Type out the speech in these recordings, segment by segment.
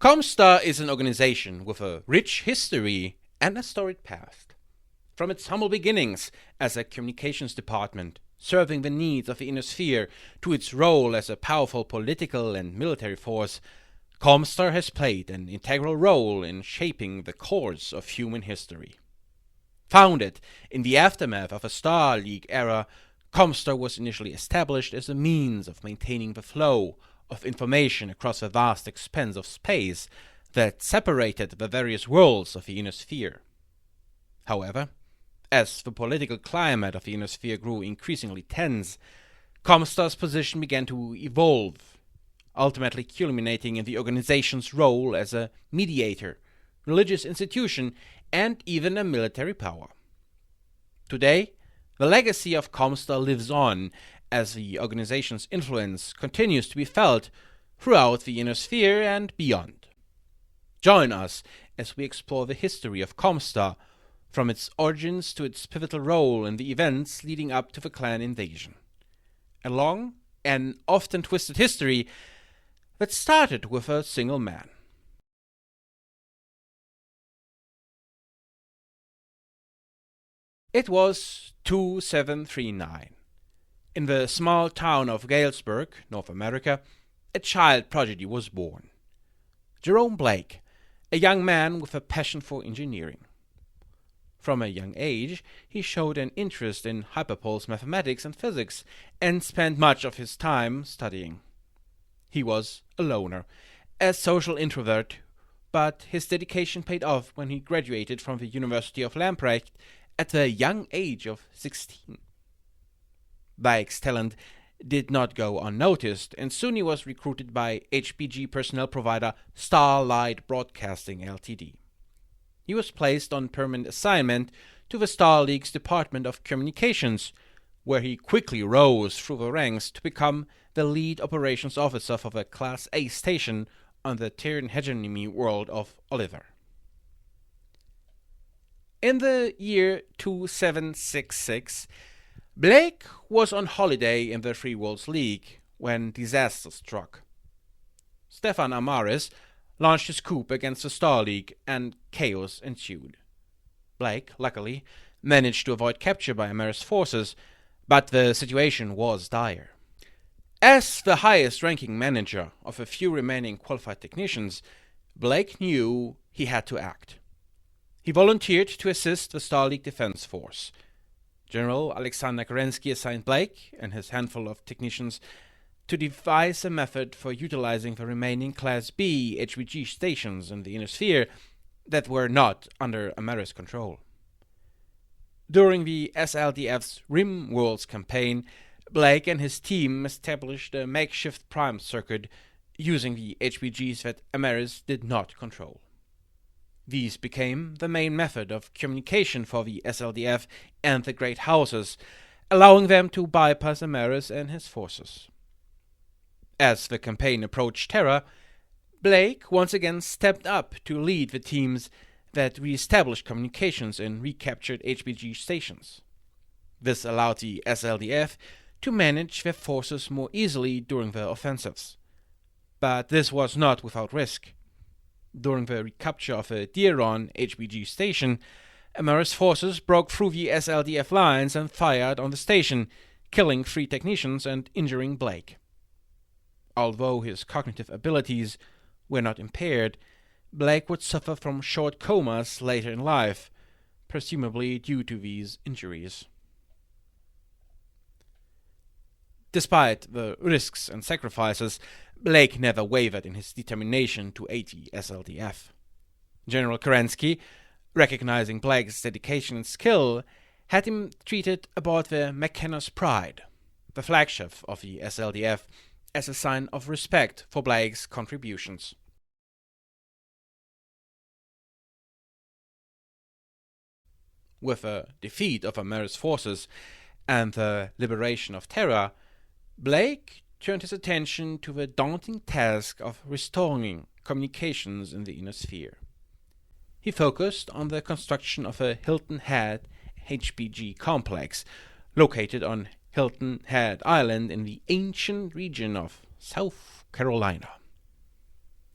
ComStar is an organization with a rich history and a storied past. From its humble beginnings as a communications department, serving the needs of the inner sphere, to its role as a powerful political and military force, ComStar has played an integral role in shaping the course of human history. Founded in the aftermath of a Star League era, ComStar was initially established as a means of maintaining the flow of information across a vast expanse of space that separated the various worlds of the inner sphere. However, as the political climate of the inner sphere grew increasingly tense, ComStar's position began to evolve, ultimately culminating in the organization's role as a mediator, religious institution, and even a military power. Today, the legacy of ComStar lives on as the organization's influence continues to be felt throughout the inner sphere and beyond. Join us as we explore the history of ComStar, from its origins to its pivotal role in the events leading up to the clan invasion. A long and often twisted history that started with a single man. It was 2739. In the small town of Galesburg, North America, a child prodigy was born. Jerome Blake, a young man with a passion for engineering. From a young age, he showed an interest in hyperpole mathematics and physics, and spent much of his time studying. He was a loner, a social introvert, but his dedication paid off when he graduated from the University of Lamprecht at the young age of 16. Blake's talent did not go unnoticed, and soon he was recruited by HPG personnel provider Starlight Broadcasting Ltd. He was placed on permanent assignment to the Star League's Department of Communications, where he quickly rose through the ranks to become the lead operations officer for the Class A station on the Terran hegemony world of Oliver. In the year 2766, Blake was on holiday in the Free Worlds League when disaster struck. Stefan Amaris launched his coup against the Star League, and chaos ensued. Blake, luckily, managed to avoid capture by Amaris forces, but the situation was dire. As the highest-ranking manager of a few remaining qualified technicians, Blake knew he had to act. He volunteered to assist the Star League Defense Force. General Alexander Kerensky assigned Blake and his handful of technicians to devise a method for utilizing the remaining Class B HPG stations in the inner sphere that were not under Amaris control. During the SLDF's Rim Worlds campaign, Blake and his team established a makeshift prime circuit using the HPGs that Amaris did not control. These became the main method of communication for the SLDF and the Great Houses, allowing them to bypass Amaris and his forces. As the campaign approached Terra, Blake once again stepped up to lead the teams that re-established communications in recaptured HPG stations. This allowed the SLDF to manage their forces more easily during the offensives. But this was not without risk. During the recapture of a Dieron HPG station, Amaris forces broke through the SLDF lines and fired on the station, killing 3 technicians and injuring Blake. Although his cognitive abilities were not impaired, Blake would suffer from short comas later in life, presumably due to these injuries. Despite the risks and sacrifices, Blake never wavered in his determination to aid the SLDF. General Kerensky, recognizing Blake's dedication and skill, had him treated aboard the McKenna's Pride, the flagship of the SLDF, as a sign of respect for Blake's contributions. With the defeat of Amaris forces and the liberation of Terra, Blake turned his attention to the daunting task of restoring communications in the inner sphere. He focused on the construction of a Hilton Head HPG complex located on Hilton Head Island in the ancient region of South Carolina.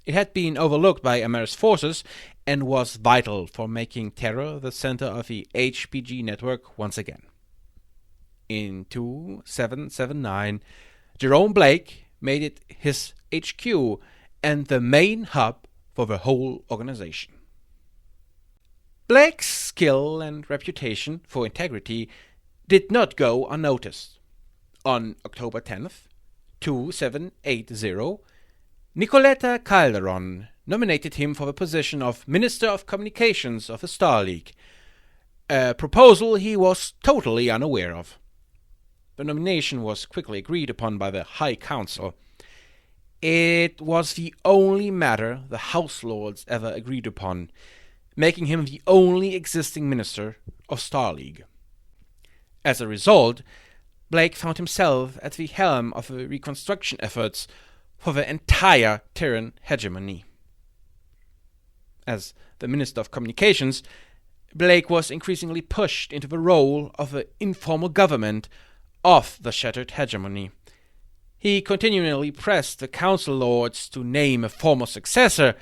It had been overlooked by Marrs' forces and was vital for making Terra the center of the HPG network once again. In 2779, Jerome Blake made it his HQ and the main hub for the whole organization. Blake's skill and reputation for integrity did not go unnoticed. On October 10th, 2780, Nicoletta Calderon nominated him for the position of Minister of Communications of the Star League, a proposal he was totally unaware of. The nomination was quickly agreed upon by the High Council. It was the only matter the House Lords ever agreed upon, making him the only existing minister of Star League. As a result, Blake found himself at the helm of the reconstruction efforts for the entire Terran hegemony. As the Minister of Communications, Blake was increasingly pushed into the role of the informal government of the shattered hegemony. He continually pressed the Council Lords to name a former successor,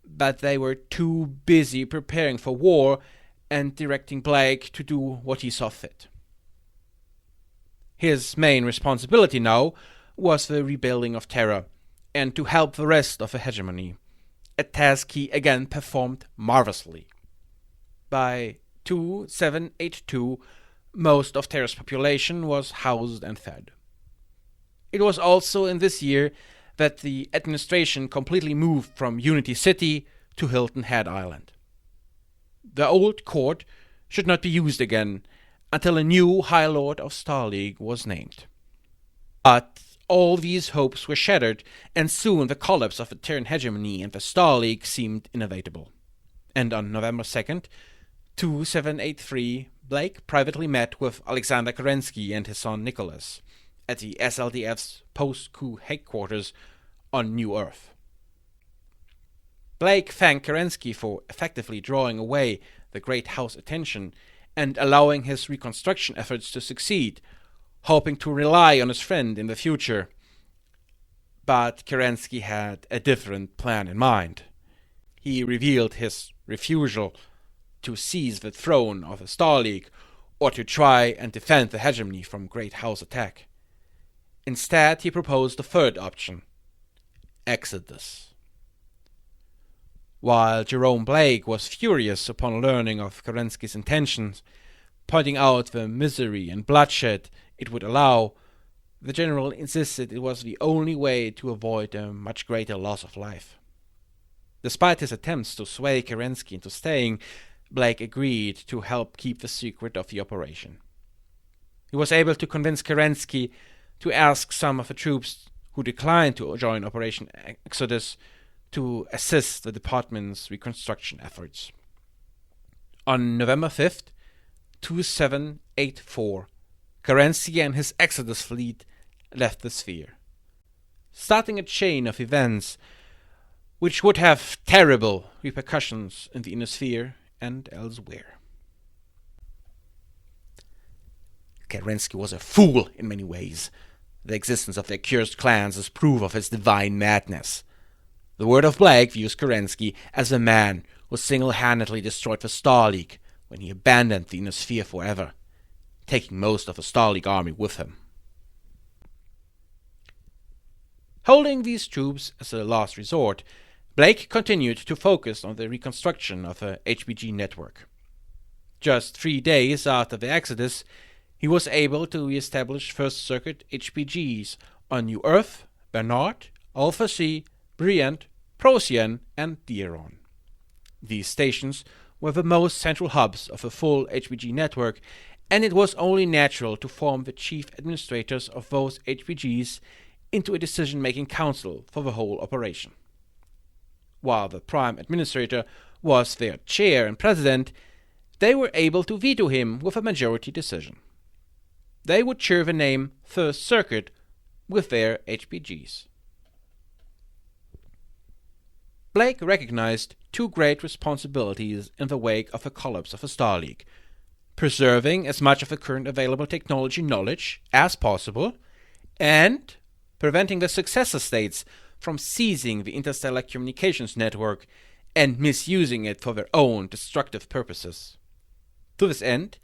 but they were too busy preparing for war and directing Blake to do what he saw fit. His main responsibility now was the rebuilding of Terra, and to help the rest of the hegemony, a task he again performed marvelously. By 2782, most of Terra's population was housed and fed. It was also in this year that the administration completely moved from Unity City to Hilton Head Island. The old court should not be used again until a new High Lord of Star League was named. But all these hopes were shattered, and soon the collapse of the Terran hegemony and the Star League seemed inevitable. And on November 2nd, 2783, Blake privately met with Alexander Kerensky and his son Nicholas at the SLDF's post-coup headquarters on New Earth. Blake thanked Kerensky for effectively drawing away the Great House attention and allowing his reconstruction efforts to succeed, hoping to rely on his friend in the future. But Kerensky had a different plan in mind. He revealed his refusal to seize the throne of the Star League or to try and defend the hegemony from Great House attack. Instead, he proposed the third option: exodus. While Jerome Blake was furious upon learning of Kerensky's intentions, pointing out the misery and bloodshed it would allow, the general insisted it was the only way to avoid a much greater loss of life. Despite his attempts to sway Kerensky into staying, Blake agreed to help keep the secret of the operation. He was able to convince Kerensky to ask some of the troops who declined to join Operation Exodus to assist the department's reconstruction efforts. On November 5th, 2784, Kerensky and his Exodus fleet left the sphere, starting a chain of events which would have terrible repercussions in the inner sphere and elsewhere. Kerensky was a fool in many ways. The existence of the accursed clans is proof of his divine madness. The word of Blake views Kerensky as a man who single-handedly destroyed the Star League when he abandoned the inner sphere forever, taking most of the Star League army with him. Holding these troops as a last resort, Blake continued to focus on the reconstruction of the HPG network. Just 3 days after the Exodus, he was able to re-establish First Circuit HPGs on New Earth, Bernard, Alpha C, Briand, Procyon, and Dieron. These stations were the most central hubs of the full HPG network, and it was only natural to form the chief administrators of those HPGs into a decision-making council for the whole operation. While the prime administrator was their chair and president, they were able to veto him with a majority decision. They would share the name First Circuit with their HPGs. Blake recognized two great responsibilities in the wake of the collapse of the Star League: preserving as much of the current available technology knowledge as possible, and preventing the successor states from seizing the interstellar communications network and misusing it for their own destructive purposes. To this end,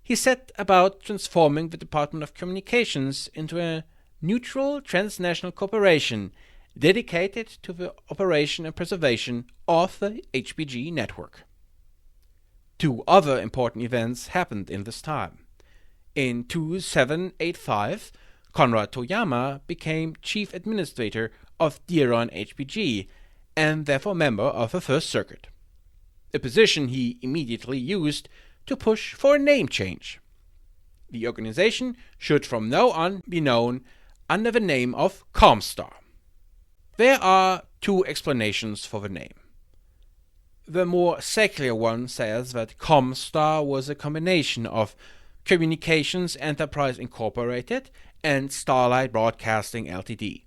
he set about transforming the Department of Communications into a neutral transnational corporation dedicated to the operation and preservation of the HPG network. Two other important events happened in this time. In 2785, Konrad Toyama became chief administrator of Adrien HPG and therefore member of the First Circuit, a position he immediately used to push for a name change. The organization should from now on be known under the name of ComStar. There are two explanations for the name. The more secular one says that ComStar was a combination of Communications Enterprise Incorporated and Starlight Broadcasting Ltd.,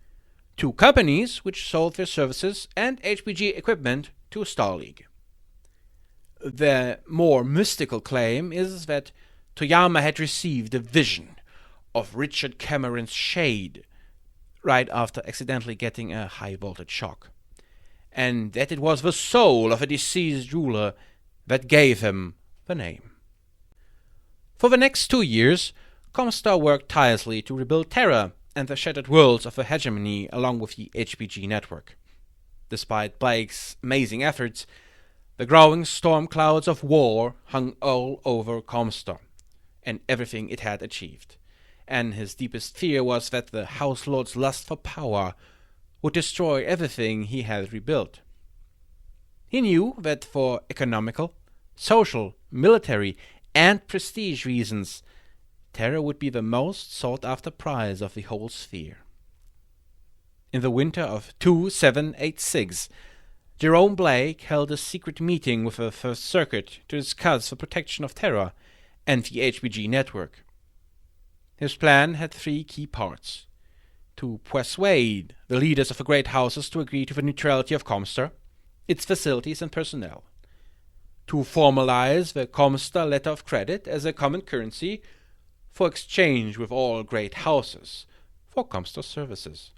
two companies which sold their services and HPG equipment to Starleague. The more mystical claim is that Toyama had received a vision of Richard Cameron's Shade right after accidentally getting a high-voltage shock, and that it was the soul of a deceased ruler that gave him the name. For the next 2 years, ComStar worked tirelessly to rebuild Terra and the shattered worlds of the hegemony along with the HPG network. Despite Blake's amazing efforts, the growing storm clouds of war hung all over ComStar and everything it had achieved, and his deepest fear was that the House Lord's lust for power would destroy everything he had rebuilt. He knew that for economical, social, military, and prestige reasons, Terra would be the most sought-after prize of the whole sphere. In the winter of 2786, Jerome Blake held a secret meeting with the First Circuit to discuss the protection of Terra and the HPG network. His plan had 3 key parts: to persuade the leaders of the great houses to agree to the neutrality of ComStar, its facilities and personnel, to formalize the ComStar letter of credit as a common currency for exchange with all great houses for ComStar services,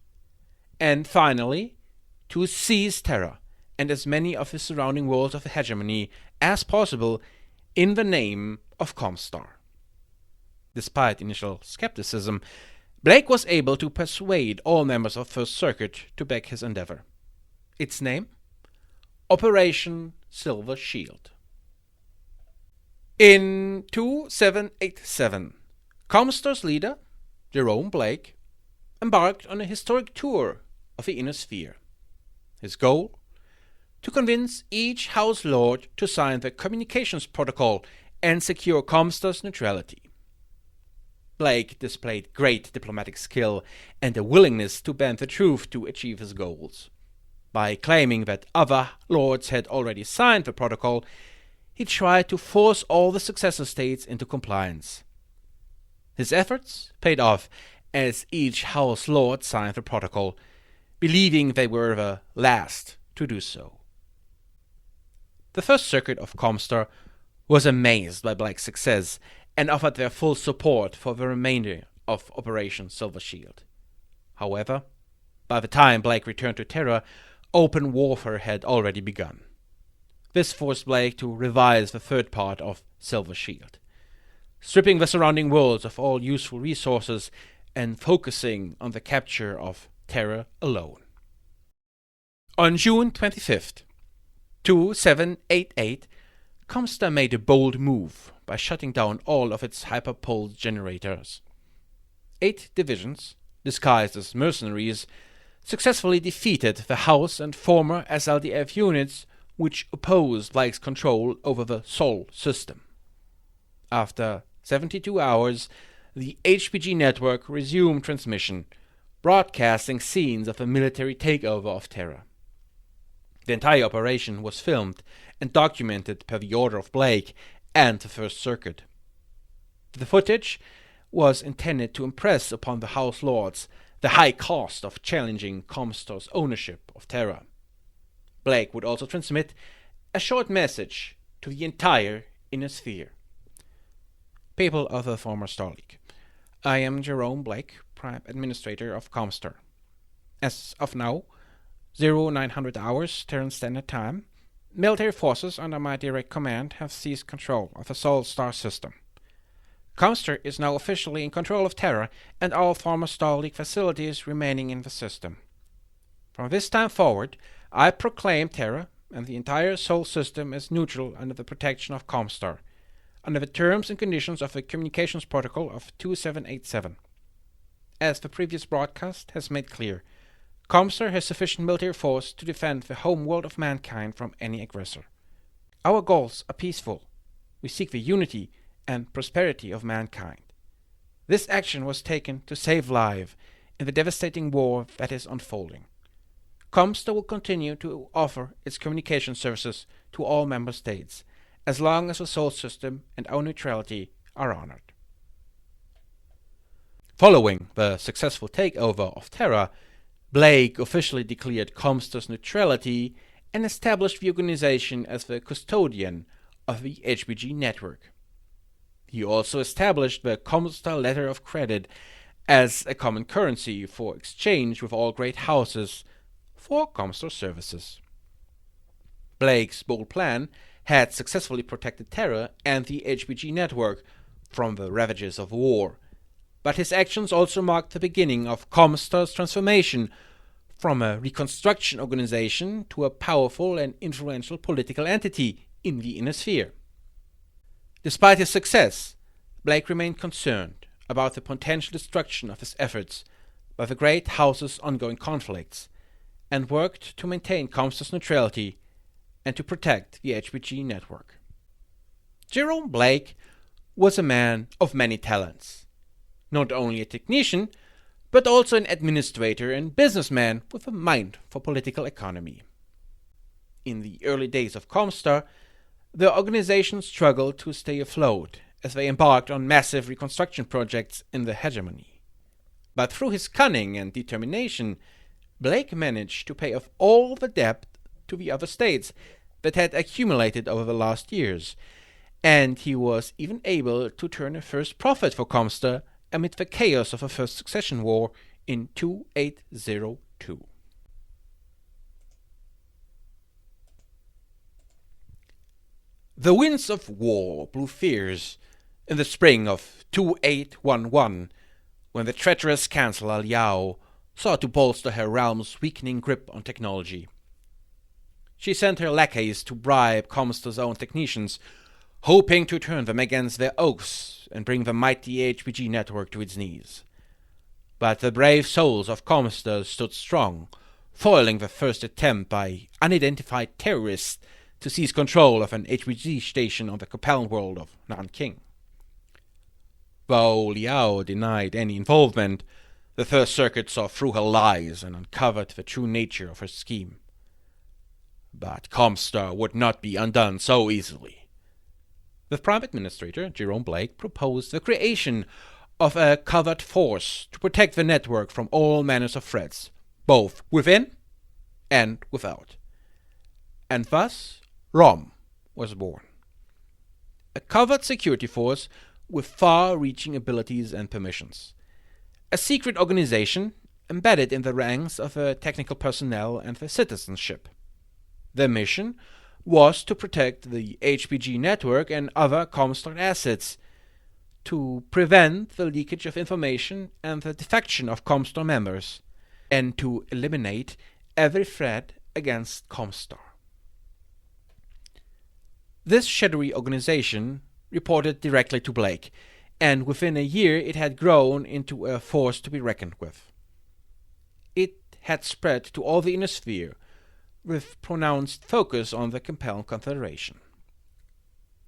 and finally, to seize Terra and as many of the surrounding worlds of the hegemony as possible in the name of ComStar. Despite initial skepticism, Blake was able to persuade all members of First Circuit to back his endeavor. Its name? Operation Silver Shield. In 2787, ComStar's leader, Jerome Blake, embarked on a historic tour of the Inner Sphere. His goal? To convince each House Lord to sign the Communications Protocol and secure ComStar's neutrality. Blake displayed great diplomatic skill and a willingness to bend the truth to achieve his goals. By claiming that other lords had already signed the protocol, he tried to force all the successor states into compliance. His efforts paid off as each House Lord signed the protocol, believing they were the last to do so. The First Circuit of ComStar was amazed by Blake's success and offered their full support for the remainder of Operation Silver Shield. However, by the time Blake returned to Terra, open warfare had already begun. This forced Blake to revise the third part of Silver Shield, stripping the surrounding worlds of all useful resources and focusing on the capture of Terra alone. On June 25th, 2788, ComStar made a bold move by shutting down all of its hyperpulse generators. 8 divisions, disguised as mercenaries, successfully defeated the House and former SLDF units which opposed Blake's control over the Sol system. After 72 hours, the HPG network resumed transmission, broadcasting scenes of a military takeover of Terra. The entire operation was filmed and documented per the order of Blake and the First Circuit. The footage was intended to impress upon the House Lords the high cost of challenging ComStar's ownership of Terra. Blake would also transmit a short message to the entire Inner Sphere. People of the former Starleague, I am Jerome Blake, Prime Administrator of ComStar. As of now, 0900 hours Terran Standard Time, military forces under my direct command have seized control of the Sol Star system. ComStar is now officially in control of Terra and all former Star League facilities remaining in the system. From this time forward, I proclaim Terra and the entire Sol system as neutral under the protection of ComStar, under the terms and conditions of the Communications Protocol of 2787. As the previous broadcast has made clear, ComStar has sufficient military force to defend the home world of mankind from any aggressor. Our goals are peaceful. We seek the unity and prosperity of mankind. This action was taken to save lives in the devastating war that is unfolding. ComStar will continue to offer its communication services to all member states, as long as the Sol system and our neutrality are honored. Following the successful takeover of Terra, Blake officially declared ComStar's neutrality and established the organization as the custodian of the HPG network. He also established the ComStar Letter of Credit as a common currency for exchange with all great houses for ComStar services. Blake's bold plan had successfully protected Terra and the HPG network from the ravages of war, but his actions also marked the beginning of ComStar's transformation from a reconstruction organization to a powerful and influential political entity in the inner sphere. Despite his success, Blake remained concerned about the potential destruction of his efforts by the great house's ongoing conflicts, and worked to maintain ComStar's neutrality and to protect the HPG network. Jerome Blake was a man of many talents, not only a technician, but also an administrator and businessman with a mind for political economy. In the early days of ComStar, the organization struggled to stay afloat as they embarked on massive reconstruction projects in the hegemony. But through his cunning and determination, Blake managed to pay off all the debt to the other states that had accumulated over the last years, and he was even able to turn a first profit for ComStar amid the chaos of the First Succession War in 2802. The winds of war blew fierce in the spring of 2811, when the treacherous Chancellor Liao sought to bolster her realm's weakening grip on technology. She sent her lackeys to bribe ComStar's own technicians, hoping to turn them against their oaths and bring the mighty HPG network to its knees. But the brave souls of ComStar stood strong, foiling the first attempt by unidentified terrorists to seize control of an HPG station on the Capellan world of Nanking. Though Liao denied any involvement, the First Circuit saw through her lies and uncovered the true nature of her scheme. But ComStar would not be undone so easily. The Prime Administrator, Jerome Blake, proposed the creation of a covert force to protect the network from all manners of threats, both within and without. And thus, ROM was born. A covert security force with far-reaching abilities and permissions. A secret organization embedded in the ranks of the technical personnel and the citizenship. Their mission was to protect the HPG network and other ComStar assets, to prevent the leakage of information and the defection of ComStar members, and to eliminate every threat against ComStar. This shadowy organization reported directly to Blake, and within a year it had grown into a force to be reckoned with. It had spread to all the inner sphere, with pronounced focus on the Capellan Confederation.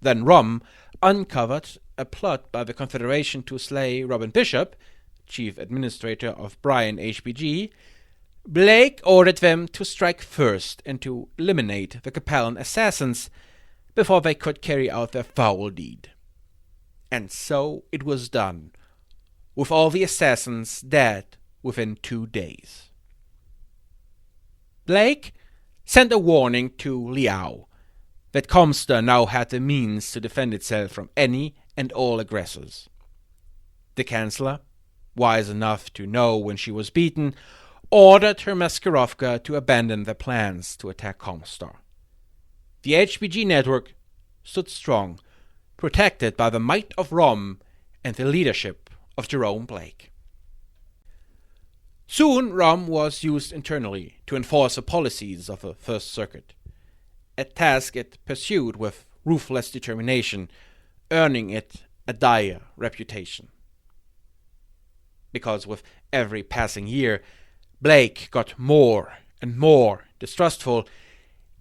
Then ROM uncovered a plot by the Confederation to slay Robin Bishop, chief administrator of Brian HPG. Blake ordered them to strike first and to eliminate the Capellan assassins before they could carry out their foul deed. And so it was done, with all the assassins dead within 2 days. Blake sent a warning to Liao that ComStar now had the means to defend itself from any and all aggressors. The Chancellor, wise enough to know when she was beaten, ordered her Maskirovka to abandon their plans to attack ComStar. The HPG network stood strong, protected by the might of Rom and the leadership of Jerome Blake. Soon Rom was used internally to enforce the policies of the First Circuit, a task it pursued with ruthless determination, earning it a dire reputation. Because with every passing year, Blake got more and more distrustful,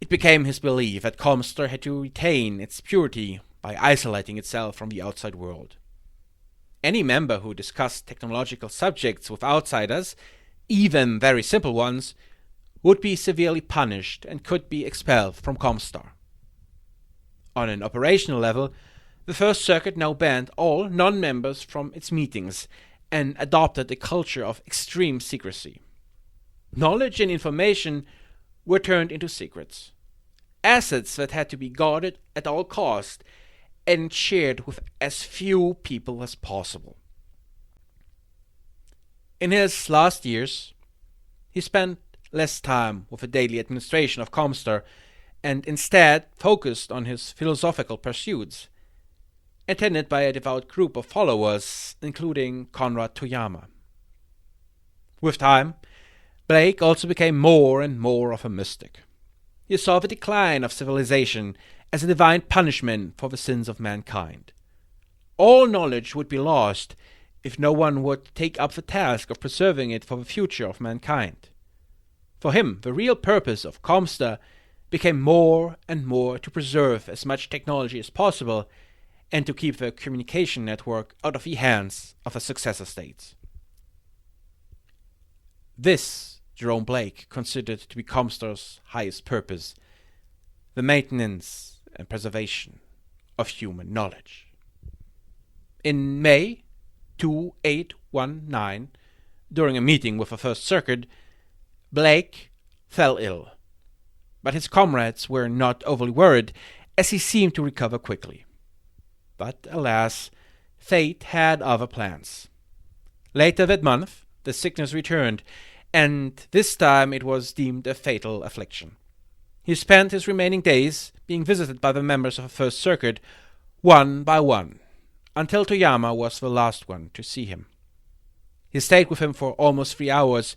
it became his belief that ComStar had to retain its purity by isolating itself from the outside world. Any member who discussed technological subjects with outsiders, even very simple ones, would be severely punished and could be expelled from ComStar. On an operational level, the First Circuit now banned all non-members from its meetings and adopted a culture of extreme secrecy. Knowledge and information were turned into secrets, assets that had to be guarded at all cost and shared with as few people as possible. In his last years, he spent less time with the daily administration of ComStar and instead focused on his philosophical pursuits, attended by a devout group of followers, including Conrad Toyama. With time, Blake also became more and more of a mystic. He saw the decline of civilization as a divine punishment for the sins of mankind. All knowledge would be lost if no one would take up the task of preserving it for the future of mankind. For him, the real purpose of ComStar became more and more to preserve as much technology as possible and to keep the communication network out of the hands of the successor states. This Jerome Blake considered to be ComStar's highest purpose, the maintenance and preservation of human knowledge. In May 2819, during a meeting with the First Circuit, Blake fell ill, but his comrades were not overly worried as he seemed to recover quickly. But alas, fate had other plans. Later that month, the sickness returned, and this time it was deemed a fatal affliction. He spent his remaining days being visited by the members of the First Circuit, one by one, until Toyama was the last one to see him. He stayed with him for almost 3 hours,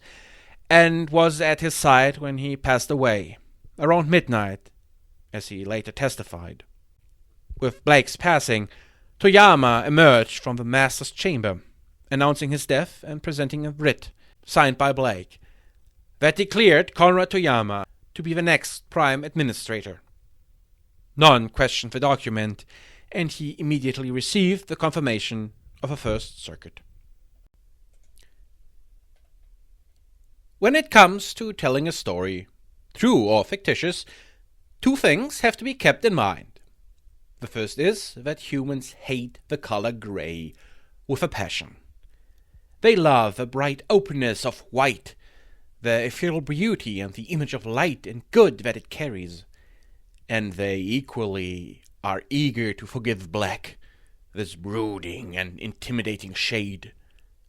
and was at his side when he passed away, around midnight, as he later testified. With Blake's passing, Toyama emerged from the master's chamber, announcing his death and presenting a writ, signed by Blake, that declared Conrad Toyama to be the next prime administrator. None questioned the document, and he immediately received the confirmation of a First Circuit. When it comes to telling a story, true or fictitious, 2 things have to be kept in mind. The first is that humans hate the color gray with a passion. They love the bright openness of white, the ethereal beauty and the image of light and good that it carries. And they equally are eager to forgive black, this brooding and intimidating shade.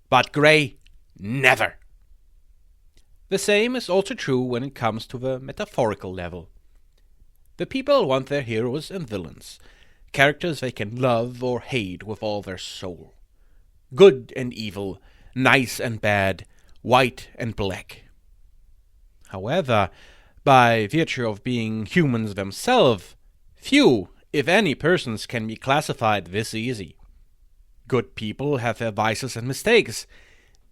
But gray, never. The same is also true when it comes to the metaphorical level. The people want their heroes and villains, characters they can love or hate with all their soul. Good and evil, nice and bad, white and black. However, by virtue of being humans themselves, few, if any, persons can be classified this easy. Good people have their vices and mistakes,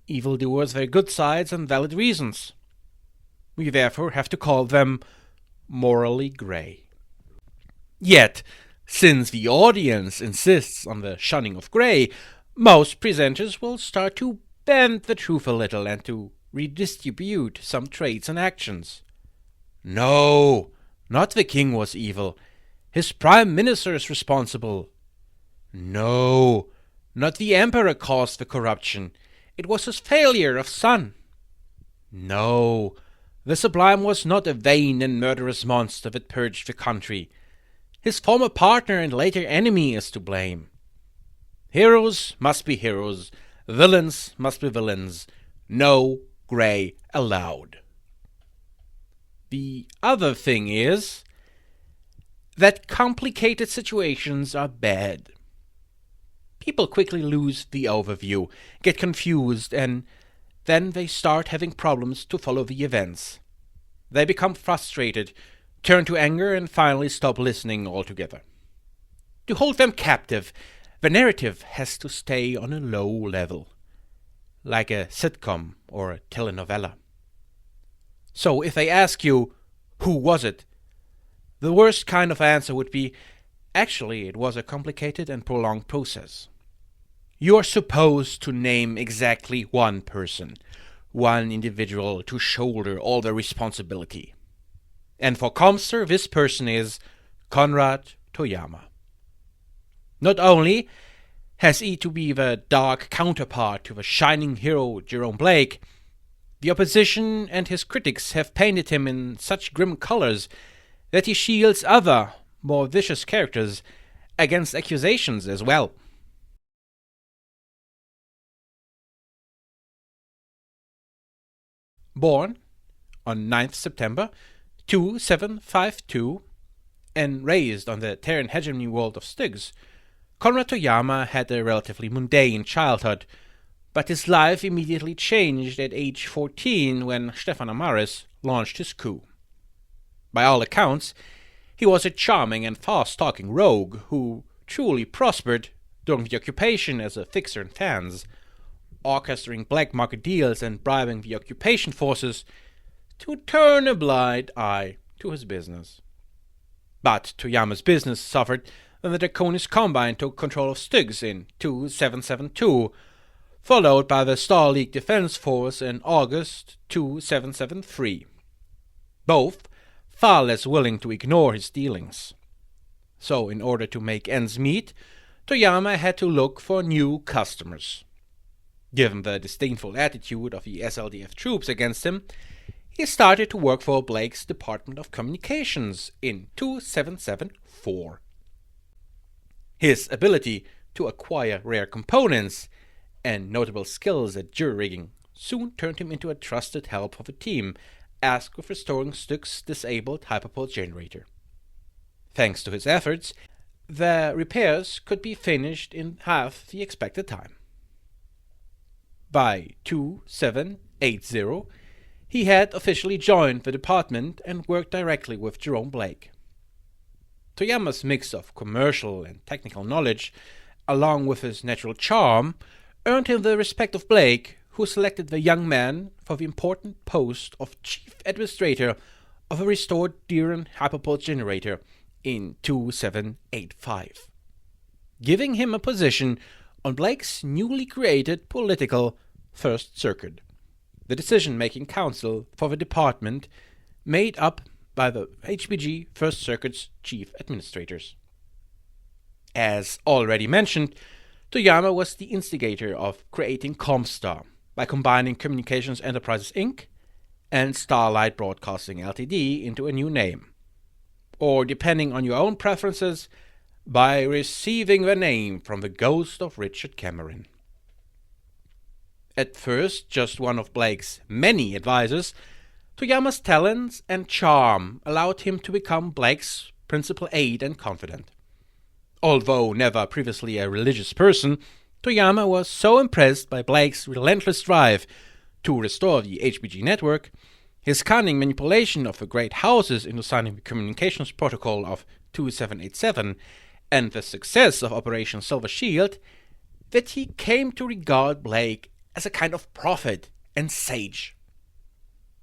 evildoers their good sides and valid reasons. We therefore have to call them morally grey. Yet, since the audience insists on the shunning of grey, most presenters will start to bend the truth a little and to redistribute some traits and actions. No, not the king was evil. His prime minister is responsible. No, not the emperor caused the corruption. It was his failure of son. No, the Sublime was not a vain and murderous monster that purged the country. His former partner and later enemy is to blame. Heroes must be heroes, villains must be villains. No gray allowed. The other thing is that complicated situations are bad. People quickly lose the overview, get confused, and then they start having problems to follow the events. They become frustrated, turn to anger, and finally stop listening altogether. To hold them captive, the narrative has to stay on a low level, like a sitcom or a telenovela. So if they ask you, who was it? The worst kind of answer would be, actually, it was a complicated and prolonged process. You are supposed to name exactly one person, one individual to shoulder all the responsibility. And for ComStar, this person is Konrad Toyama. Not only has he to be the dark counterpart to the shining hero Jerome Blake, the opposition and his critics have painted him in such grim colors that he shields other, more vicious characters against accusations as well. Born on 9th September 2752 and raised on the Terran hegemony world of Styx, Konrad Toyama had a relatively mundane childhood, but his life immediately changed at age 14 when Stefan Marrs launched his coup. By all accounts, he was a charming and fast-talking rogue who truly prospered during the occupation as a fixer in fans, orchestrating black market deals and bribing the occupation forces to turn a blind eye to his business. But Toyama's business suffered when the Draconis Combine took control of Styx in 2772, followed by the Star League Defense Force in August 2773. Both far less willing to ignore his dealings. So, in order to make ends meet, Toyama had to look for new customers. Given the disdainful attitude of the SLDF troops against him, he started to work for Blake's Department of Communications in 2774. His ability to acquire rare components and notable skills at jury-rigging soon turned him into a trusted help of a team tasked with restoring Styx's disabled hyperpulse generator. Thanks to his efforts, the repairs could be finished in half the expected time. By 2780, he had officially joined the department and worked directly with Jerome Blake. Toyama's mix of commercial and technical knowledge, along with his natural charm, earned him the respect of Blake, who selected the young man for the important post of Chief Administrator of a restored Terran hyperpulse generator in 2785, giving him a position on Blake's newly created political First Circuit, the decision-making council for the department made up by the HPG First Circuit's chief administrators. As already mentioned, Toyama was the instigator of creating ComStar by combining Communications Enterprises Inc. and Starlight Broadcasting Ltd. into a new name, or depending on your own preferences, by receiving the name from the ghost of Richard Cameron. At first just one of Blake's many advisors, Toyama's talents and charm allowed him to become Blake's principal aide and confidant. Although never previously a religious person, Toyama was so impressed by Blake's relentless drive to restore the HPG network, his cunning manipulation of the great houses into signing the communications protocol of 2787, and the success of Operation Silver Shield, that he came to regard Blake as a kind of prophet and sage,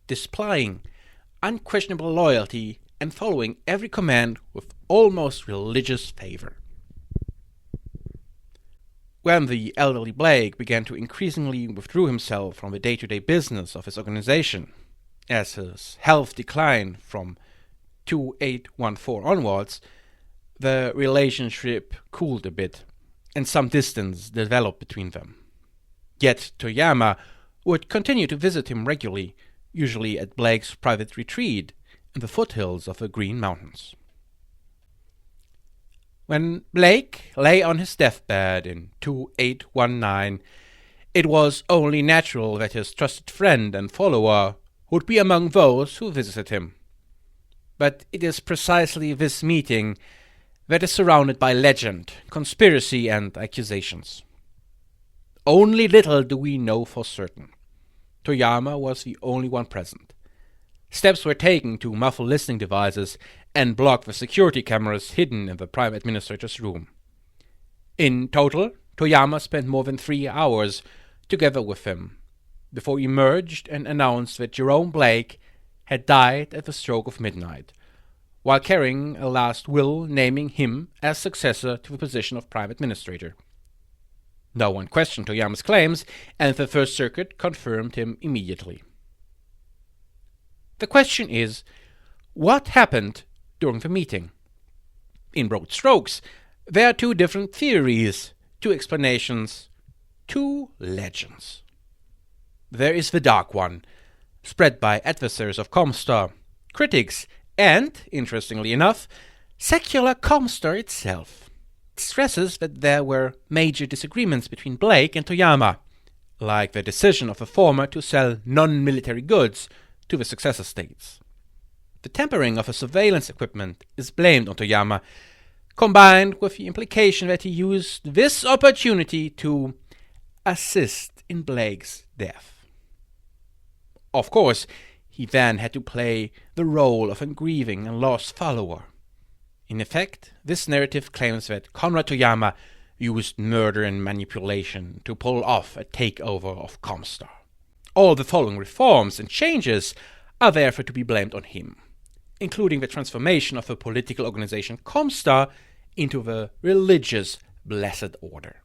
displaying unquestionable loyalty and following every command with almost religious favor. When the elderly Blake began to increasingly withdraw himself from the day-to-day business of his organization, as his health declined from 2814 onwards, the relationship cooled a bit, and some distance developed between them. Yet Toyama would continue to visit him regularly, usually at Blake's private retreat in the foothills of the Green Mountains. When Blake lay on his deathbed in 2819, It was only natural that his trusted friend and follower would be among those who visited him. But it is precisely this meeting that is surrounded by legend, conspiracy, and accusations. Only little do we know for certain. Toyama was the only one present. Steps were taken to muffle listening devices and block the security cameras hidden in the Prime Administrator's room. In total, Toyama spent more than 3 hours together with him, before he emerged and announced that Jerome Blake had died at the stroke of midnight, while carrying a last will naming him as successor to the position of Prime Administrator. No one questioned Toyama's claims, and the First Circuit confirmed him immediately. The question is, what happened during the meeting? In broad strokes, there are 2 different theories, 2 explanations, 2 legends. There is the dark one, spread by adversaries of ComStar, critics, and, interestingly enough, secular ComStar itself. It stresses that there were major disagreements between Blake and Toyama, like the decision of the former to sell non-military goods to the successor states. The tampering of the surveillance equipment is blamed on Toyama, combined with the implication that he used this opportunity to assist in Blake's death. Of course, he then had to play the role of a grieving and lost follower. In effect, this narrative claims that Konrad Toyama used murder and manipulation to pull off a takeover of ComStar. All the following reforms and changes are therefore to be blamed on him, including the transformation of the political organization ComStar into the religious Blessed Order.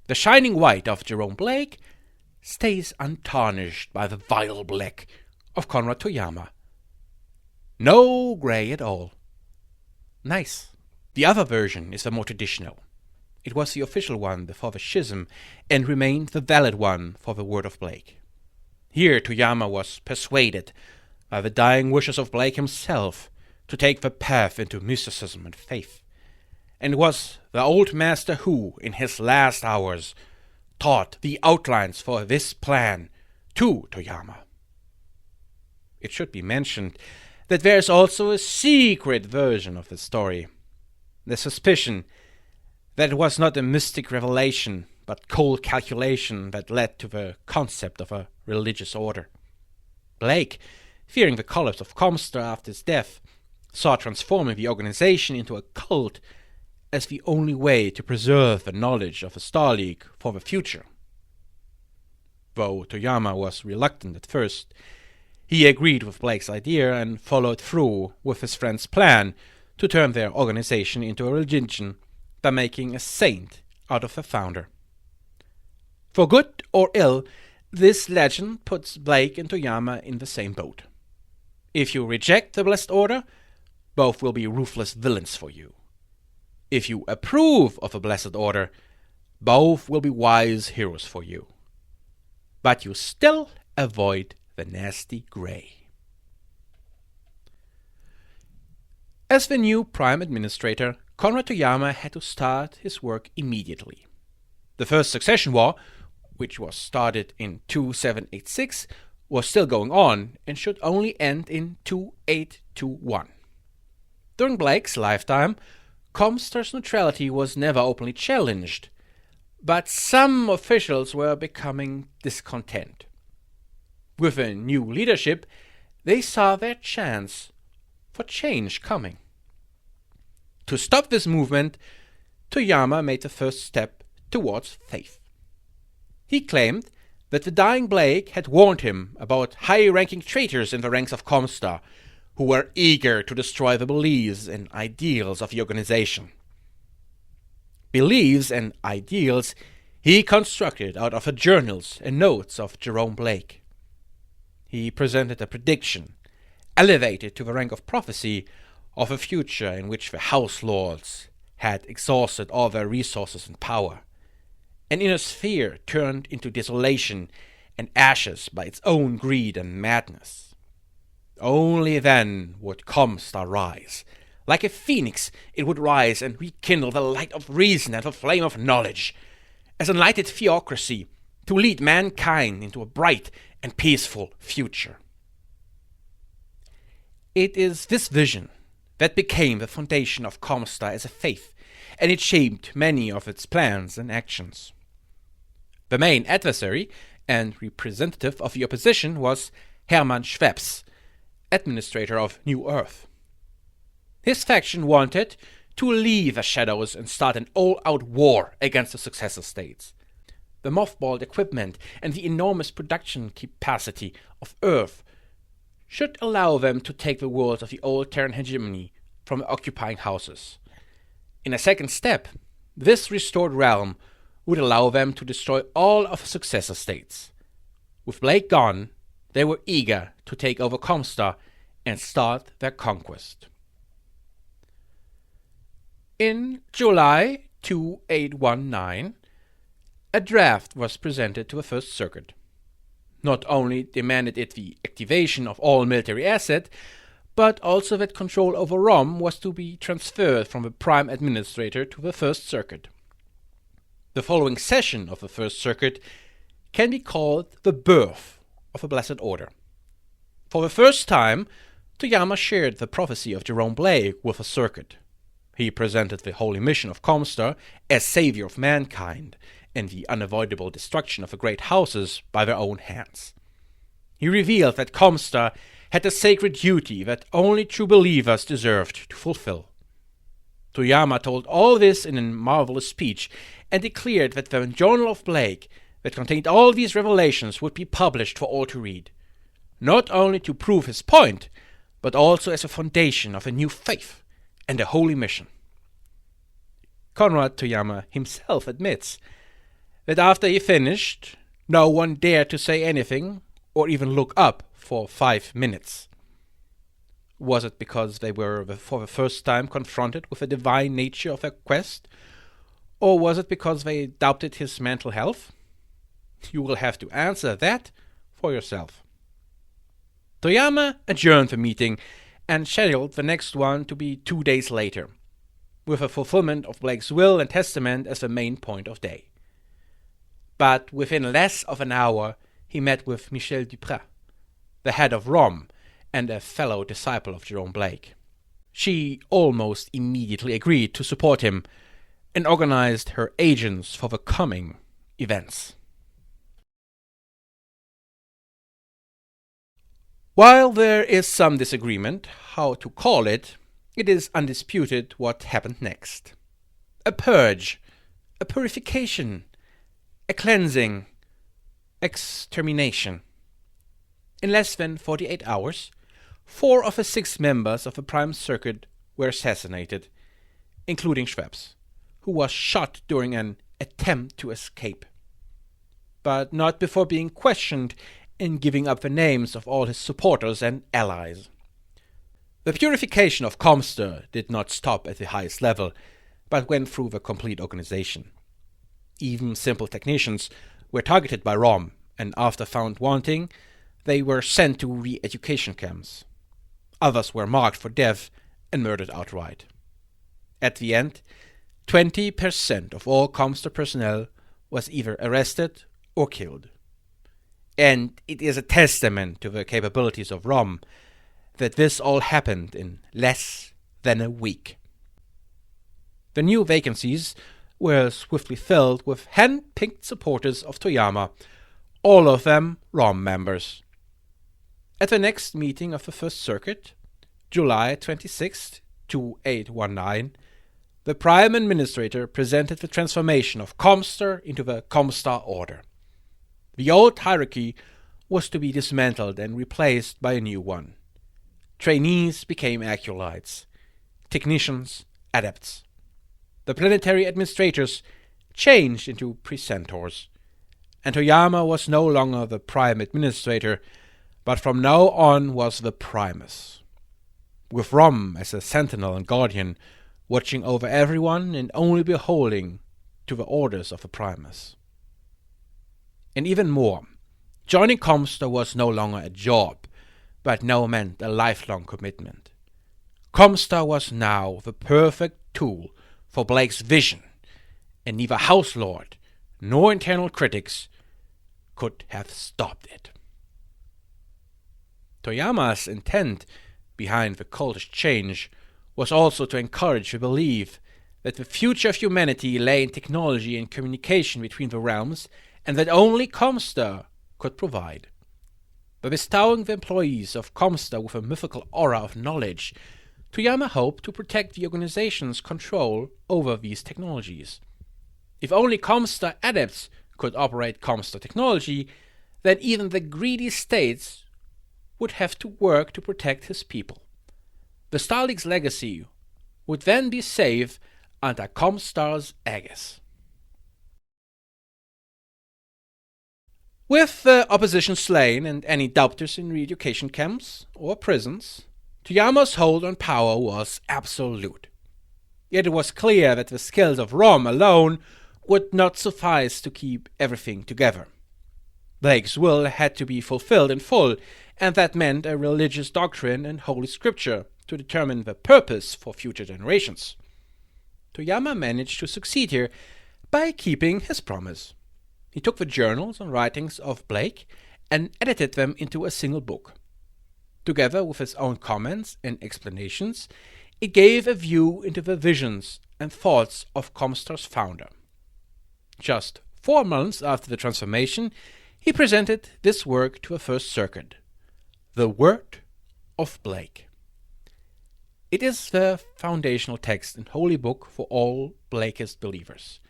The shining white of Jerome Blake stays untarnished by the vile black of Konrad Toyama. No grey at all. Nice. The other version is the more traditional. It was the official one before the schism, and remained the valid one for the word of Blake. Here Toyama was persuaded by the dying wishes of Blake himself to take the path into mysticism and faith, and it was the old master who, in his last hours, taught the outlines for this plan to Toyama. It should be mentioned that there is also a secret version of the story, the suspicion that it was not a mystic revelation, but cold calculation that led to the concept of a religious order. Blake, fearing the collapse of ComStar after his death, saw transforming the organization into a cult as the only way to preserve the knowledge of the Star League for the future. Though Toyama was reluctant at first, he agreed with Blake's idea and followed through with his friend's plan to turn their organization into a religion by making a saint out of the founder. For good or ill, this legend puts Blake and Toyama in the same boat. If you reject the Blessed Order, both will be ruthless villains for you. If you approve of the Blessed Order, both will be wise heroes for you. But you still avoid the nasty grey. As the new Prime Administrator, Konrad Toyama had to start his work immediately. The First Succession War, which was started in 2786, was still going on and should only end in 2821. During Blake's lifetime, ComStar's neutrality was never openly challenged, but some officials were becoming discontent. With a new leadership, they saw their chance for change coming. To stop this movement, Toyama made the first step towards faith. He claimed that the dying Blake had warned him about high-ranking traitors in the ranks of ComStar, who were eager to destroy the beliefs and ideals of the organization. Beliefs and ideals he constructed out of the journals and notes of Jerome Blake. He presented a prediction, elevated to the rank of prophecy, of a future in which the House Lords had exhausted all their resources and power, an inner sphere turned into desolation and ashes by its own greed and madness. Only then would ComStar rise. Like a phoenix, it would rise and rekindle the light of reason and the flame of knowledge. As a enlightened theocracy, to lead mankind into a bright and peaceful future. It is this vision that became the foundation of ComStar as a faith, and it shaped many of its plans and actions. The main adversary and representative of the opposition was Hermann Schweppes, administrator of New Earth. His faction wanted to leave the shadows and start an all-out war against the successor states. The mothballed equipment and the enormous production capacity of Earth should allow them to take the world of the old Terran hegemony from the occupying houses. In a second step, this restored realm would allow them to destroy all of the successor states. With Blake gone, they were eager to take over ComStar and start their conquest. In July 2819, a draft was presented to the First Circuit. Not only demanded it the activation of all military assets, but also that control over ROM was to be transferred from the Prime Administrator to the First Circuit. The following session of the First Circuit can be called the birth of the Blessed Order. For the first time, Toyama shared the prophecy of Jerome Blake with the circuit. He presented the holy mission of ComStar as savior of mankind and the unavoidable destruction of the great houses by their own hands. He revealed that ComStar had a sacred duty that only true believers deserved to fulfill. Toyama told all this in a marvelous speech and declared that the Journal of Blake that contained all these revelations would be published for all to read, not only to prove his point, but also as a foundation of a new faith and a holy mission. Konrad Toyama himself admits that after he finished, no one dared to say anything or even look up for 5 minutes. Was it because they were for the first time confronted with the divine nature of their quest? Or was it because they doubted his mental health? You will have to answer that for yourself. Toyama adjourned the meeting and scheduled the next one to be 2 days later, with the fulfillment of Blake's will and testament as the main point of day. But within less of an hour, he met with Michel Duprat, the head of ROM and a fellow disciple of Jerome Blake. She almost immediately agreed to support him and organized her agents for the coming events. While there is some disagreement how to call it, it is undisputed what happened next. A purge, a purification, a cleansing, extermination. In less than 48 hours, 4 of the 6 members of the Prime Circuit were assassinated, including Schweppes, who was shot during an attempt to escape, but not before being questioned and giving up the names of all his supporters and allies. The purification of ComStar did not stop at the highest level, but went through the complete organization. Even simple technicians were targeted by ROM, and after found wanting, they were sent to re-education camps. Others were marked for death and murdered outright. At the end, 20% of all ComStar personnel was either arrested or killed. And it is a testament to the capabilities of ROM that this all happened in less than a week. The new vacancies were swiftly filled with hand-picked supporters of Toyama, all of them ROM members. At the next meeting of the First Circuit, July 26, 2819, the Prime Administrator presented the transformation of ComStar into the ComStar Order. The old hierarchy was to be dismantled and replaced by a new one. Trainees became acolytes, technicians adepts. The planetary administrators changed into precentors, and Toyama was no longer the Prime Administrator, but from now on was the Primus, with ROM as a sentinel and guardian, watching over everyone and only beholding to the orders of the Primus. And even more, joining ComStar was no longer a job, but now meant a lifelong commitment. ComStar was now the perfect tool for Blake's vision, and neither House Lord nor internal critics could have stopped it. Toyama's intent behind the cultish change was also to encourage the belief that the future of humanity lay in technology and communication between the realms, and that only ComStar could provide. By bestowing the employees of ComStar with a mythical aura of knowledge, Toyama hoped to protect the organization's control over these technologies. If only ComStar adepts could operate ComStar technology, then even the greedy states would have to work to protect his people. The Starleague's legacy would then be safe under ComStar's aegis. With the opposition slain and any doubters in re-education camps or prisons, Toyama's hold on power was absolute. Yet it was clear that the skills of Rom alone would not suffice to keep everything together. Blake's will had to be fulfilled in full, and that meant a religious doctrine and holy scripture to determine the purpose for future generations. Toyama managed to succeed here by keeping his promise. He took the journals and writings of Blake and edited them into a single book. Together with his own comments and explanations, it gave a view into the visions and thoughts of ComStar's founder. Just 4 months after the transformation, he presented this work to the First Circuit, The Word of Blake. It is the foundational text and holy book for all Blakeist believers.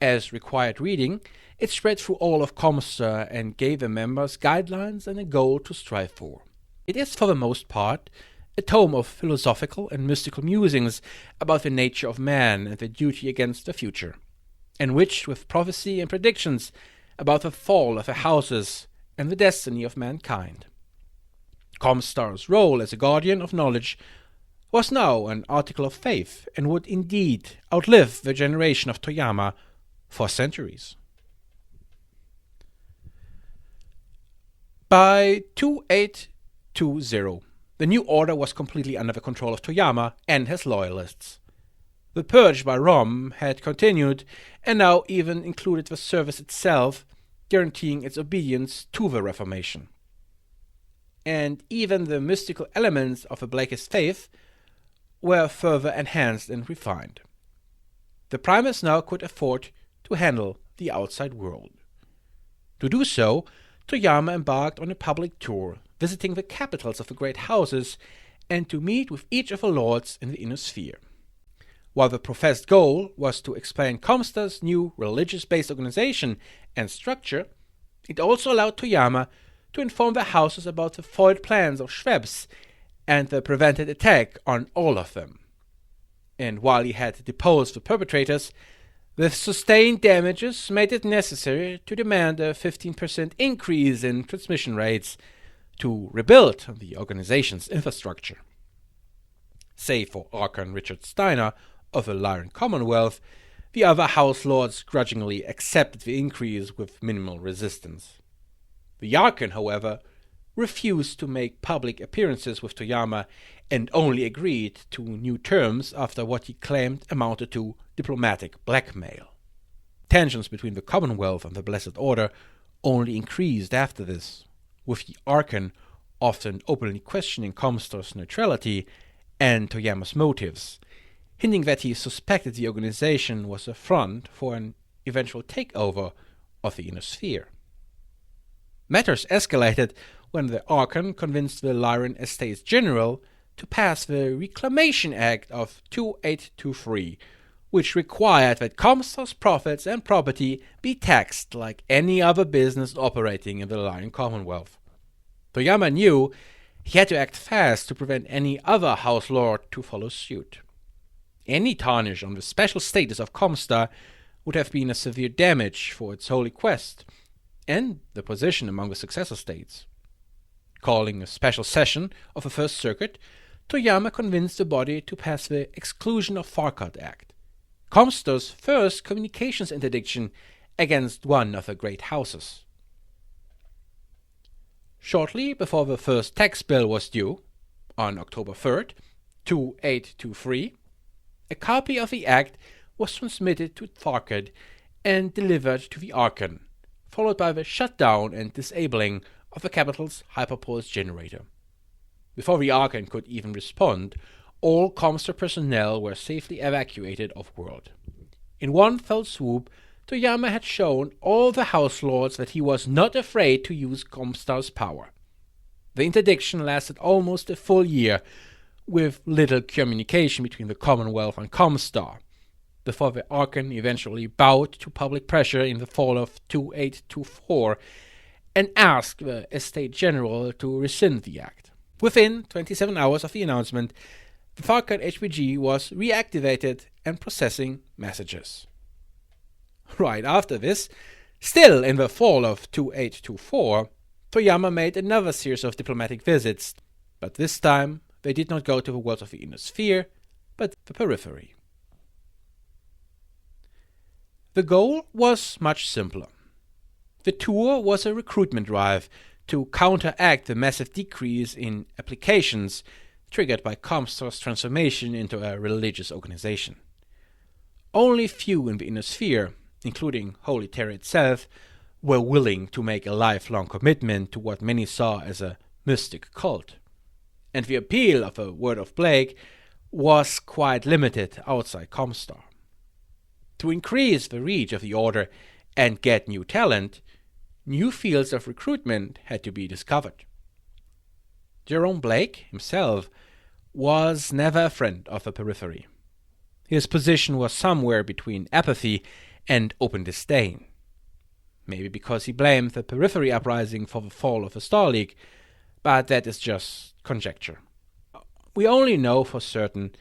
As required reading, it spread through all of ComStar and gave the members guidelines and a goal to strive for. It is, for the most part, a tome of philosophical and mystical musings about the nature of man and the duty against the future, enriched with prophecy and predictions about the fall of the houses and the destiny of mankind. ComStar's role as a guardian of knowledge was now an article of faith and would indeed outlive the generation of Toyama for centuries. By 2820, the new order was completely under the control of Toyama and his loyalists. The purge by Rom had continued and now even included the service itself, guaranteeing its obedience to the Reformation. And even the mystical elements of the Blakeist faith were further enhanced and refined. The Primus now could afford to handle the outside world. To do so, Toyama embarked on a public tour, visiting the capitals of the great houses and to meet with each of the lords in the inner sphere. While the professed goal was to explain ComStar's new religious-based organization and structure, it also allowed Toyama to inform the houses about the foiled plans of Schweppes and the prevented attack on all of them. And while he had deposed the perpetrators, the sustained damages made it necessary to demand a 15% increase in transmission rates to rebuild the organization's infrastructure. Save for Archon Richard Steiner of the Lyran Commonwealth, the other House Lords grudgingly accepted the increase with minimal resistance. The Archon, however, refused to make public appearances with Toyama and only agreed to new terms after what he claimed amounted to diplomatic blackmail. Tensions between the Commonwealth and the Blessed Order only increased after this, with the Archon often openly questioning ComStar's neutrality and Toyama's motives, hinting that he suspected the organization was a front for an eventual takeover of the Inner Sphere. Matters escalated when the Archon convinced the Lyran Estates General to pass the Reclamation Act of 2823, which required that ComStar's profits and property be taxed like any other business operating in the Lyran Commonwealth. Toyama knew he had to act fast to prevent any other House Lord to follow suit. Any tarnish on the special status of ComStar would have been a severe damage for its holy quest and the position among the successor states. Calling a special session of the First Circuit, Toyama convinced the body to pass the Exclusion of Farkad Act, ComStar's first communications interdiction against one of the great houses. Shortly before the first tax bill was due, on October 3rd, 2823, a copy of the act was transmitted to Farkad and delivered to the Archon, followed by the shutdown and disabling of the capital's hyperpulse generator. Before the Archon could even respond, all ComStar personnel were safely evacuated off-world. In one fell swoop, Toyama had shown all the House Lords that he was not afraid to use ComStar's power. The interdiction lasted almost a full year, with little communication between the Commonwealth and ComStar, before the Archon eventually bowed to public pressure in the fall of 2824 and asked the Estate General to rescind the act. Within 27 hours of the announcement, the Tukayyid HPG was reactivated and processing messages. Right after this, still in the fall of 2824, Toyama made another series of diplomatic visits, but this time they did not go to the worlds of the Inner Sphere, but the Periphery. The goal was much simpler. The tour was a recruitment drive to counteract the massive decrease in applications triggered by ComStar's transformation into a religious organization. Only few in the Inner Sphere, including Holy Terra itself, were willing to make a lifelong commitment to what many saw as a mystic cult. And the appeal of the word of Blake was quite limited outside ComStar. To increase the reach of the Order and get new talent, new fields of recruitment had to be discovered. Jerome Blake himself was never a friend of the Periphery. His position was somewhere between apathy and open disdain. Maybe because he blamed the Periphery uprising for the fall of the Star League, but that is just conjecture. We only know for certain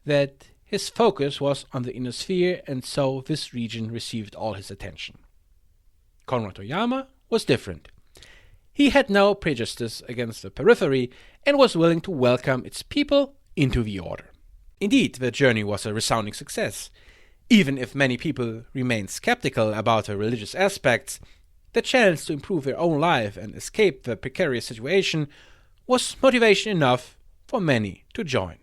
that his focus was on the Inner Sphere, and so this region received all his attention. Konrad Toyama was different. He had no prejudice against the Periphery and was willing to welcome its people into the Order. Indeed, the journey was a resounding success. Even if many people remained skeptical about the religious aspects, the chance to improve their own life and escape the precarious situation was motivation enough for many to join.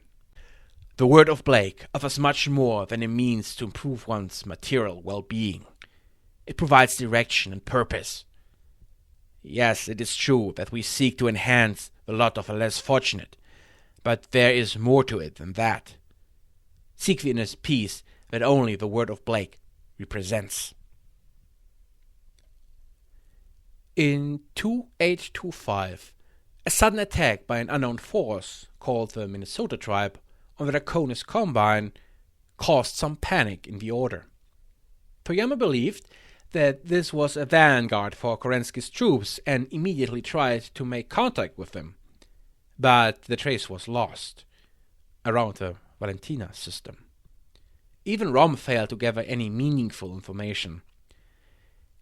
The word of Blake offers much more than a means to improve one's material well-being. It provides direction and purpose. Yes, it is true that we seek to enhance the lot of the less fortunate, but there is more to it than that. Seek the inner peace that only the word of Blake represents. In 2825, a sudden attack by an unknown force called the Minnesota Tribe on the Draconis Combine caused some panic in the Order. Toyama believed that this was a vanguard for Kerensky's troops and immediately tried to make contact with them, but the trace was lost around the Valentina system. Even Rom failed to gather any meaningful information.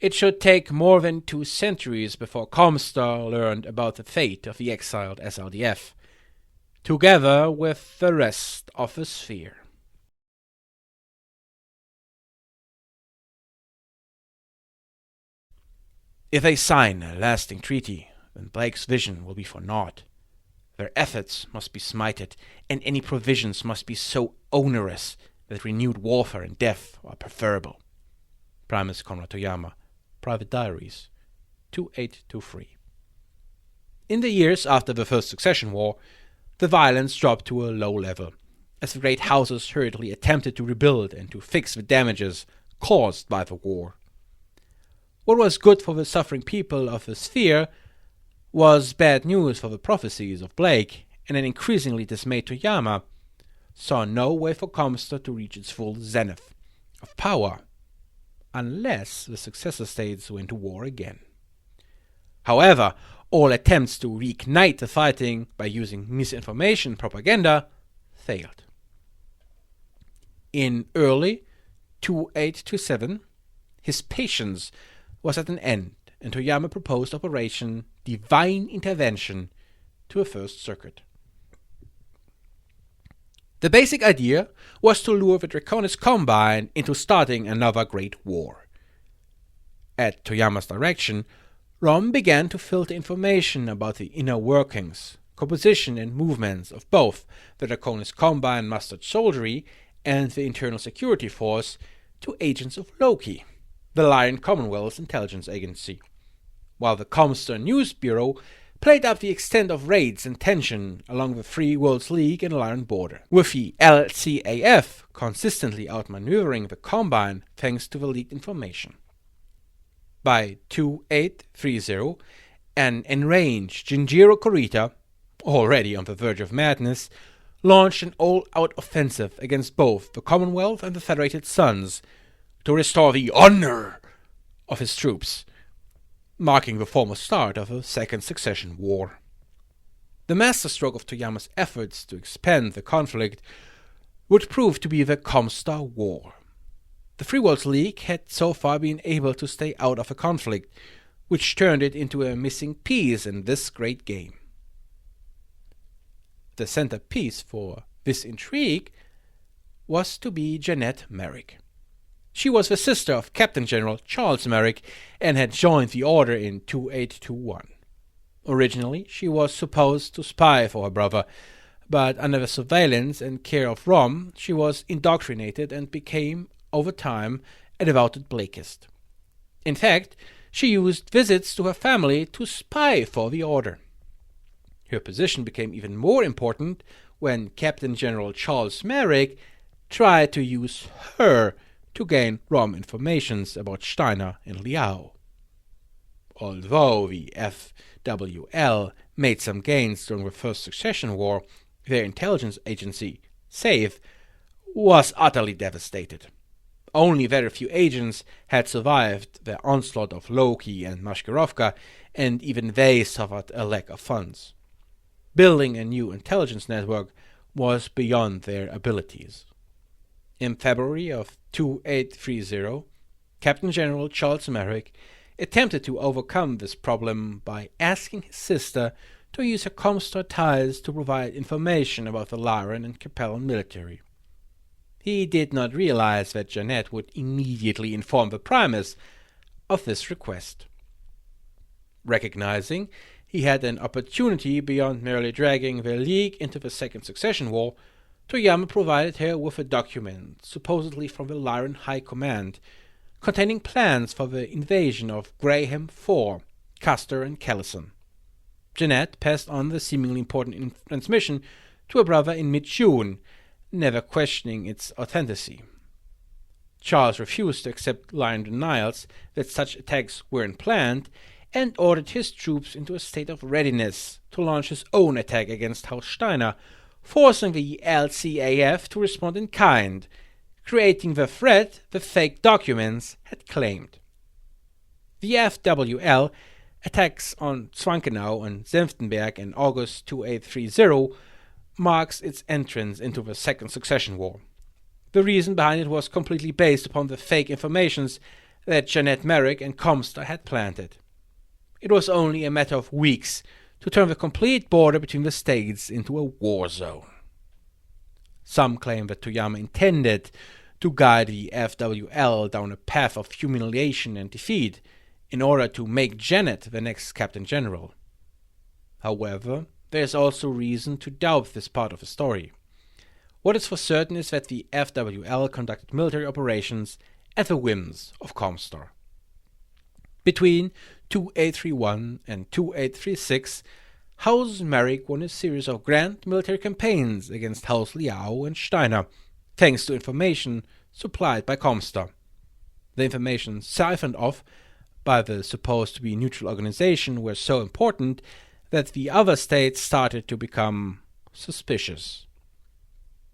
It should take more than 2 centuries before ComStar learned about the fate of the exiled SLDF, together with the rest of the sphere. If they sign a lasting treaty, then Blake's vision will be for naught. Their efforts must be smited, and any provisions must be so onerous that renewed warfare and death are preferable. Primus Konrad Toyama, Private Diaries, 2823. In the years after the First Succession War, the violence dropped to a low level, as the great houses hurriedly attempted to rebuild and to fix the damages caused by the war. What was good for the suffering people of the sphere was bad news for the prophecies of Blake, and an increasingly dismayed Toyama saw no way for ComStar to reach its full zenith of power, unless the successor states went to war again. However, all attempts to reignite the fighting by using misinformation propaganda failed. In early 2827, his patience was at an end, and Toyama proposed Operation Divine Intervention to a First Circuit. The basic idea was to lure the Draconis Combine into starting another great war. At Toyama's direction, Rom began to filter information about the inner workings, composition and movements of both the Draconis Combine mustered soldiery and the Internal Security Force to agents of Loki, the Lyran Commonwealth's intelligence agency, while the ComStar News Bureau played up the extent of raids and tension along the Free Worlds League and Lyran border, with the LCAF consistently outmaneuvering the Combine thanks to the leaked information. By 2830, an enraged Jinjiro Kurita, already on the verge of madness, launched an all-out offensive against both the Commonwealth and the Federated Suns to restore the honor of his troops, marking the formal start of a second succession war. The masterstroke of Toyama's efforts to expand the conflict would prove to be the ComStar War. The Free Worlds League had so far been able to stay out of the conflict, which turned it into a missing piece in this great game. The centerpiece for this intrigue was to be Jeanette Merrick. She was the sister of Captain General Charles Merrick and had joined the Order in 2821. Originally, she was supposed to spy for her brother, but under the surveillance and care of Rom, she was indoctrinated and became, over time, a devoted Blakeist. In fact, she used visits to her family to spy for the Order. Her position became even more important when Captain General Charles Merrick tried to use her to gain Rom informations about Steiner and Liao. Although the FWL made some gains during the First Succession War, their intelligence agency, SAFE, was utterly devastated. Only very few agents had survived the onslaught of Loki and Mashkirovka, and even they suffered a lack of funds. Building a new intelligence network was beyond their abilities. In February of 2830, Captain General Charles Merrick attempted to overcome this problem by asking his sister to use her ComStar ties to provide information about the Lyran and Capellan military. He did not realize that Jeanette would immediately inform the Primus of this request. Recognizing he had an opportunity beyond merely dragging the League into the Second Succession War, Toyama provided her with a document, supposedly from the Lyran High Command, containing plans for the invasion of Graham 4, Custer, and Callison. Jeanette passed on the seemingly important transmission to her brother in mid-June, never questioning its authenticity. Charles refused to accept Lyran denials that such attacks weren't planned, and ordered his troops into a state of readiness to launch his own attack against Haus Steiner, forcing the LCAF to respond in kind, creating the threat the fake documents had claimed. The FWL attacks on Zwankenau and Senftenberg in August 2830 marks its entrance into the Second Succession War. The reason behind it was completely based upon the fake informations that Jeanette Merrick and ComStar had planted. It was only a matter of weeks to turn the complete border between the states into a war zone. Some claim that Toyama intended to guide the FWL down a path of humiliation and defeat in order to make Janet the next Captain General. However, there is also reason to doubt this part of the story. What is for certain is that the FWL conducted military operations at the whims of ComStar. Between 2831 and 2836, House Merrick won a series of grand military campaigns against House Liao and Steiner, thanks to information supplied by ComStar. The information siphoned off by the supposed to be neutral organization were so important that the other states started to become suspicious.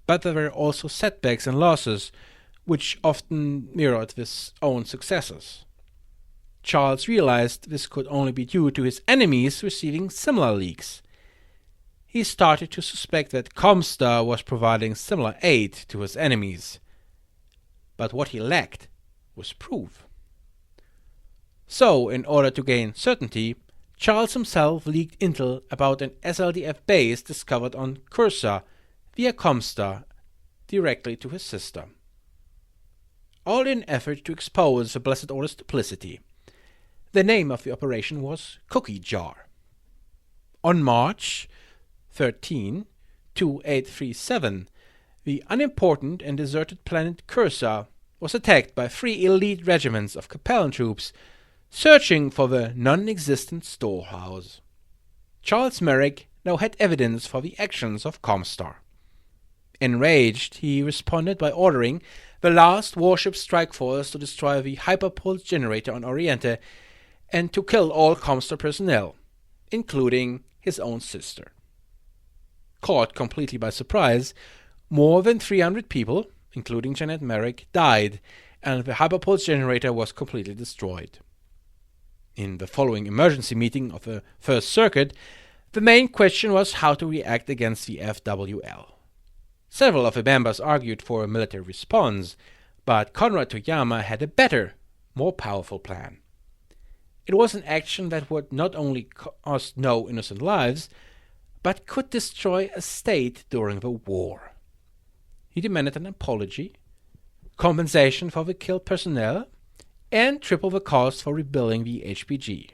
But there were also setbacks and losses, which often mirrored his own successes. Charles realized this could only be due to his enemies receiving similar leaks. He started to suspect that ComStar was providing similar aid to his enemies. But what he lacked was proof. So, in order to gain certainty, Charles himself leaked intel about an SLDF base discovered on Cursa via ComStar directly to his sister. All in an effort to expose the Blessed Order's duplicity. The name of the operation was Cookie Jar. On March 13, 2837, the unimportant and deserted planet Cursa was attacked by 3 elite regiments of Capellan troops searching for the non-existent storehouse. Charles Merck now had evidence for the actions of ComStar. Enraged, he responded by ordering the last warship strike force to destroy the hyperpulse generator on Orienta and to kill all ComStar personnel, including his own sister. Caught completely by surprise, more than 300 people, including Janet Merck, died, and the hyperpulse generator was completely destroyed. In the following emergency meeting of the First Circuit, the main question was how to react against the FWL. Several of the members argued for a military response, but Conrad Toyama had a better, more powerful plan. It was an action that would not only cost no innocent lives, but could destroy a state during the war. He demanded an apology, compensation for the killed personnel, and triple the cost for rebuilding the HPG.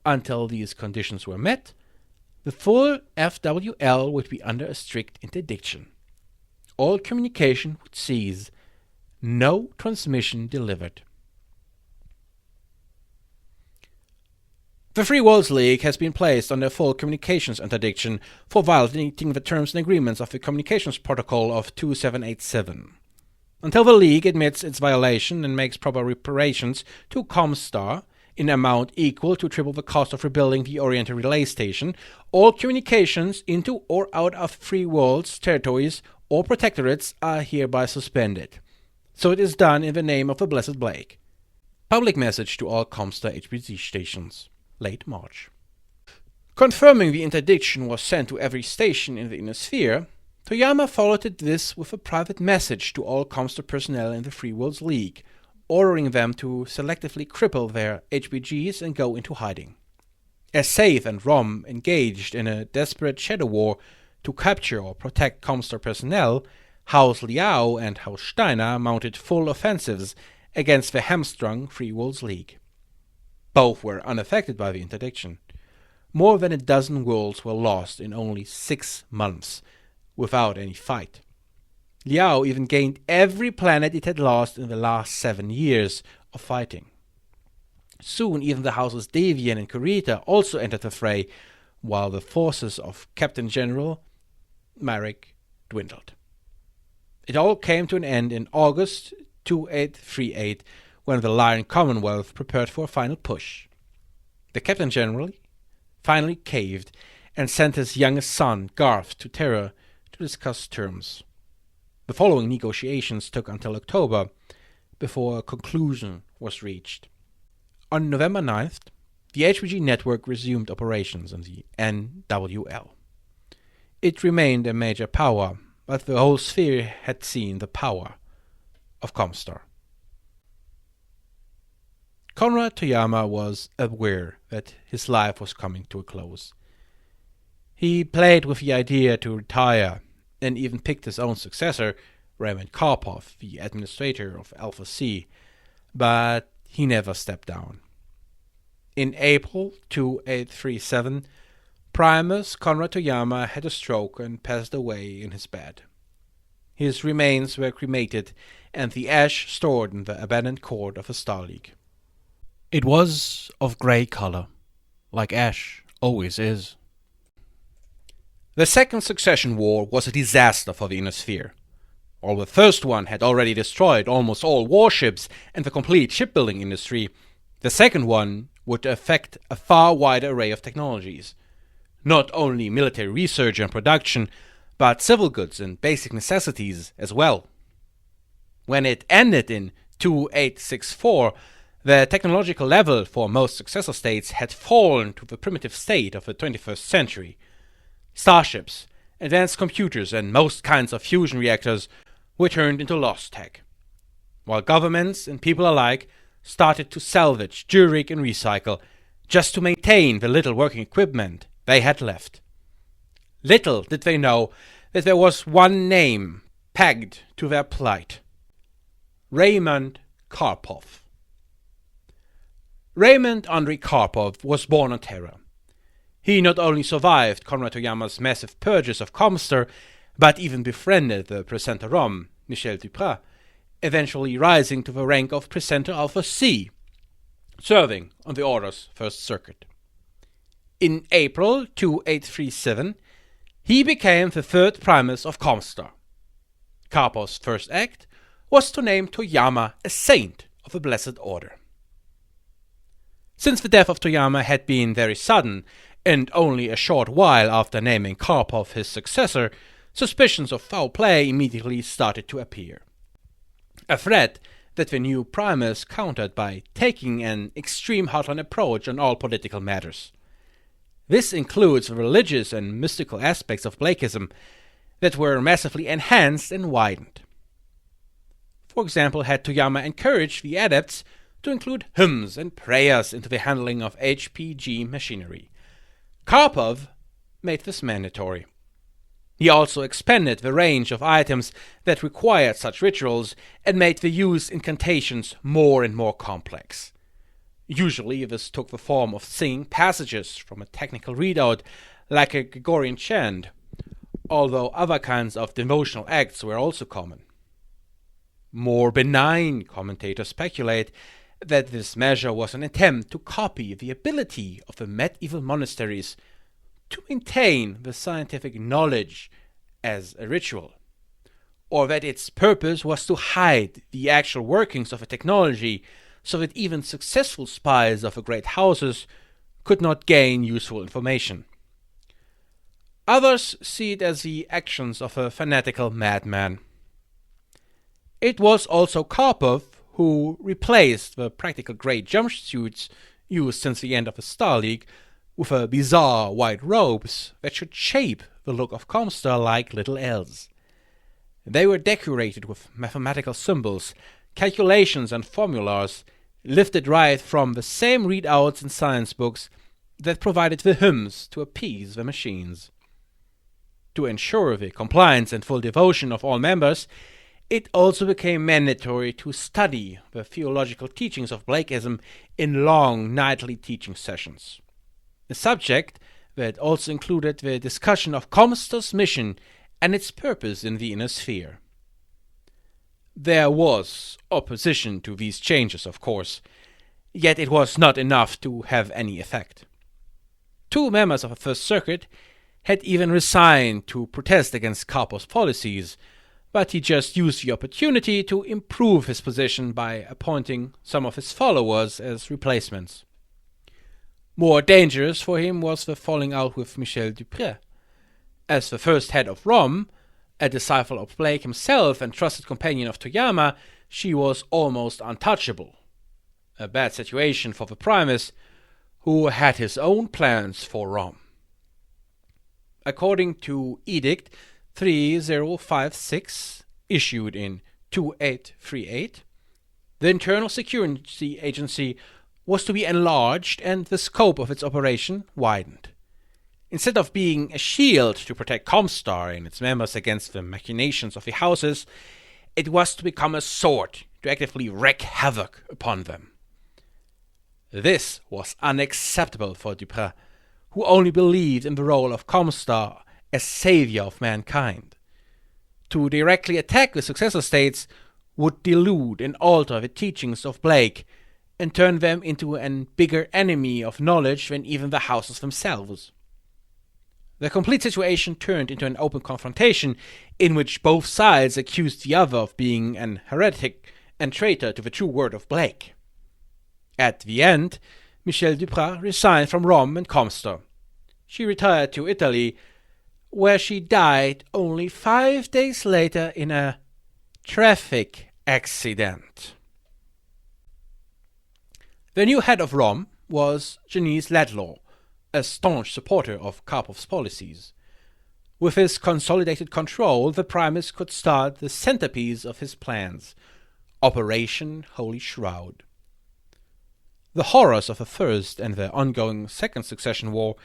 Until these conditions were met, the full FWL would be under a strict interdiction. All communication would cease, no transmission delivered. The Free Worlds League has been placed under full communications interdiction for violating the terms and agreements of the Communications Protocol of 2787. Until the League admits its violation and makes proper reparations to ComStar in amount equal to triple the cost of rebuilding the Orienta relay station, all communications into or out of Free Worlds, territories, or protectorates are hereby suspended. So it is done in the name of the Blessed Blake. Public message to all ComStar HPG stations. Late March. Confirming the interdiction was sent to every station in the Inner Sphere, Toyama followed this with a private message to all ComStar personnel in the Free Worlds League, ordering them to selectively cripple their HPGs and go into hiding. As Saith and Rom engaged in a desperate shadow war to capture or protect ComStar personnel, House Liao and House Steiner mounted full offensives against the hamstrung Free Worlds League. Both were unaffected by the interdiction. More than a dozen worlds were lost in only 6 months, without any fight. Liao even gained every planet it had lost in the last 7 years of fighting. Soon even the houses Devian and Kurita also entered the fray, while the forces of Captain General Merck dwindled. It all came to an end in August 2838, when the Lion Commonwealth prepared for a final push. The Captain General finally caved and sent his youngest son, Garth, to Terra to discuss terms. The following negotiations took until October, before a conclusion was reached. On November 9th, the HPG network resumed operations in the NWL. It remained a major power, but the whole sphere had seen the power of ComStar. Conrad Toyama was aware that his life was coming to a close. He played with the idea to retire and even picked his own successor, Raymond Karpov, the administrator of Alpha C, but he never stepped down. In April 2837, Primus Conrad Toyama had a stroke and passed away in his bed. His remains were cremated and the ash stored in the abandoned court of the Star League. It was of grey color, like ash always is. The Second Succession War was a disaster for the Inner Sphere. While the first one had already destroyed almost all warships and the complete shipbuilding industry, the second one would affect a far wider array of technologies. Not only military research and production, but civil goods and basic necessities as well. When it ended in 2864, the technological level for most successor states had fallen to the primitive state of the 21st century. Starships, advanced computers, and most kinds of fusion reactors were turned into lost tech, while governments and people alike started to salvage, jurik, and recycle just to maintain the little working equipment they had left. Little did they know that there was one name pegged to their plight: Raymond Karpov. Raymond Andrei Karpov was born on Terra. He not only survived Conrad Toyama's massive purges of ComStar, but even befriended the presenter Rom, Michel Duprat, eventually rising to the rank of Presenter Alpha C, serving on the Order's First Circuit. In April 2837, he became the third Primus of ComStar. Karpov's first act was to name Toyama a saint of the Blessed Order. Since the death of Toyama had been very sudden, and only a short while after naming Karpov his successor, suspicions of foul play immediately started to appear. A threat that the new Primus countered by taking an extreme hardline approach on all political matters. This includes the religious and mystical aspects of Blakeism that were massively enhanced and widened. For example, had Toyama encouraged the adepts to include hymns and prayers into the handling of HPG machinery. Karpov made this mandatory. He also expanded the range of items that required such rituals and made the used incantations more and more complex. Usually this took the form of singing passages from a technical readout like a Gregorian chant, although other kinds of devotional acts were also common. More benign commentators speculate that this measure was an attempt to copy the ability of the medieval monasteries to maintain the scientific knowledge as a ritual, or that its purpose was to hide the actual workings of a technology so that even successful spies of the great houses could not gain useful information. Others see it as the actions of a fanatical madman. It was also Karpov who replaced the practical grey jumpsuits used since the end of the Star League with bizarre white robes that should shape the look of ComStar like little elves. They were decorated with mathematical symbols, calculations and formulas lifted right from the same readouts in science books that provided the hymns to appease the machines. To ensure the compliance and full devotion of all members, it also became mandatory to study the theological teachings of Blakeism in long nightly teaching sessions. A subject that also included the discussion of ComStar's mission and its purpose in the inner sphere. There was opposition to these changes, of course, yet it was not enough to have any effect. 2 members of the First Circuit had even resigned to protest against Karpov's policies, but he just used the opportunity to improve his position by appointing some of his followers as replacements. More dangerous for him was the falling out with Michel Dupré. As the first head of ROM, a disciple of Blake himself and trusted companion of Toyama, she was almost untouchable. A bad situation for the Primus, who had his own plans for ROM. According to Edict 3056, issued in 2838, the Internal Security Agency was to be enlarged and the scope of its operation widened. Instead of being a shield to protect ComStar and its members against the machinations of the houses, it was to become a sword to actively wreak havoc upon them. This was unacceptable for Dupré, who only believed in the role of ComStar as savior of mankind. To directly attack the successor states would dilute and alter the teachings of Blake and turn them into a bigger enemy of knowledge than even the houses themselves. The complete situation turned into an open confrontation in which both sides accused the other of being an heretic and traitor to the true word of Blake. At the end, Michel Dupré resigned from ROM and ComStar. She retired to Italy, where she died only 5 days later in a traffic accident. The new head of ROM was Janice Ladlaw, a staunch supporter of Karpov's policies. With his consolidated control, the Primus could start the centerpiece of his plans, Operation Holy Shroud. The horrors of the First and the ongoing Second Succession War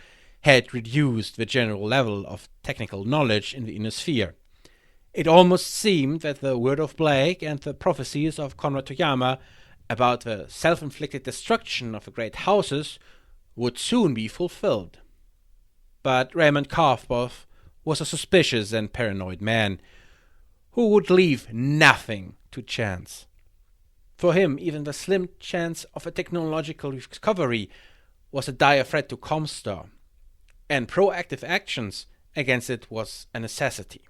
had reduced the general level of technical knowledge in the inner sphere. It almost seemed that the word of Blake and the prophecies of Konrad Toyama about the self-inflicted destruction of the great houses would soon be fulfilled. But Raymond Karpov was a suspicious and paranoid man, who would leave nothing to chance. For him, even the slim chance of a technological recovery was a dire threat to ComStar, and proactive actions against it was a necessity.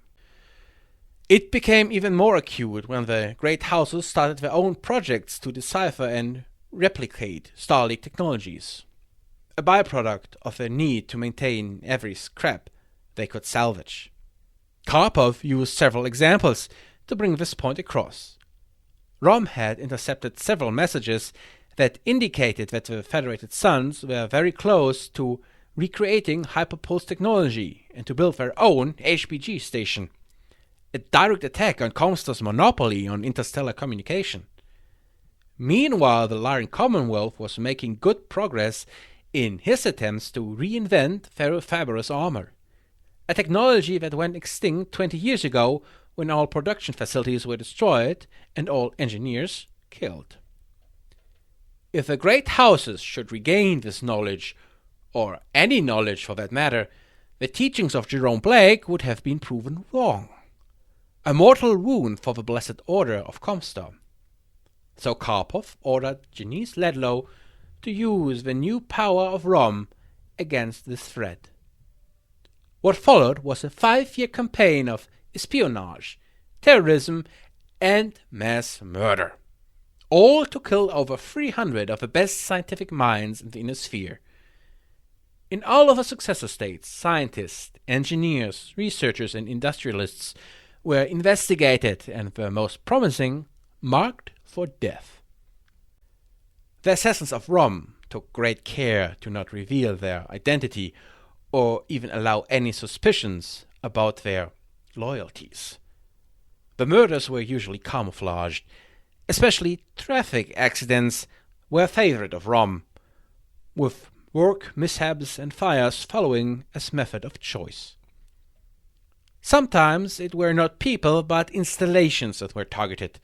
It became even more acute when the great houses started their own projects to decipher and replicate Starlink technologies, a byproduct of their need to maintain every scrap they could salvage. Karpov used several examples to bring this point across. Rom had intercepted several messages that indicated that the Federated Suns were very close to recreating hyperpulse technology and to build their own HPG station, a direct attack on ComStar's monopoly on interstellar communication. Meanwhile, the Lyran Commonwealth was making good progress in his attempts to reinvent ferrofibrous armor, a technology that went extinct 20 years ago when all production facilities were destroyed and all engineers killed. If the great houses should regain this knowledge, or any knowledge for that matter, the teachings of Jerome Blake would have been proven wrong, a mortal wound for the blessed order of ComStar. So Karpov ordered Janice Ledlow to use the new power of Rom against this threat. What followed was a 5-year campaign of espionage, terrorism, and mass murder, all to kill over 300 of the best scientific minds in the inner sphere. In all of the successor states, scientists, engineers, researchers, and industrialists were investigated, and the most promising marked for death. The assassins of Rom took great care to not reveal their identity or even allow any suspicions about their loyalties. The murders were usually camouflaged, especially traffic accidents were a favorite of Rom, with work mishaps and fires following as method of choice. Sometimes it were not people but installations that were targeted,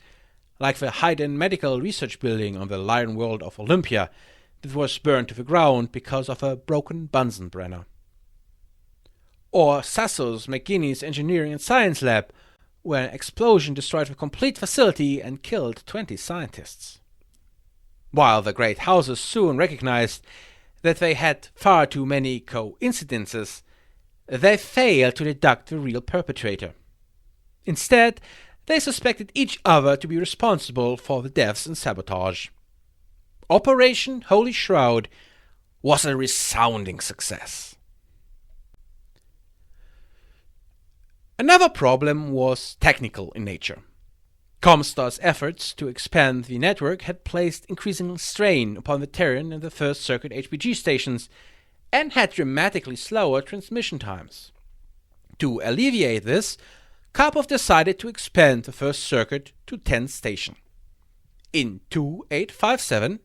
like the Hayden Medical Research Building on the Lyran world of Olympia that was burned to the ground because of a broken Bunsen burner. Or Sasso's McGinney's Engineering and Science Lab, where an explosion destroyed the complete facility and killed 20 scientists. While the great houses soon recognized that they had far too many coincidences, they failed to deduct the real perpetrator. Instead, they suspected each other to be responsible for the deaths and sabotage. Operation Holy Shroud was a resounding success. Another problem was technical in nature. ComStar's efforts to expand the network had placed increasing strain upon the Terran and the First Circuit HPG stations and had dramatically slower transmission times. To alleviate this, Karpov decided to expand the First Circuit to 10 stations. In 2857,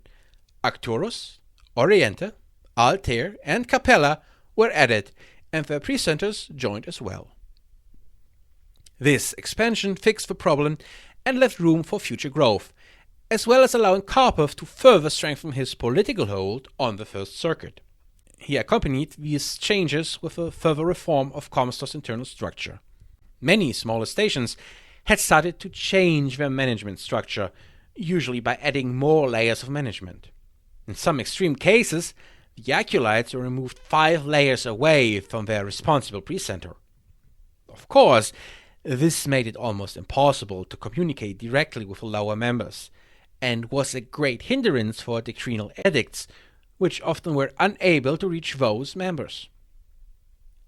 Arcturus, Orienta, Altair, and Capella were added, and their precenters joined as well. This expansion fixed the problem and left room for future growth, as well as allowing Karpov to further strengthen his political hold on the First Circuit. He accompanied these changes with a further reform of ComStar's internal structure. Many smaller stations had started to change their management structure, usually by adding more layers of management. In some extreme cases, the acolytes were removed 5 layers away from their responsible precenter. Of course, this made it almost impossible to communicate directly with the lower members, and was a great hindrance for doctrinal edicts, which often were unable to reach those members.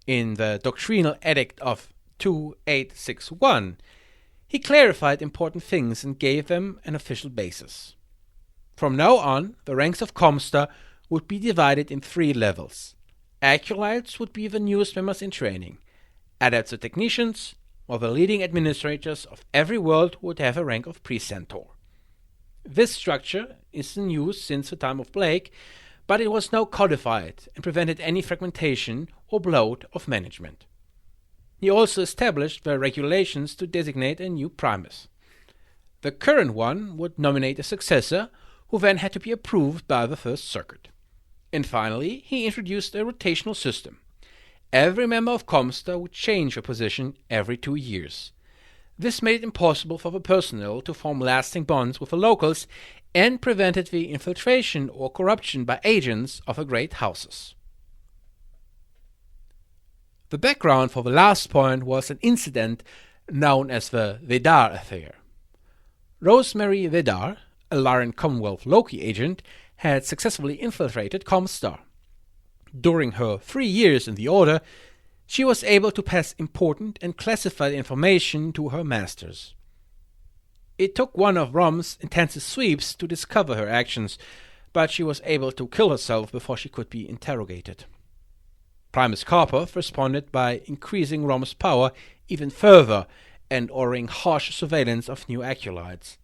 In the doctrinal edict of 2861, he clarified important things and gave them an official basis. From now on, the ranks of ComStar would be divided in 3 levels. Acolytes would be the newest members in training, adepts or technicians, while the leading administrators of every world would have a rank of precentor. This structure is in use since the time of Blake, but it was now codified and prevented any fragmentation or bloat of management. He also established the regulations to designate a new primus. The current one would nominate a successor, who then had to be approved by the First Circuit. And finally, he introduced a rotational system. Every member of ComStar would change their position every 2 years. This made it impossible for the personnel to form lasting bonds with the locals and prevented the infiltration or corruption by agents of the great houses. The background for the last point was an incident known as the Vedar affair. Rosemary Vedar, a Lyran Commonwealth Loki agent, had successfully infiltrated ComStar. During her 3 years in the Order, she was able to pass important and classified information to her masters. It took one of Rom's intensive sweeps to discover her actions, but she was able to kill herself before she could be interrogated. Primus Karpov responded by increasing Rom's power even further and ordering harsh surveillance of new acolytes.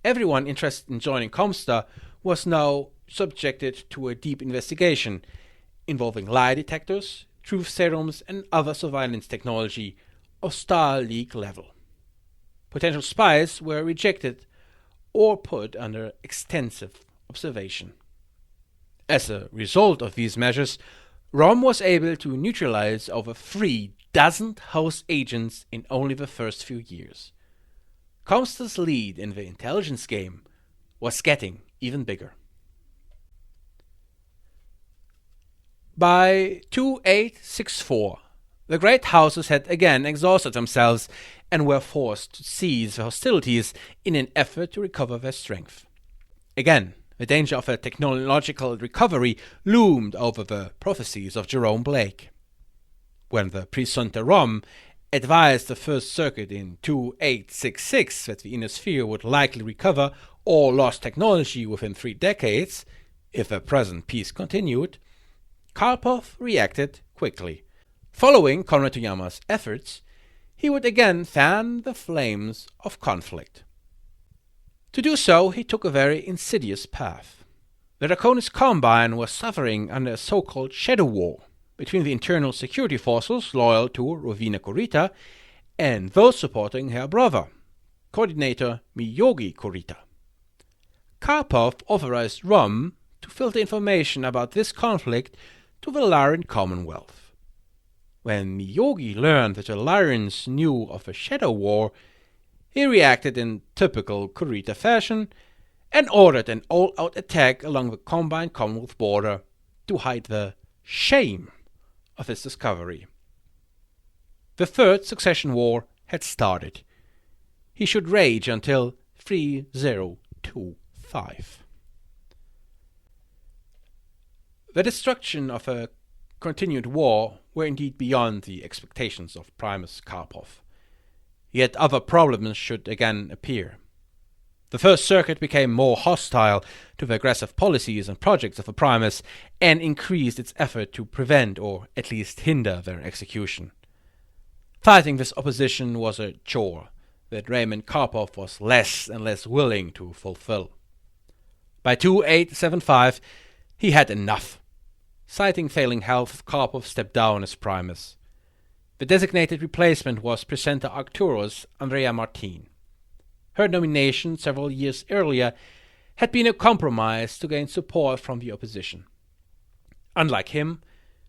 Everyone interested in joining ComStar was now subjected to a deep investigation involving lie detectors, truth serums, and other surveillance technology of Star League level. Potential spies were rejected or put under extensive observation. As a result of these measures, Rom was able to neutralize over 3 dozen house agents in only the first few years. ComStar's lead in the intelligence game was getting even bigger. By 2864, the great houses had again exhausted themselves and were forced to cease the hostilities in an effort to recover their strength. Again, the danger of a technological recovery loomed over the prophecies of Jerome Blake. When the Presunta Rom advised the First Circuit in 2866 that the Inner Sphere would likely recover all lost technology within 3 decades, if the present peace continued, Karpov reacted quickly. Following Conrad Toyama's efforts, he would again fan the flames of conflict. To do so, he took a very insidious path. The Draconis Combine was suffering under a so-called shadow war between the internal security forces loyal to Rowena Kurita and those supporting her brother, coordinator Miyogi Kurita. Karpov authorized Rom to filter information about this conflict to the Lyran Commonwealth. When Miyogi learned that the Lyrans knew of the Shadow War, he reacted in typical Kurita fashion and ordered an all-out attack along the combined Commonwealth border to hide the shame of his discovery. The Third Succession War had started. He should rage until 3025. The destruction of a continued war were indeed beyond the expectations of Primus Karpov. Yet other problems should again appear. The First Circuit became more hostile to the aggressive policies and projects of the Primus and increased its effort to prevent or at least hinder their execution. Fighting this opposition was a chore that Raymond Karpov was less and less willing to fulfill. By 2875, he had enough. Citing failing health, Karpov stepped down as Primus. The designated replacement was presenter Arcturus Andrea Marrs. Her nomination several years earlier had been a compromise to gain support from the opposition. Unlike him,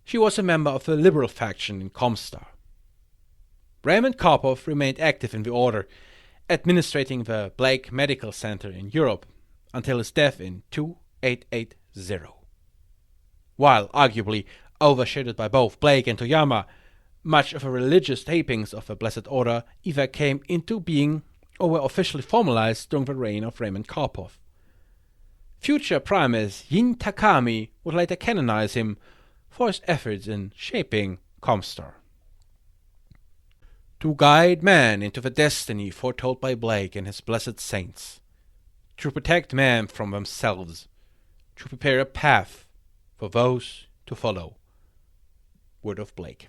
she was a member of the liberal faction in ComStar. Raymond Karpov remained active in the Order, administrating the Blake Medical Center in Europe until his death in 2880. While arguably overshadowed by both Blake and Toyama, much of the religious tapings of the Blessed Order either came into being or were officially formalized during the reign of Raymond Karpov. Future Primus Yin Takami would later canonize him for his efforts in shaping ComStar. To guide man into the destiny foretold by Blake and his blessed saints, to protect man from themselves, to prepare a path for those to follow. Word of Blake.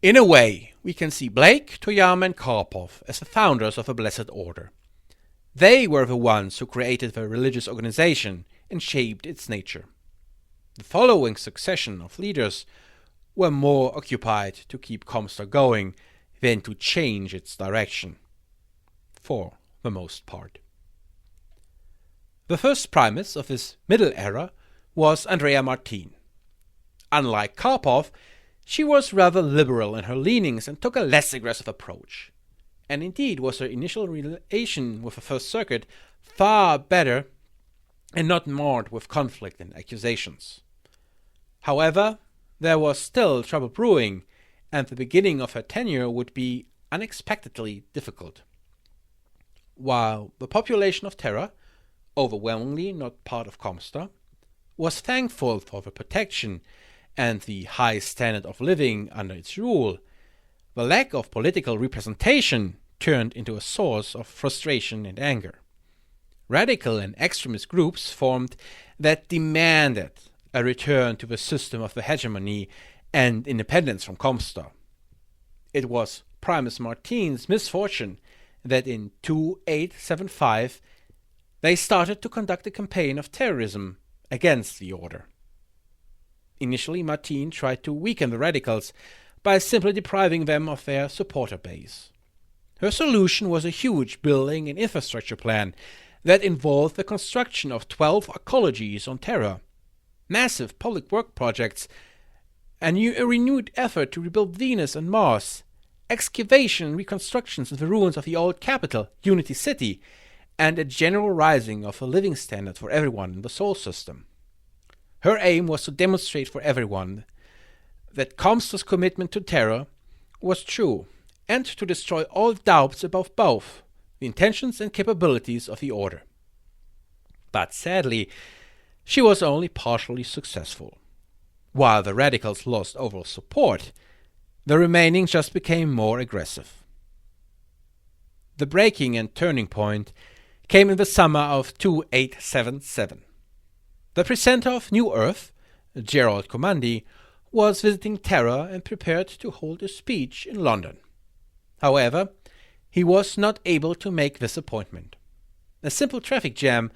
In a way, we can see Blake, Toyama, and Karpov as the founders of the Blessed Order. They were the ones who created the religious organization and shaped its nature. The following succession of leaders were more occupied to keep ComStar going than to change its direction, for the most part. The first Primus of this middle era was Andrea Marrs. unlike Karpov, she was rather liberal in her leanings and took a less aggressive approach. And indeed was her initial relation with the First Circuit far better and not marred with conflict and accusations. However, there was still trouble brewing, and the beginning of her tenure would be unexpectedly difficult. While the population of Terra, overwhelmingly not part of ComStar, was thankful for the protection and the high standard of living under its rule, the lack of political representation turned into a source of frustration and anger. Radical and extremist groups formed that demanded a return to the system of the hegemony and independence from ComStar. It was Primus Martine's misfortune that in 2875 they started to conduct a campaign of terrorism against the Order. Initially, Martine tried to weaken the radicals by simply depriving them of their supporter base. Her solution was a huge building and infrastructure plan that involved the construction of 12 ecologies on Terra, massive public work projects, a renewed effort to rebuild Venus and Mars, excavation and reconstructions of the ruins of the old capital, Unity City, and a general rising of a living standard for everyone in the Sol system. Her aim was to demonstrate for everyone that ComStar's commitment to Terra was true, and to destroy all doubts about both the intentions and capabilities of the Order. But sadly, she was only partially successful. While the radicals lost overall support, the remaining just became more aggressive. The breaking and turning point came in the summer of 2877. The presenter of New Earth, Gerald Comandi, was visiting Terra and prepared to hold a speech in London. However, he was not able to make this appointment. A simple traffic jam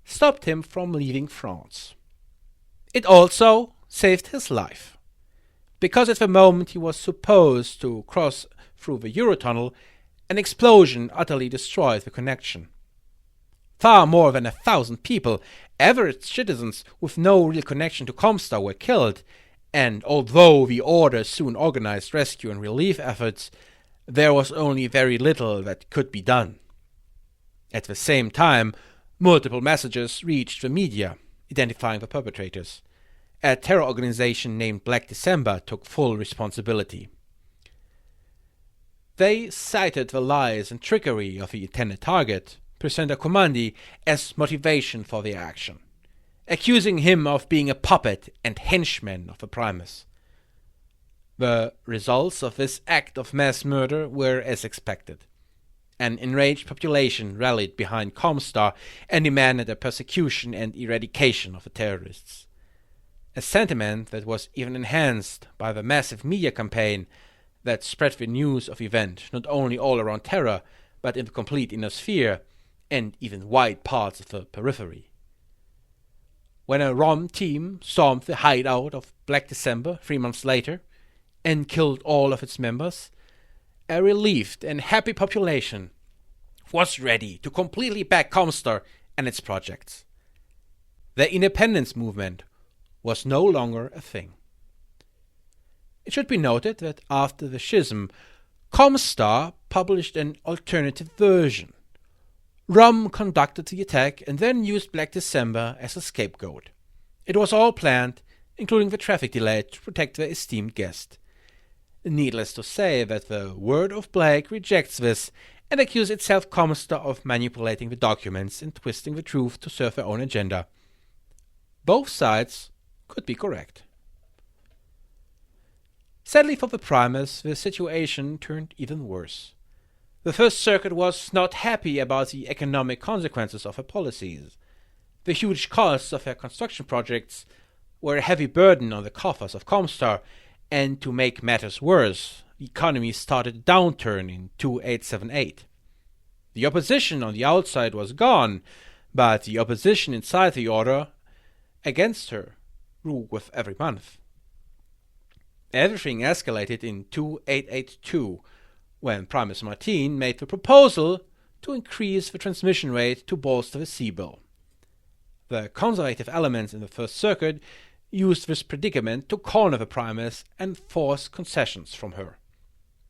stopped him from leaving France. It also saved his life, because at the moment he was supposed to cross through the Eurotunnel, an explosion utterly destroyed the connection. Far more than 1,000 people, average citizens with no real connection to ComStar, were killed, and although the Order soon organized rescue and relief efforts, there was only very little that could be done. At the same time, multiple messages reached the media, identifying the perpetrators. A terror organization named Black December took full responsibility. They cited the lies and trickery of the intended target, Presenter Comandi, as motivation for their action, accusing him of being a puppet and henchman of the Primus. The results of this act of mass murder were as expected. An enraged population rallied behind ComStar and demanded the persecution and eradication of the terrorists. A sentiment that was even enhanced by the massive media campaign that spread the news of the event not only all around Terra, but in the complete inner sphere and even wide parts of the periphery. When a ROM team stormed the hideout of Black December 3 months later and killed all of its members, a relieved and happy population was ready to completely back ComStar and its projects. The independence movement was no longer a thing. It should be noted that after the schism, ComStar published an alternative version. ROM conducted the attack and then used Black December as a scapegoat. It was all planned, including the traffic delay, to protect their esteemed guest. Needless to say that the Word of Blake rejects this and accuses itself ComStar of manipulating the documents and twisting the truth to serve their own agenda. Both sides could be correct. Sadly for the Primus, the situation turned even worse. The First Circuit was not happy about the economic consequences of her policies. The huge costs of her construction projects were a heavy burden on the coffers of ComStar, and to make matters worse, the economy started a downturn in 2878. The opposition on the outside was gone, but the opposition inside the Order against her grew with every month. Everything escalated in 2882, when Primus Martine made the proposal to increase the transmission rate to bolster the C-bill. The conservative elements in the First Circuit used this predicament to corner the Primus and force concessions from her.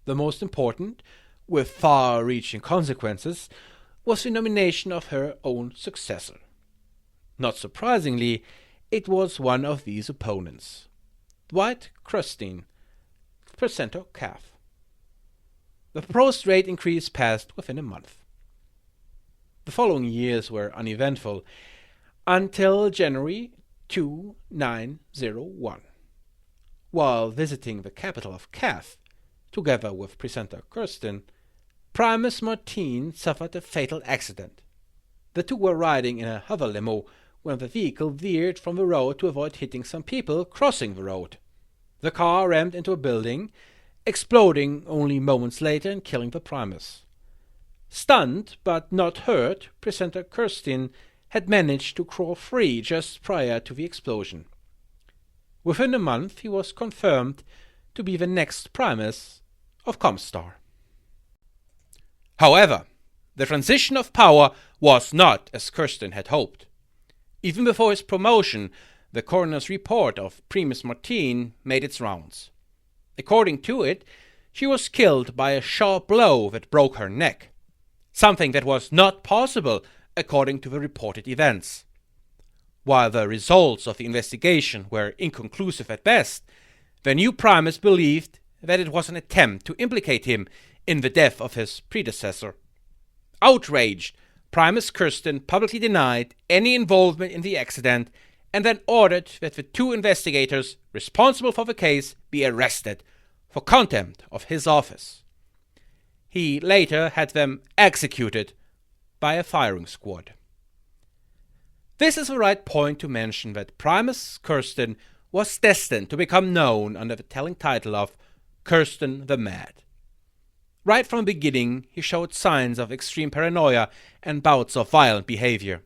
The most important, with far-reaching consequences, was the nomination of her own successor. Not surprisingly, it was one of these opponents, Dwight Kirsten, Percento Calf. The proposed rate increase passed within a month. The following years were uneventful until January 2901. While visiting the capital of Calf, together with Presenter Kirsten, Primus Martine suffered a fatal accident. The two were riding in a hover limo when the vehicle veered from the road to avoid hitting some people crossing the road. The car rammed into a building, exploding only moments later and killing the Primus. Stunned but not hurt, Presenter Kirsten had managed to crawl free just prior to the explosion. Within a month he was confirmed to be the next Primus of ComStar. However, the transition of power was not as Kirsten had hoped. Even before his promotion, the coroner's report of Primus Martine made its rounds. According to it, she was killed by a sharp blow that broke her neck, something that was not possible according to the reported events. While the results of the investigation were inconclusive at best, the new Primus believed that it was an attempt to implicate him in the death of his predecessor. Outraged, Primus Kirsten publicly denied any involvement in the accident and then ordered that the two investigators responsible for the case be arrested for contempt of his office. He later had them executed by a firing squad. This is the right point to mention that Primus Kirsten was destined to become known under the telling title of Kirsten the Mad. Right from the beginning, he showed signs of extreme paranoia and bouts of violent behavior.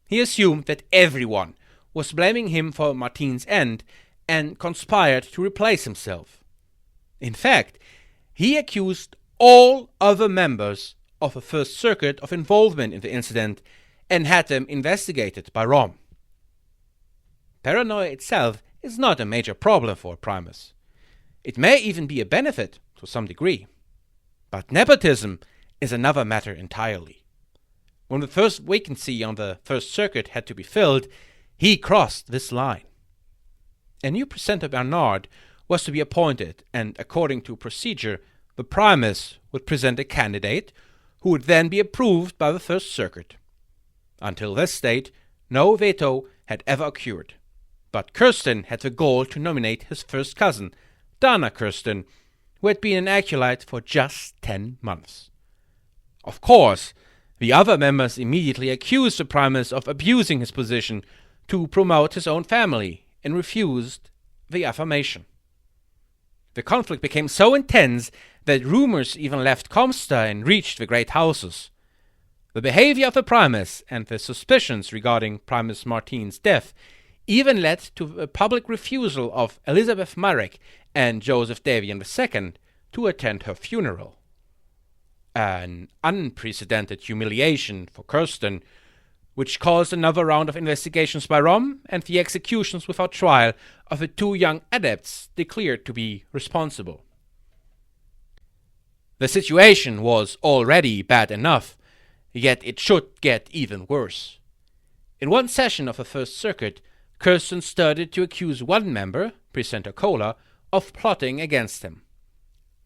He assumed that everyone was blaming him for Martine's end and conspired to replace himself. In fact, he accused all other members of the First Circuit of involvement in the incident and had them investigated by Rom. Paranoia itself is not a major problem for Primus. It may even be a benefit to some degree. But nepotism is another matter entirely. When the first vacancy on the First Circuit had to be filled, he crossed this line. A new presenter Bernard was to be appointed, and according to procedure, the Primus would present a candidate who would then be approved by the First Circuit. Until this date, no veto had ever occurred, but Kirsten had the goal to nominate his first cousin, Dana Kirsten, who had been an acolyte for just 10 months. Of course, the other members immediately accused the Primus of abusing his position to promote his own family and refused the affirmation. The conflict became so intense that rumors even left ComStar and reached the great houses. The behavior of the Primus and the suspicions regarding Primus Martine's death even led to a public refusal of Elizabeth Marek and Joseph Davian II to attend her funeral. An unprecedented humiliation for Kirsten, which caused another round of investigations by Rom and the executions without trial of the two young adepts declared to be responsible. The situation was already bad enough, yet it should get even worse. In one session of the First Circuit, Kirsten started to accuse one member, Presenter Kohler, of plotting against him,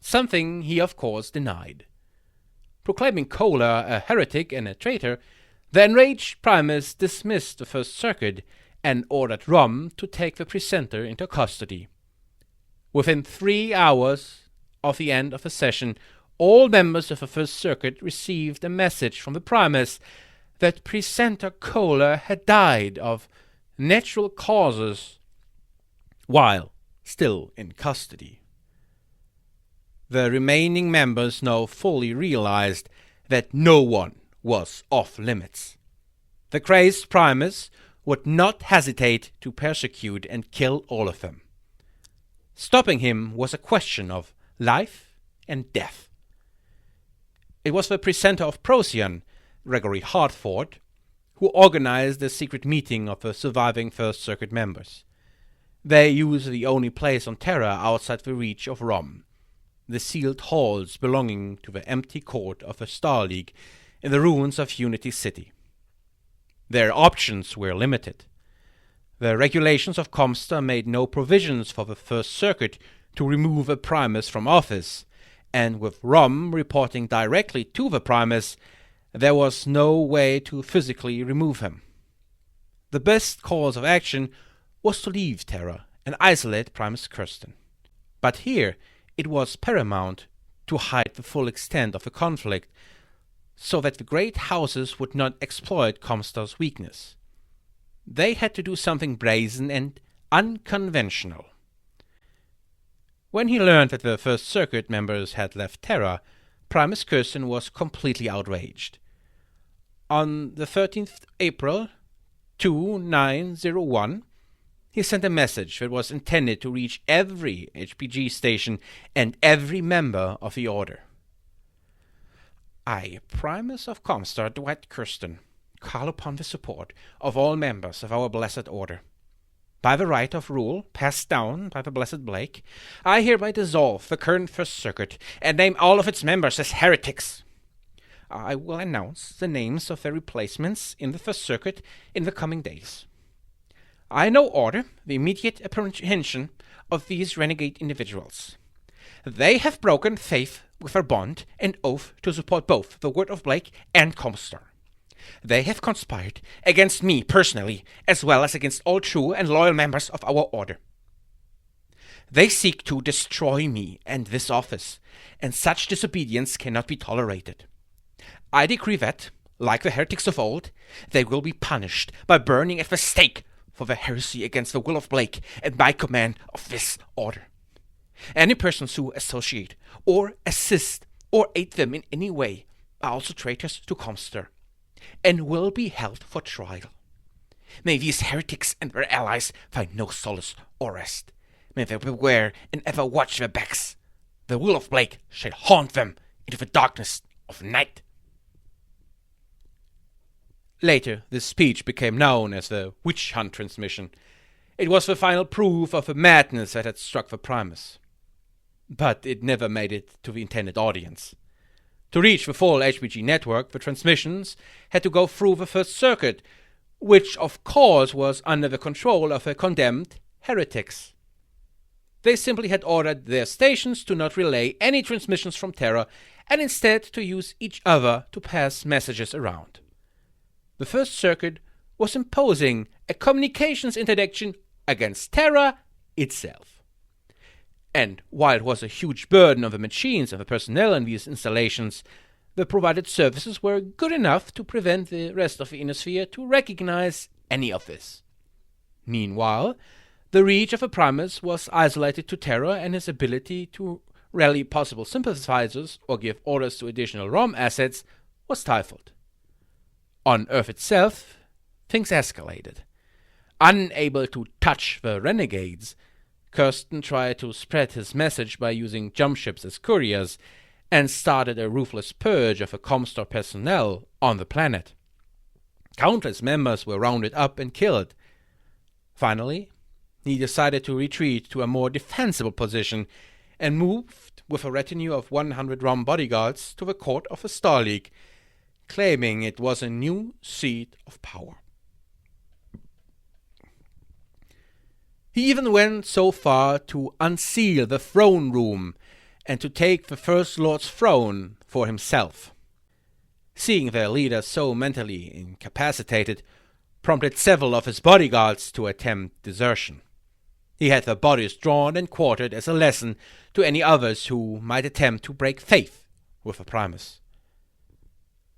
something he of course denied. Proclaiming Kohler a heretic and a traitor, the enraged Primus dismissed the First Circuit and ordered Rom to take the presenter into custody. Within 3 hours of the end of the session, all members of the First Circuit received a message from the Primus that Presenter Kohler had died of natural causes while still in custody. The remaining members now fully realized that no one was off limits. The crazed Primus would not hesitate to persecute and kill all of them. Stopping him was a question of life and death. It was the presenter of Procyon, Gregory Hartford, who organized the secret meeting of the surviving First Circuit members. They use the only place on Terra outside the reach of Rom, the sealed halls belonging to the empty court of the Star League in the ruins of Unity City. Their options were limited. The regulations of ComStar made no provisions for the First Circuit to remove a Primus from office, and with Rom reporting directly to the Primus, there was no way to physically remove him. The best course of action was to leave Terra and isolate Primus Kirsten. But here it was paramount to hide the full extent of the conflict, so that the great houses would not exploit ComStar's weakness. They had to do something brazen and unconventional. When he learned that the First Circuit members had left Terra, Primus Kirsten was completely outraged. On the 13th April 2901, he sent a message that was intended to reach every HPG station and every member of the Order. I, Primus of ComStar Dwight Kirsten, call upon the support of all members of our blessed Order. By the right of rule passed down by the blessed Blake, I hereby dissolve the current First Circuit and name all of its members as heretics. I will announce the names of their replacements in the First Circuit in the coming days. I now order the immediate apprehension of these renegade individuals. They have broken faith with their bond and oath to support both the word of Blake and ComStar. They have conspired against me personally, as well as against all true and loyal members of our Order. They seek to destroy me and this office, and such disobedience cannot be tolerated. I decree that, like the heretics of old, they will be punished by burning at the stake for the heresy against the will of Blake and my command of this Order. Any persons who associate, or assist, or aid them in any way are also traitors to ComStar, and will be held for trial. May these heretics and their allies find no solace or rest. May they beware and ever watch their backs. The will of Blake shall haunt them into the darkness of night. Later, this speech became known as the Witch Hunt Transmission. It was the final proof of the madness that had struck the Primus. But it never made it to the intended audience. To reach the full HPG network, the transmissions had to go through the First Circuit, which of course was under the control of the condemned heretics. They simply had ordered their stations to not relay any transmissions from Terra, and instead to use each other to pass messages around. The First Circuit was imposing a communications interdiction against Terra itself. And while it was a huge burden on the machines and the personnel in these installations, the provided services were good enough to prevent the rest of the Inosphere to recognize any of this. Meanwhile, the reach of the Primus was isolated to Terra, and his ability to rally possible sympathizers or give orders to additional ROM assets was stifled. On Earth itself, things escalated. Unable to touch the renegades, Kirsten tried to spread his message by using jump ships as couriers, and started a ruthless purge of the ComStar personnel on the planet. Countless members were rounded up and killed. Finally, he decided to retreat to a more defensible position and moved with a retinue of 100 ROM bodyguards to the court of the Star League, claiming it was a new seat of power. He even went so far to unseal the throne room and to take the First Lord's throne for himself. Seeing their leader so mentally incapacitated prompted several of his bodyguards to attempt desertion. He had their bodies drawn and quartered as a lesson to any others who might attempt to break faith with the Primus.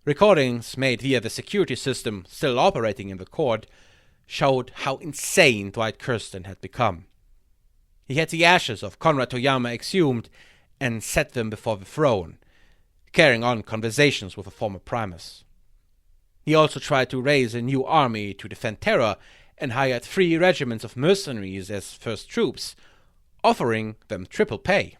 Recordings made via the security system still operating in the court showed how insane Dwight Kirsten had become. He had the ashes of Conrad Toyama exhumed and set them before the throne, carrying on conversations with the former Primus. He also tried to raise a new army to defend Terra and hired 3 regiments of mercenaries as first troops, offering them triple pay.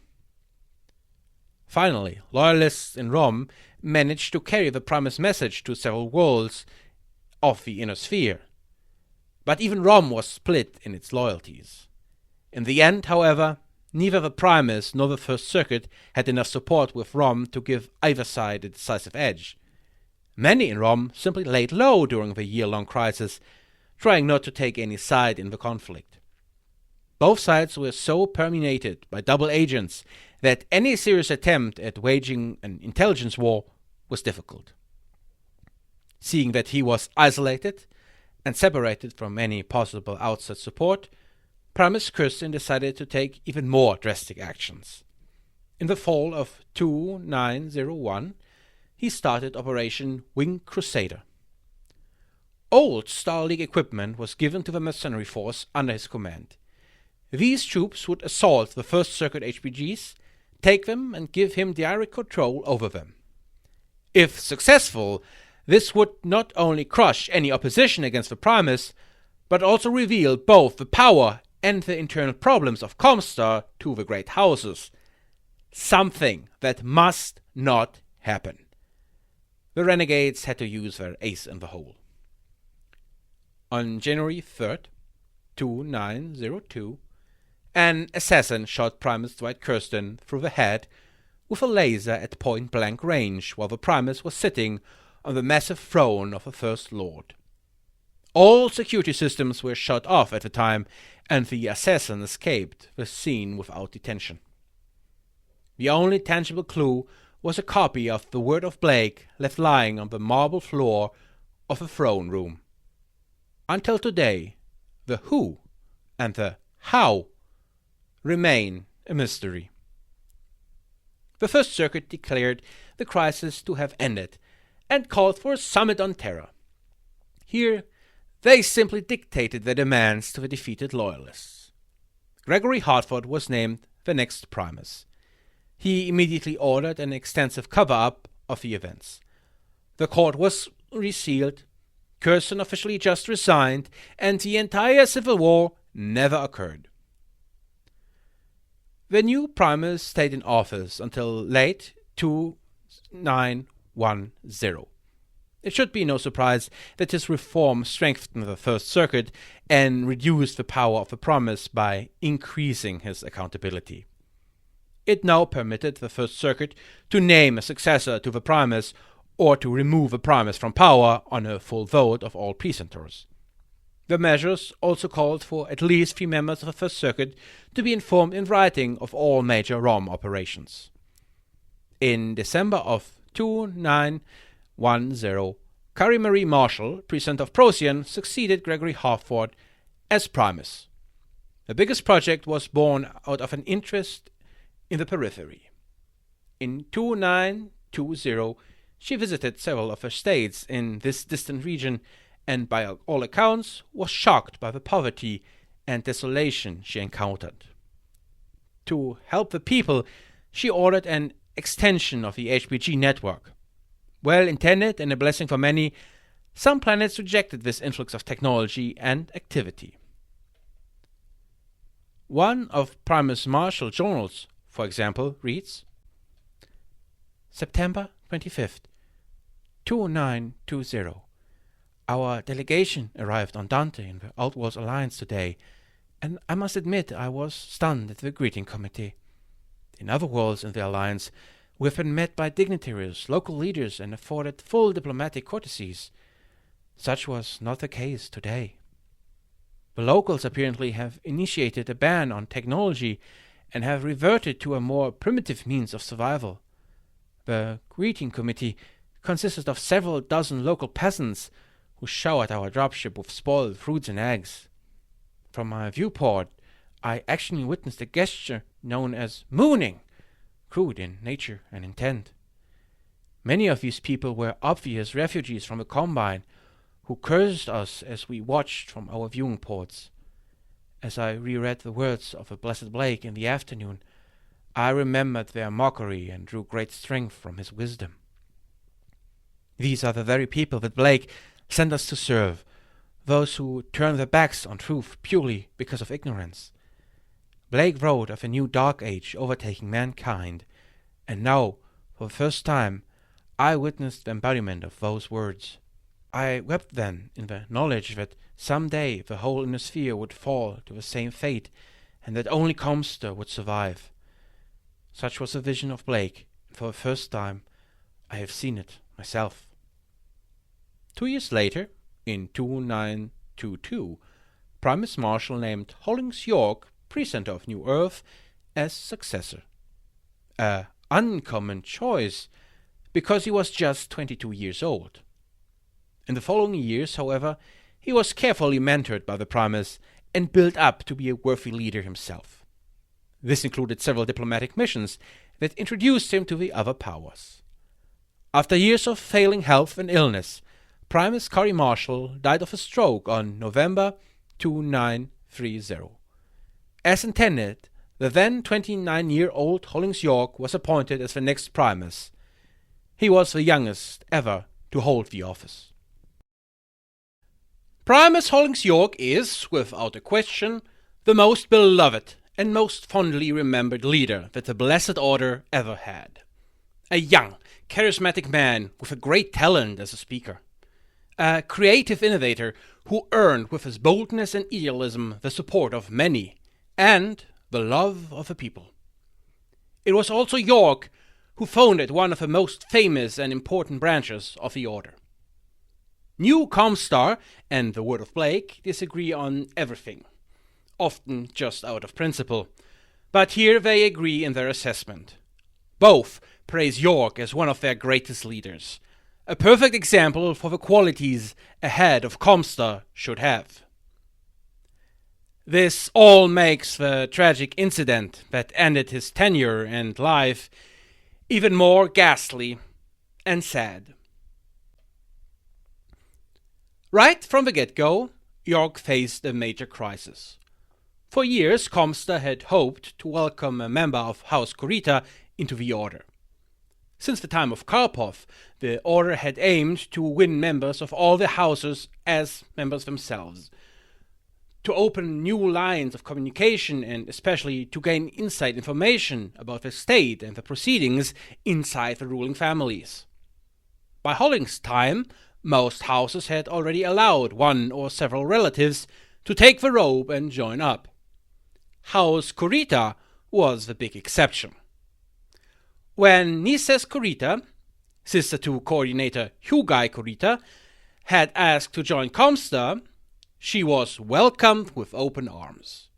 Finally, loyalists in Rome managed to carry the Primus message to several worlds of the Inner Sphere. But even Rome was split in its loyalties. In the end, however, neither the Primus nor the First Circuit had enough support with Rom to give either side a decisive edge. Many in Rom simply laid low during the year-long crisis, trying not to take any side in the conflict. Both sides were so permeated by double agents that any serious attempt at waging an intelligence war was difficult. Seeing that he was isolated and separated from any possible outside support, Primus Kirsten decided to take even more drastic actions. In the fall of 2901, he started Operation Winged Crusader. Old Star League equipment was given to the mercenary force under his command. These troops would assault the First Circuit HPGs, take them and give him direct control over them. If successful, this would not only crush any opposition against the Primus, but also reveal both the power and the internal problems of ComStar to the great houses. Something that must not happen. The renegades had to use their ace in the hole. On January 3rd, 2902, an assassin shot Primus Dwight Kirsten through the head with a laser at point-blank range while the Primus was sitting on the massive throne of the First Lord. All security systems were shut off at the time, and the assassin escaped the scene without detention. The only tangible clue was a copy of the Word of Blake left lying on the marble floor of the throne room. Until today, the who and the how remain a mystery. The First Circuit declared the crisis to have ended and called for a summit on Terra. Here, they simply dictated their demands to the defeated loyalists. Gregory Hartford was named the next Primus. He immediately ordered an extensive cover-up of the events. The court was resealed, Kirsten officially just resigned, and the entire civil war never occurred. The new Primus stayed in office until late 2910. It should be no surprise that his reform strengthened the First Circuit and reduced the power of the Primus by increasing his accountability. It now permitted the First Circuit to name a successor to the Primus or to remove the Primus from power on a full vote of all precentors. The measures also called for at least 3 members of the First Circuit to be informed in writing of all major ROM operations. In December of 2910, Carrie Marie Marshall, Precinct of Procyon, succeeded Gregory Hartford as Primus. The biggest project was born out of an interest in the Periphery. In 2920, she visited several of her states in this distant region and by all accounts was shocked by the poverty and desolation she encountered. To help the people, she ordered an extension of the HPG network. Well intended and a blessing for many, some planets rejected this influx of technology and activity. One of Primus Marshall's journals, for example, reads, September 25th, 2920. Our delegation arrived on Dante in the Outworlds Alliance today, and I must admit I was stunned at the greeting committee. In other worlds in the Alliance, we have been met by dignitaries, local leaders, and afforded full diplomatic courtesies. Such was not the case today. The locals apparently have initiated a ban on technology and have reverted to a more primitive means of survival. The greeting committee consisted of several dozen local peasants who showered our dropship with spoiled fruits and eggs. From my viewport, I actually witnessed a gesture known as mooning, crude in nature and intent. Many of these people were obvious refugees from the Combine, who cursed us as we watched from our viewing ports. As I reread the words of the blessed Blake in the afternoon, I remembered their mockery and drew great strength from his wisdom. These are the very people that Blake sent us to serve, those who turn their backs on truth purely because of ignorance. Blake wrote of a new dark age overtaking mankind, and now, for the first time, I witnessed the embodiment of those words. I wept then in the knowledge that some day the whole inner sphere would fall to the same fate and that only ComStar would survive. Such was the vision of Blake, and for the first time I have seen it myself. 2 years later, in 2922, Primus Marshal named Holling York, Precentor of New Earth, as successor. A uncommon choice, because he was just 22 years old. In the following years, however, he was carefully mentored by the Primus and built up to be a worthy leader himself. This included several diplomatic missions that introduced him to the other powers. After years of failing health and illness, Primus Kari Marshal died of a stroke on November 2930. As intended, the then 29-year-old Holling York was appointed as the next Primus. He was the youngest ever to hold the office. Primus Holling York is, without a question, the most beloved and most fondly remembered leader that the Blessed Order ever had. A young, charismatic man with a great talent as a speaker. A creative innovator who earned with his boldness and idealism the support of many and the love of the people. It was also York who founded one of the most famous and important branches of the Order. New ComStar and the Word of Blake disagree on everything, often just out of principle, but here they agree in their assessment. Both praise York as one of their greatest leaders, a perfect example for the qualities a head of ComStar should have. This all makes the tragic incident that ended his tenure and life even more ghastly and sad. Right from the get-go, York faced a major crisis. For years, ComStar had hoped to welcome a member of House Kurita into the Order. Since the time of Karpov, the Order had aimed to win members of all the houses as members themselves, to open new lines of communication and especially to gain inside information about the state and the proceedings inside the ruling families. By Holling's time, most houses had already allowed one or several relatives to take the robe and join up. House Kurita was the big exception. When Nises Kurita, sister to coordinator Hyugai Kurita, had asked to join ComStar, she was welcomed with open arms.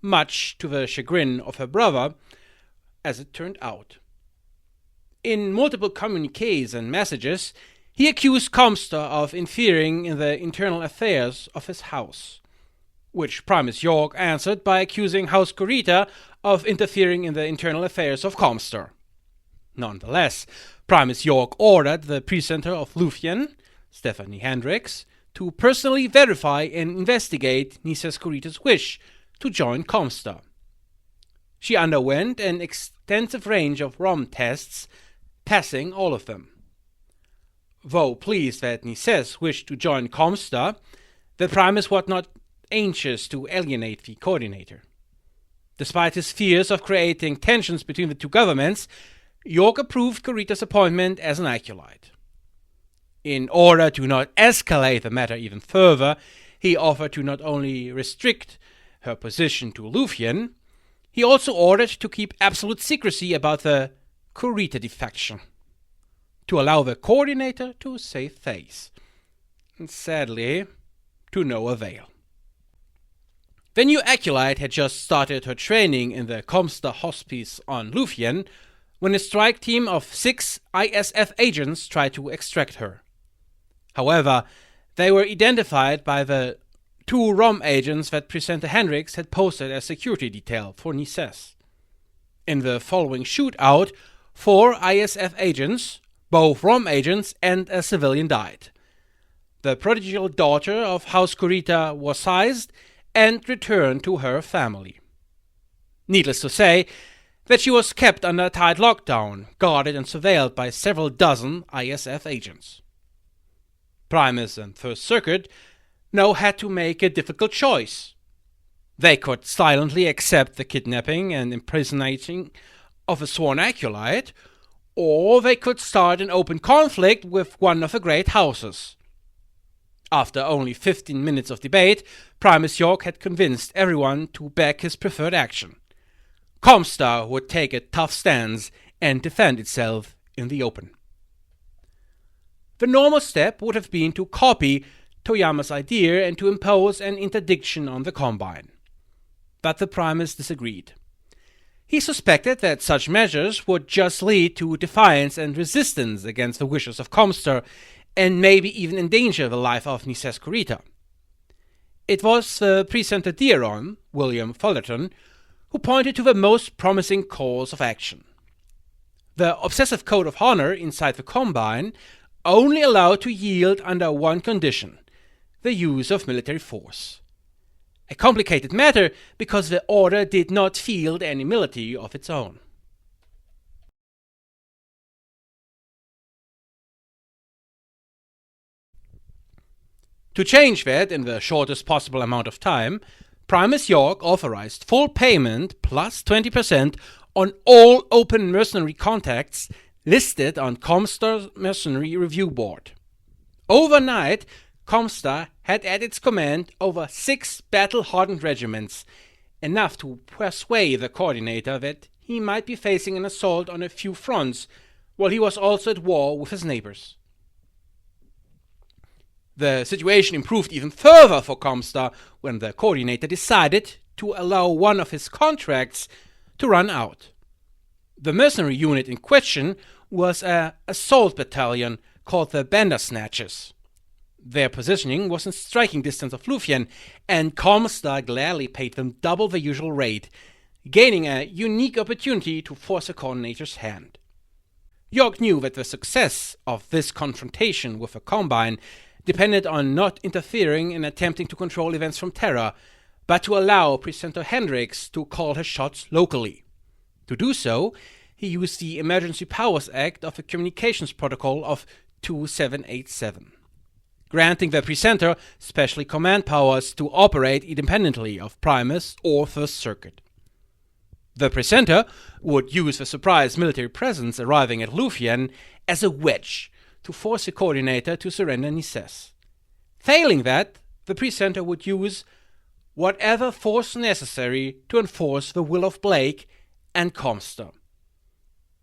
Much to the chagrin of her brother, as it turned out. In multiple communiques and messages, he accused ComStar of interfering in the internal affairs of his house, which Primus York answered by accusing House Kurita of interfering in the internal affairs of ComStar. Nonetheless, Primus York ordered the precentor of Lufan, Stephanie Hendricks, to personally verify and investigate Nises Kurita's wish to join ComStar. She underwent an extensive range of ROM tests, passing all of them. Though pleased that Nises wished to join ComStar, the Primus was not anxious to alienate the coordinator. Despite his fears of creating tensions between the two governments, York approved Kurita's appointment as an acolyte. In order to not escalate the matter even further, he offered to not only restrict her position to Lufan, he also ordered to keep absolute secrecy about the Kurita defection, to allow the coordinator to save face. And sadly, to no avail. The new acolyte had just started her training in the ComStar hospice on Lufan when a strike team of 6 ISF agents tried to extract her. However, they were identified by the 2 ROM agents that Presenter Hendricks had posted as security detail for Nises. In the following shootout, 4 ISF agents, both ROM agents and a civilian, died. The prodigal daughter of House Kurita was seized and returned to her family. Needless to say, that she was kept under a tight lockdown, guarded and surveilled by several dozen ISF agents. Primus and First Circuit now had to make a difficult choice. They could silently accept the kidnapping and imprisoning of a sworn acolyte, or they could start an open conflict with one of the great houses. After only 15 minutes of debate, Primus York had convinced everyone to back his preferred action. ComStar would take a tough stance and defend itself in the open. The normal step would have been to copy Toyama's idea and to impose an interdiction on the Combine. But the Primus disagreed. He suspected that such measures would just lead to defiance and resistance against the wishes of ComStar, and maybe even endanger the life of Nises Kurita. It was the presenter Dieron, William Fullerton, who pointed to the most promising course of action. The obsessive code of honor inside the Combine only allowed to yield under one condition: the use of military force. A complicated matter because the order did not field any military of its own. To change that in the shortest possible amount of time, Primus York authorized full payment plus 20% on all open mercenary contacts listed on ComStar's Mercenary Review Board. Overnight, ComStar had at its command over 6 battle-hardened regiments, enough to persuade the coordinator that he might be facing an assault on a few fronts, while he was also at war with his neighbors. The situation improved even further for ComStar when the coordinator decided to allow one of his contracts to run out. The mercenary unit in question was an assault battalion called the Bandersnatchers. Their positioning was in striking distance of Lufan, and ComStar gladly paid them double the usual rate, gaining a unique opportunity to force a coordinator's hand. York knew that the success of this confrontation with the Combine depended on not interfering in attempting to control events from Terra, but to allow Presenter Hendricks to call her shots locally. To do so, he used the Emergency Powers Act of the Communications Protocol of 2787, granting the Presenter special command powers to operate independently of Primus or First Circuit. The Presenter would use the surprise military presence arriving at Lufan as a wedge to force the coordinator to surrender Nises. Failing that, the Presenter would use whatever force necessary to enforce the will of Blake and ComStar.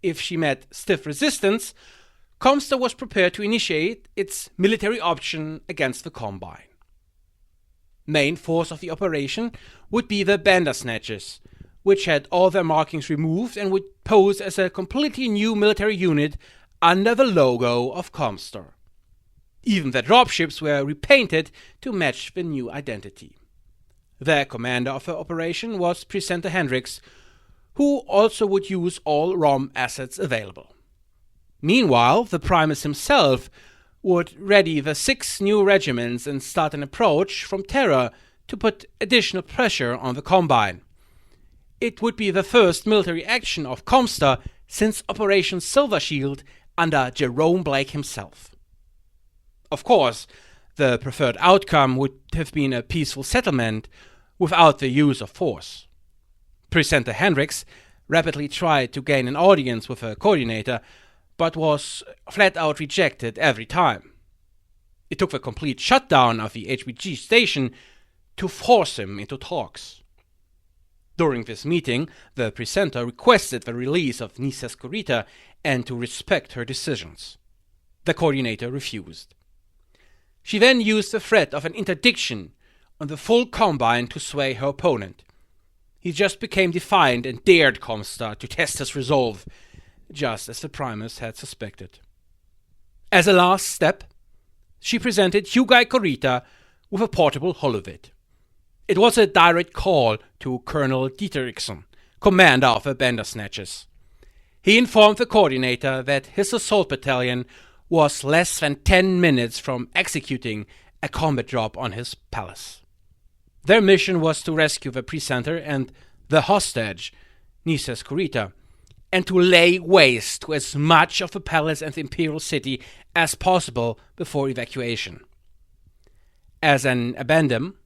If she met stiff resistance, ComStar was prepared to initiate its military option against the Combine. Main force of the operation would be the Bandersnatchers, which had all their markings removed and would pose as a completely new military unit under the logo of ComStar. Even the dropships were repainted to match the new identity. The commander of the operation was Presenter Hendricks, who also would use all ROM assets available. Meanwhile, the Primus himself would ready the 6 new regiments and start an approach from Terra to put additional pressure on the Combine. It would be the first military action of ComStar since Operation Silver Shield under Jerome Blake himself. Of course, the preferred outcome would have been a peaceful settlement without the use of force. Presenter Hendricks rapidly tried to gain an audience with a coordinator, but was flat out rejected every time. It took the complete shutdown of the HPG station to force him into talks. During this meeting, the presenter requested the release of Nises Kurita and to respect her decisions. The coordinator refused. She then used the threat of an interdiction on the full Combine to sway her opponent. He just became defiant and dared ComStar to test his resolve, just as the Primus had suspected. As a last step, she presented Tukayyid Kurita with a portable holovid. It was a direct call to Colonel Dieterichson, commander of the Bandersnatchers. He informed the coordinator that his assault battalion was less than 10 minutes from executing a combat drop on his palace. Their mission was to rescue the presenter and the hostage, Nises Kurita, and to lay waste to as much of the palace and the imperial city as possible before evacuation. As an addendum,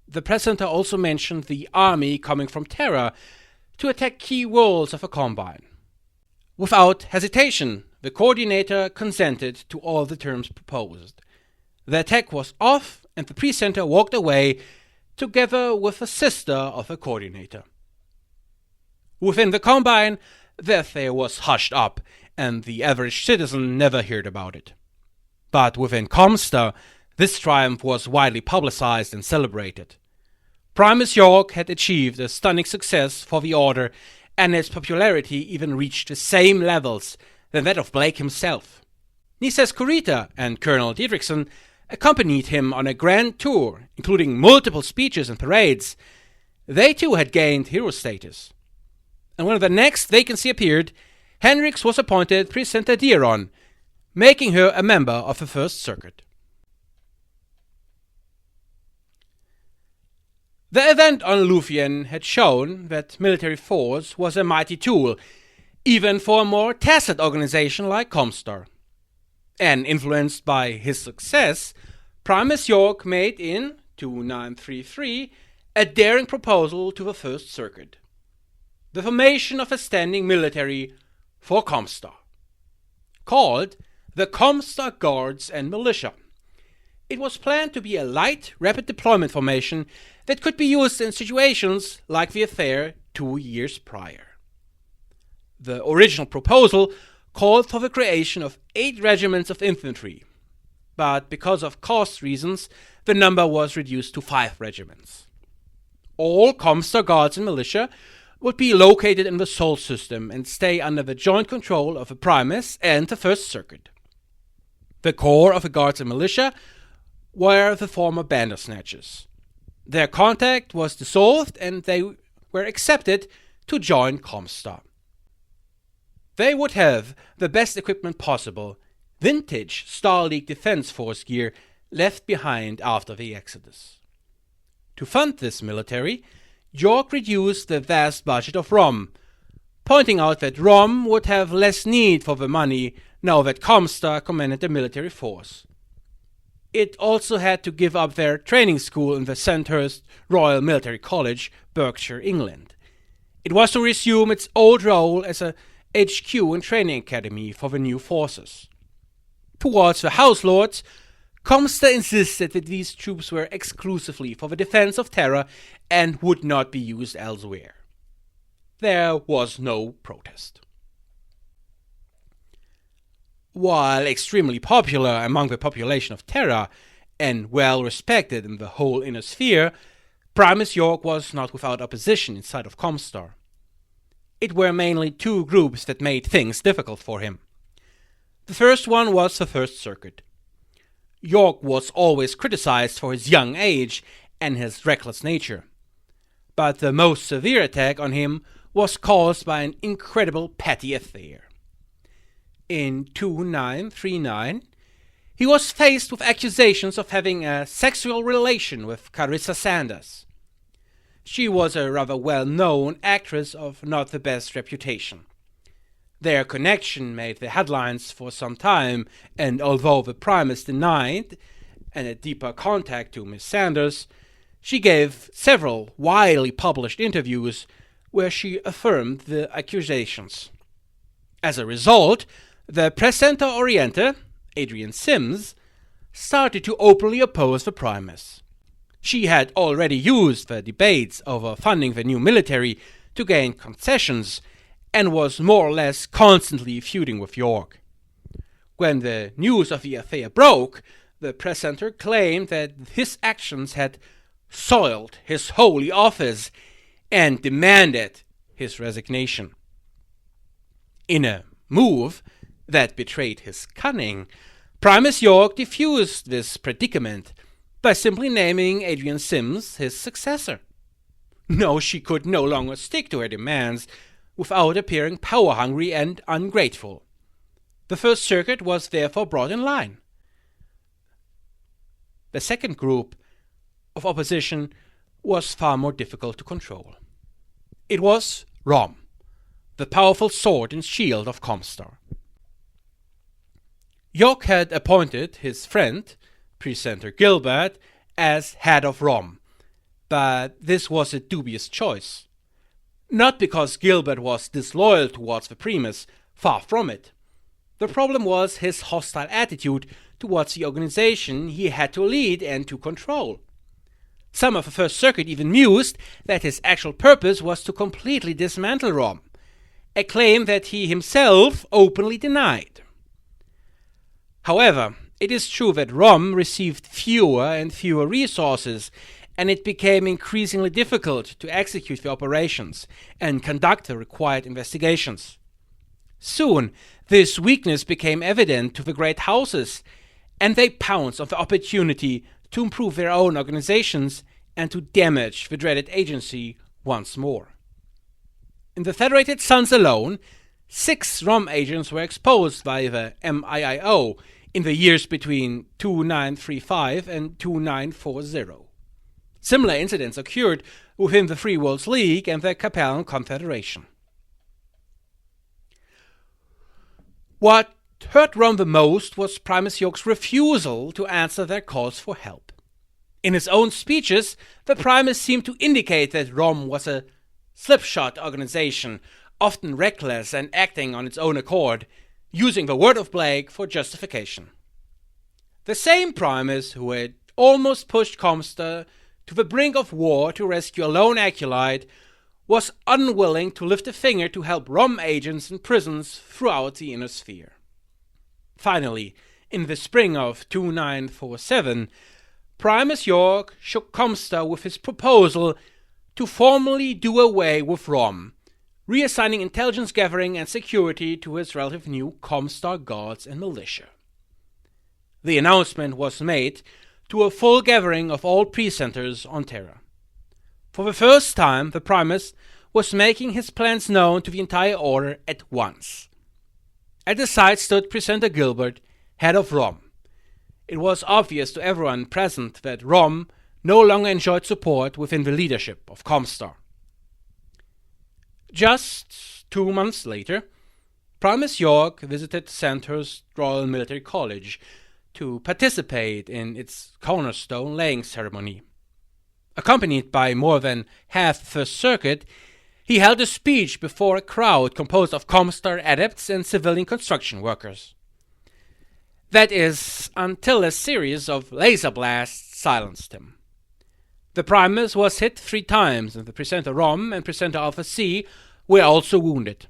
the presenter also mentioned the army coming from Terra to attack key worlds of a Combine. Without hesitation, the coordinator consented to all the terms proposed. The attack was off, and the presenter walked away together with the sister of the coordinator. Within the Combine, the affair was hushed up, and the average citizen never heard about it. But within ComStar, this triumph was widely publicized and celebrated. Primus York had achieved a stunning success for the Order, and its popularity even reached the same levels than that of Blake himself. Nises Kurita and Colonel Dietrichson accompanied him on a grand tour, including multiple speeches and parades. They too had gained hero status. And when the next vacancy appeared, Hendricks was appointed Presenter Dieron, making her a member of the First Circuit. The event on Lufan had shown that military force was a mighty tool, even for a more tacit organization like ComStar. And influenced by his success, Primus York made in 2933 a daring proposal to the First Circuit: the formation of a standing military for ComStar, called the ComStar Guards and Militia. It was planned to be a light, rapid deployment formation that could be used in situations like the affair 2 years prior. The original proposal called for the creation of 8 regiments of infantry, but because of cost reasons, the number was reduced to 5 regiments. All ComStar Guards and Militia would be located in the Sol system and stay under the joint control of the Primus and the First Circuit. The core of the Guards and Militia were the former Bandersnatchers. Their contact was dissolved and they were accepted to join ComStar. They would have the best equipment possible, vintage Star League Defense Force gear left behind after the Exodus. To fund this military, York reduced the vast budget of ROM, pointing out that ROM would have less need for the money now that ComStar commanded the military force. It also had to give up their training school in the Sandhurst Royal Military College, Berkshire, England. It was to resume its old role as a HQ and training academy for the new forces. Towards the House Lords, ComStar insisted that these troops were exclusively for the defense of Terra and would not be used elsewhere. There was no protest. While extremely popular among the population of Terra and well respected in the whole inner sphere, Primus York was not without opposition inside of ComStar. It were mainly 2 groups that made things difficult for him. The first one was the First Circuit. York was always criticized for his young age and his reckless nature, but the most severe attack on him was caused by an incredible petty affair. In 2939, he was faced with accusations of having a sexual relation with Carissa Sanders. She was a rather well-known actress of not the best reputation. Their connection made the headlines for some time, and although the Primus denied a deeper contact to Miss Sanders, she gave several widely published interviews where she affirmed the accusations. As a result, the presenter Orienta, Adrien Sims, started to openly oppose the Primus. She had already used the debates over funding the new military to gain concessions and was more or less constantly feuding with York. When the news of the affair broke, the presenter claimed that his actions had soiled his holy office and demanded his resignation. In a move that betrayed his cunning, Primus York diffused this predicament by simply naming Adrien Sims his successor. No, she could no longer stick to her demands without appearing power-hungry and ungrateful. The First Circuit was therefore brought in line. The second group of opposition was far more difficult to control. It was ROM, the powerful sword and shield of ComStar. York had appointed his friend, Presenter Gilbert, as head of ROM, but this was a dubious choice. Not because Gilbert was disloyal towards the Primus, far from it. The problem was his hostile attitude towards the organization he had to lead and to control. Some of the First Circuit even mused that his actual purpose was to completely dismantle ROM, a claim that he himself openly denied. However, it is true that ROM received fewer and fewer resources, and it became increasingly difficult to execute the operations and conduct the required investigations. Soon, this weakness became evident to the great houses, and they pounced on the opportunity to improve their own organizations and to damage the dreaded agency once more. In the Federated Suns alone, 6 ROM agents were exposed by the MIIO in the years between 2935 and 2940. Similar incidents occurred within the Free Worlds League and the Capellan Confederation. What hurt ROM the most was Primus York's refusal to answer their calls for help. In his own speeches, the Primus seemed to indicate that ROM was a slipshod organization, often reckless and acting on its own accord, using the word of Blake for justification. The same Primus who had almost pushed ComStar to the brink of war to rescue a lone acolyte was unwilling to lift a finger to help ROM agents in prisons throughout the inner sphere. Finally, in the spring of 2947, Primus York shook ComStar with his proposal to formally do away with ROM, reassigning intelligence gathering and security to his relative new ComStar guards and militia. The announcement was made to a full gathering of all presenters on Terra. For the first time, the Primus was making his plans known to the entire Order at once. At the side stood Presenter Gilbert, head of ROM. It was obvious to everyone present that ROM no longer enjoyed support within the leadership of ComStar. Just 2 months later, Primus York visited Sandhurst Royal Military College to participate in its cornerstone laying ceremony. Accompanied by more than half the First Circuit, he held a speech before a crowd composed of ComStar adepts and civilian construction workers. That is, until a series of laser blasts silenced him. The Primus was hit 3 times, and the Presenter ROM and Presenter Alpha C were also wounded.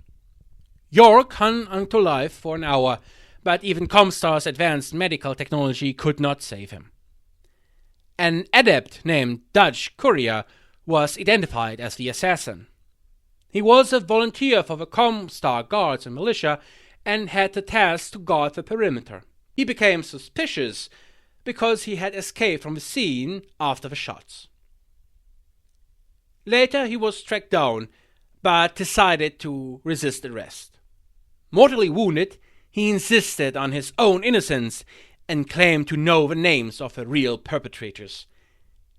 York hung onto life for an hour, but even ComStar's advanced medical technology could not save him. An adept named Dutch Courier was identified as the assassin. He was a volunteer for the ComStar guards and militia and had the task to guard the perimeter. He became suspicious because he had escaped from the scene after the shots. Later he was tracked down, but decided to resist arrest. Mortally wounded, he insisted on his own innocence and claimed to know the names of the real perpetrators.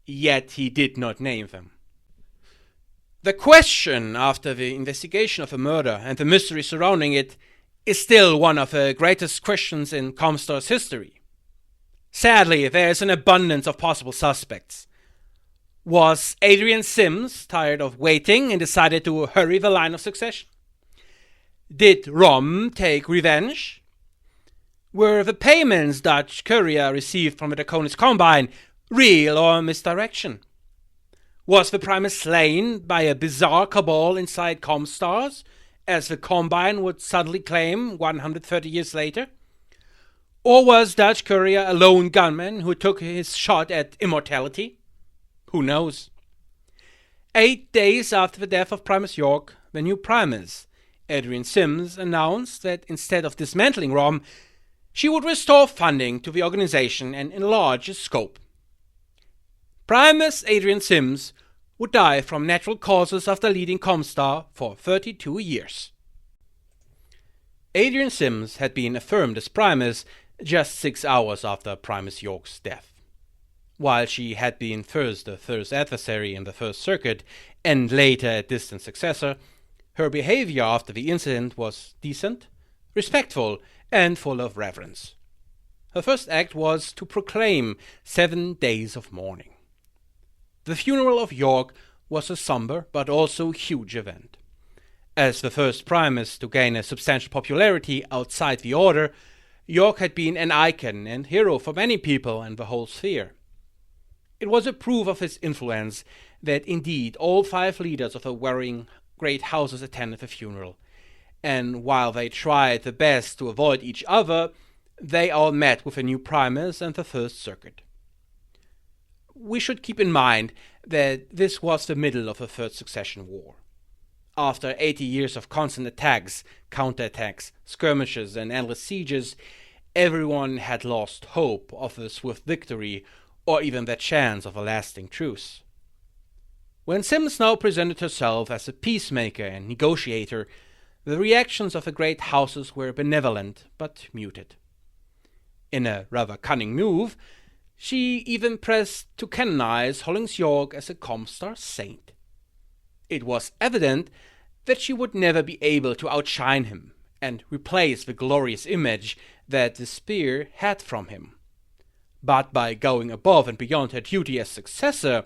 Yet he did not name them. The question after the investigation of the murder and the mystery surrounding it is still one of the greatest questions in ComStar's history. Sadly, there is an abundance of possible suspects. Was Adrien Sims tired of waiting and decided to hurry the line of succession? Did ROM take revenge? Were the payments Dutch Courier received from the Draconis Combine real or misdirection? Was the Primus slain by a bizarre cabal inside ComStars, as the Combine would suddenly claim 130 years later? Or was Dutch Courier a lone gunman who took his shot at immortality? Who knows? 8 days after the death of Primus York, the new Primus, Adrien Sims, announced that instead of dismantling ROM, she would restore funding to the organization and enlarge its scope. Primus Adrien Sims would die from natural causes after leading ComStar for 32 years. Adrien Sims had been affirmed as Primus just 6 hours after Primus York's death. While she had been first the first adversary in the First Circuit and later a distant successor, her behavior after the incident was decent, respectful, and full of reverence. Her first act was to proclaim 7 days of mourning. The funeral of York was a somber but also huge event. As the first Primus to gain a substantial popularity outside the Order, York had been an icon and hero for many people in the whole sphere. It was a proof of his influence that indeed all 5 leaders of the warring great houses attended the funeral, and while they tried their best to avoid each other, they all met with the new Primus and the First Circuit. We should keep in mind that this was the middle of the Third Succession War. After 80 years of constant attacks, counterattacks, skirmishes, and endless sieges, everyone had lost hope of a swift victory or even the chance of a lasting truce. When Sims now presented herself as a peacemaker and negotiator, the reactions of the great houses were benevolent but muted. In a rather cunning move, she even pressed to canonize Holling York as a ComStar saint. It was evident that she would never be able to outshine him and replace the glorious image that the spear had from him. But by going above and beyond her duty as successor,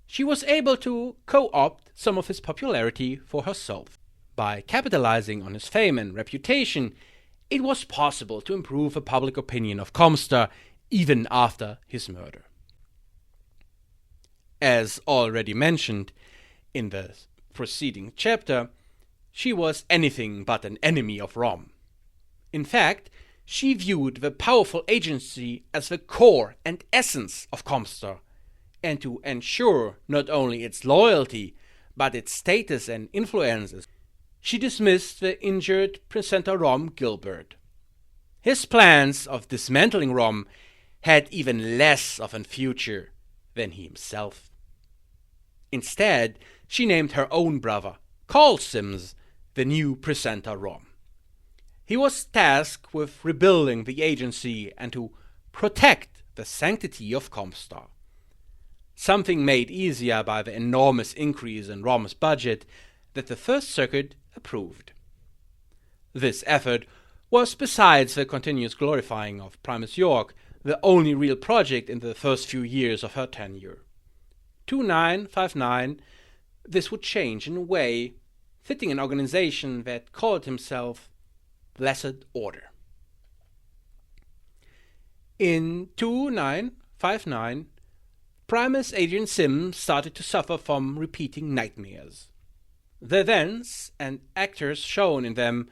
she was able to co-opt some of his popularity for herself. By capitalizing on his fame and reputation, it was possible to improve the public opinion of ComStar even after his murder. As already mentioned in the preceding chapter, she was anything but an enemy of Rom. In fact, she viewed the powerful agency as the core and essence of ComStar, and to ensure not only its loyalty, but its status and influences, she dismissed the injured presenter Rom Gilbert. His plans of dismantling Rom had even less of a future than he himself. Instead, she named her own brother, Carl Sims, the new presenter Rom. He was tasked with rebuilding the agency and to protect the sanctity of ComStar, something made easier by the enormous increase in Rom's budget that the First Circuit approved. This effort was, besides the continuous glorifying of Primus York, the only real project in the first few years of her tenure. 2959, this would change in a way fitting an organization that called himself Blessed Order. In 2959, Primus Adrien Sims started to suffer from repeating nightmares. The events and actors shown in them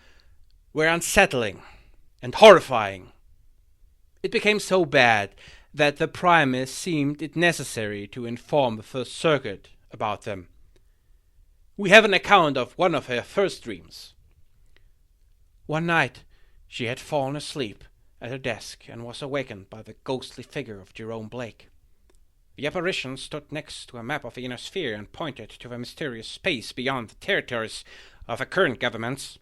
were unsettling and horrifying. It became so bad that the Primus seemed it necessary to inform the First Circuit about them. We have an account of one of her first dreams. One night she had fallen asleep at her desk and was awakened by the ghostly figure of Jerome Blake. The apparition stood next to a map of the inner sphere and pointed to the mysterious space beyond the territories of the current governments.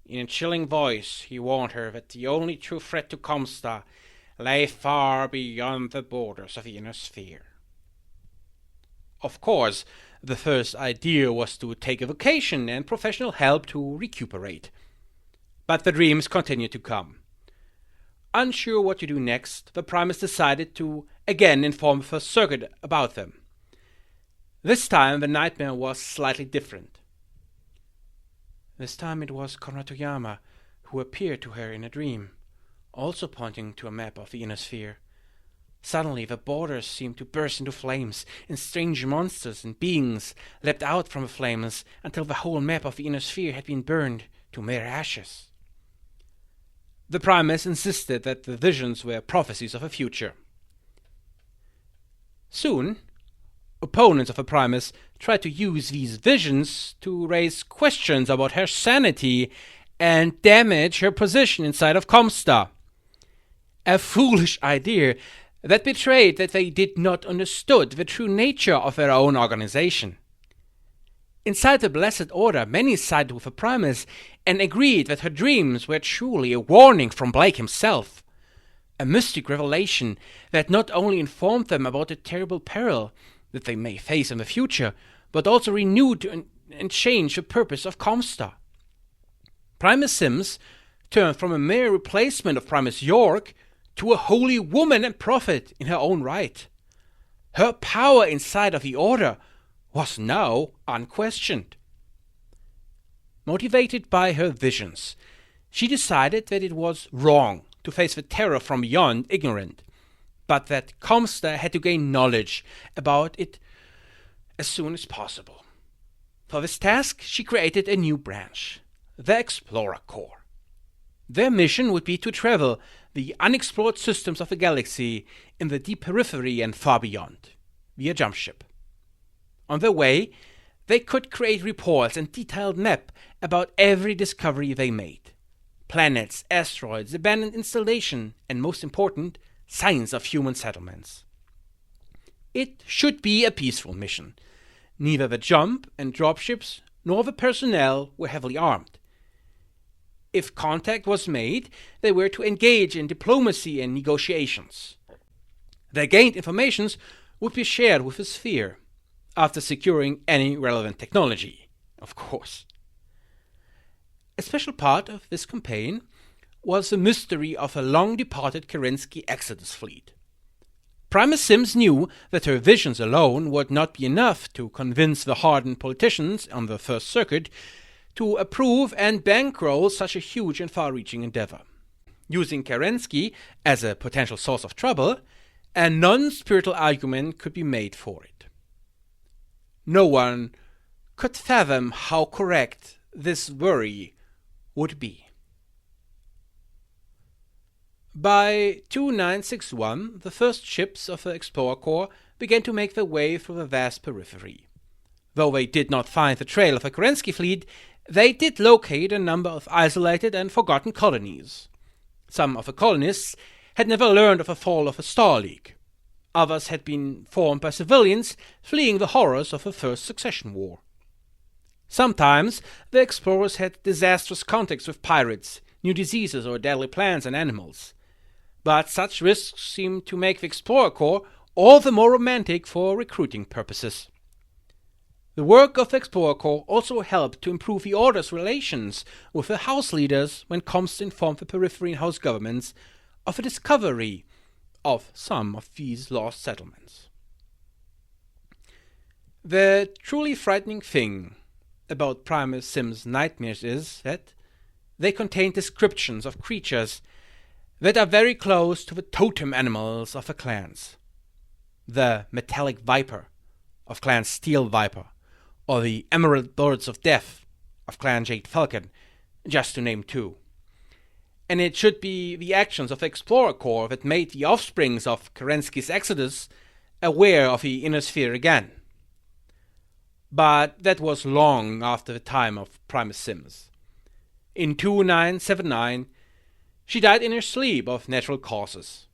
In a chilling voice, he warned her that the only true threat to ComStar lay far beyond the borders of the inner sphere. Of course, the first idea was to take a vacation and professional help to recuperate. But the dreams continued to come. Unsure what to do next, the Primus decided to again inform the First Circuit about them. This time the nightmare was slightly different. This time it was Comrade Toyama who appeared to her in a dream, also pointing to a map of the inner sphere. Suddenly the borders seemed to burst into flames, and strange monsters and beings leapt out from the flames until the whole map of the inner sphere had been burned to mere ashes. The Primus insisted that the visions were prophecies of the future. Soon, opponents of the Primus tried to use these visions to raise questions about her sanity and damage her position inside of ComStar. A foolish idea that betrayed that they did not understood the true nature of their own organization. Inside the Blessed Order, many sided with the Primus and agreed that her dreams were truly a warning from Blake himself, a mystic revelation that not only informed them about the terrible peril that they may face in the future, but also renewed and changed the purpose of ComStar. Primus Sims turned from a mere replacement of Primus York to a holy woman and prophet in her own right. Her power inside of the Order was now unquestioned. Motivated by her visions, She decided that it was wrong to face the Terra from beyond ignorant, but that ComStar had to gain knowledge about it as soon as possible. For this task, she created a new branch, the Explorer Corps. Their mission would be to travel the unexplored systems of the galaxy in the deep periphery and far beyond, via jump ship. On their way, they could create reports and detailed map about every discovery they made. Planets, asteroids, abandoned installation, and most important, signs of human settlements. It should be a peaceful mission. Neither the jump and dropships nor the personnel were heavily armed. If contact was made, they were to engage in diplomacy and negotiations. Their gained informations would be shared with the sphere, after securing any relevant technology, of course. A special part of this campaign was the mystery of a long-departed Kerensky Exodus fleet. Primus Sims knew that her visions alone would not be enough to convince the hardened politicians on the First Circuit to approve and bankroll such a huge and far-reaching endeavor. Using Kerensky as a potential source of trouble, a non-spiritual argument could be made for it. No one could fathom how correct this worry would be. By 2961, the first ships of the Explorer Corps began to make their way through the vast periphery. Though they did not find the trail of the Kerensky fleet, they did locate a number of isolated and forgotten colonies. Some of the colonists had never learned of the fall of the Star League. Others had been formed by civilians fleeing the horrors of the First Succession War. Sometimes the explorers had disastrous contacts with pirates, new diseases, or deadly plants and animals. But such risks seemed to make the Explorer Corps all the more romantic for recruiting purposes. The work of the Explorer Corps also helped to improve the Order's relations with the House leaders when ComStar informed the Periphery and House governments of the discovery of some of these lost settlements. The truly frightening thing about Primus Sims' nightmares is that they contain descriptions of creatures that are very close to the totem animals of the clans. The metallic viper of Clan Steel Viper, or the emerald birds of death of Clan Jade Falcon, just to name two. And it should be the actions of the Explorer Corps that made the offsprings of Kerensky's Exodus aware of the inner sphere again. But that was long after the time of Primus Sims. In 2979, she died in her sleep of natural causes.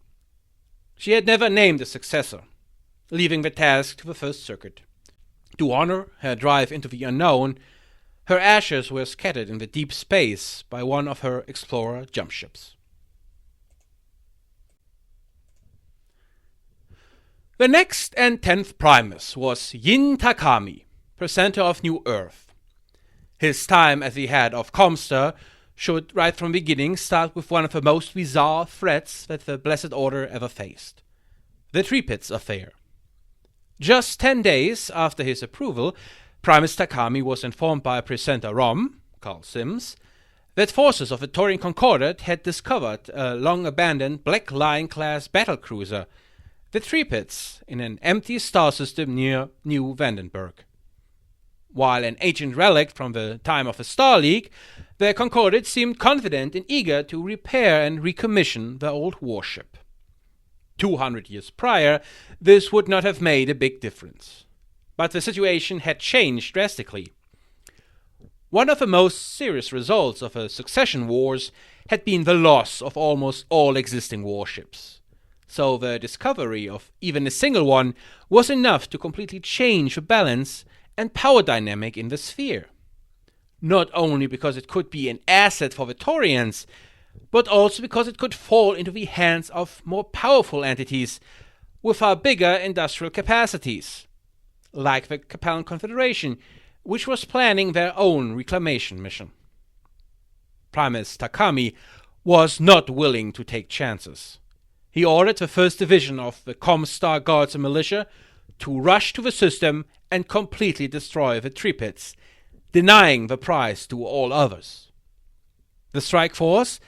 She had never named a successor, leaving the task to the First Circuit. To honor her drive into the unknown, her ashes were scattered in the deep space by one of her explorer jump ships. The next and 10th Primus was Yin Takami, presenter of New Earth. His time at the head of ComStar should right from the beginning start with one of the most bizarre threats that the Blessed Order ever faced, the Tripits affair. Just 10 days after his approval, Primus Takami was informed by presenter Rom, Carl Sims, that forces of the Taurian Concordat had discovered a long-abandoned Black Lion-class battlecruiser, the Tripits, in an empty star system near New Vandenberg. While an ancient relic from the time of the Star League, the Concordat seemed confident and eager to repair and recommission the old warship. 200 years prior, this would not have made a big difference. But the situation had changed drastically. One of the most serious results of the succession wars had been the loss of almost all existing warships. So the discovery of even a single one was enough to completely change the balance and power dynamic in the sphere. Not only because it could be an asset for the Taurians, but also because it could fall into the hands of more powerful entities with far bigger industrial capacities, like the Capellan Confederation, which was planning their own reclamation mission. Primus Takami was not willing to take chances. He ordered the 1st Division of the ComStar Guards and Militia to rush to the system and completely destroy the Tripits, denying the prize to all others. The strike force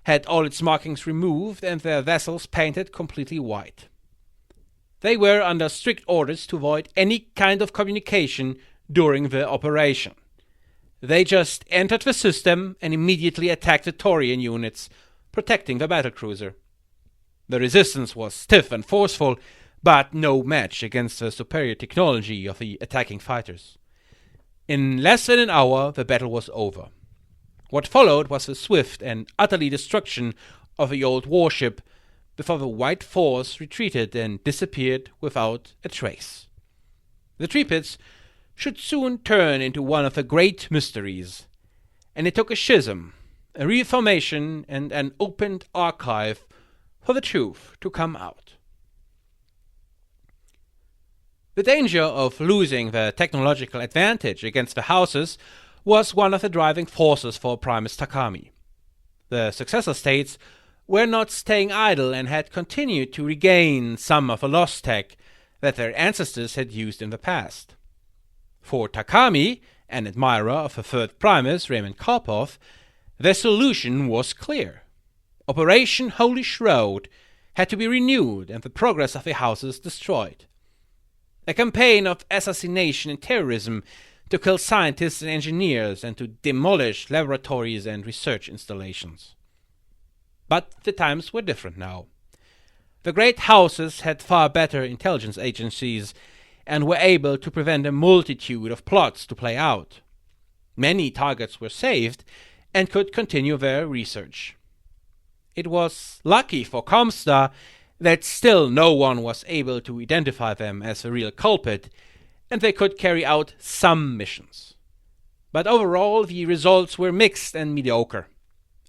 had all its markings removed and their vessels painted completely white. They were under strict orders to avoid any kind of communication during the operation. They just entered the system and immediately attacked the Taurian units, protecting the battlecruiser. The resistance was stiff and forceful, but no match against the superior technology of the attacking fighters. In less than an hour, the battle was over. What followed was the swift and utterly destruction of the old warship before the white force retreated and disappeared without a trace. The Treepits should soon turn into one of the great mysteries, and it took a schism, a reformation, and an opened archive for the truth to come out. The danger of losing the technological advantage against the houses was one of the driving forces for Primus Takami. The successor states were not staying idle and had continued to regain some of the lost tech that their ancestors had used in the past. For Takami, an admirer of the third Primus, Raymond Karpov, their solution was clear. Operation Holy Shroud had to be renewed and the progress of the houses destroyed. A campaign of assassination and terrorism to kill scientists and engineers and to demolish laboratories and research installations. But the times were different now. The great houses had far better intelligence agencies and were able to prevent a multitude of plots to play out. Many targets were saved and could continue their research. It was lucky for ComStar that still no one was able to identify them as the real culprit, and they could carry out some missions. But overall, the results were mixed and mediocre,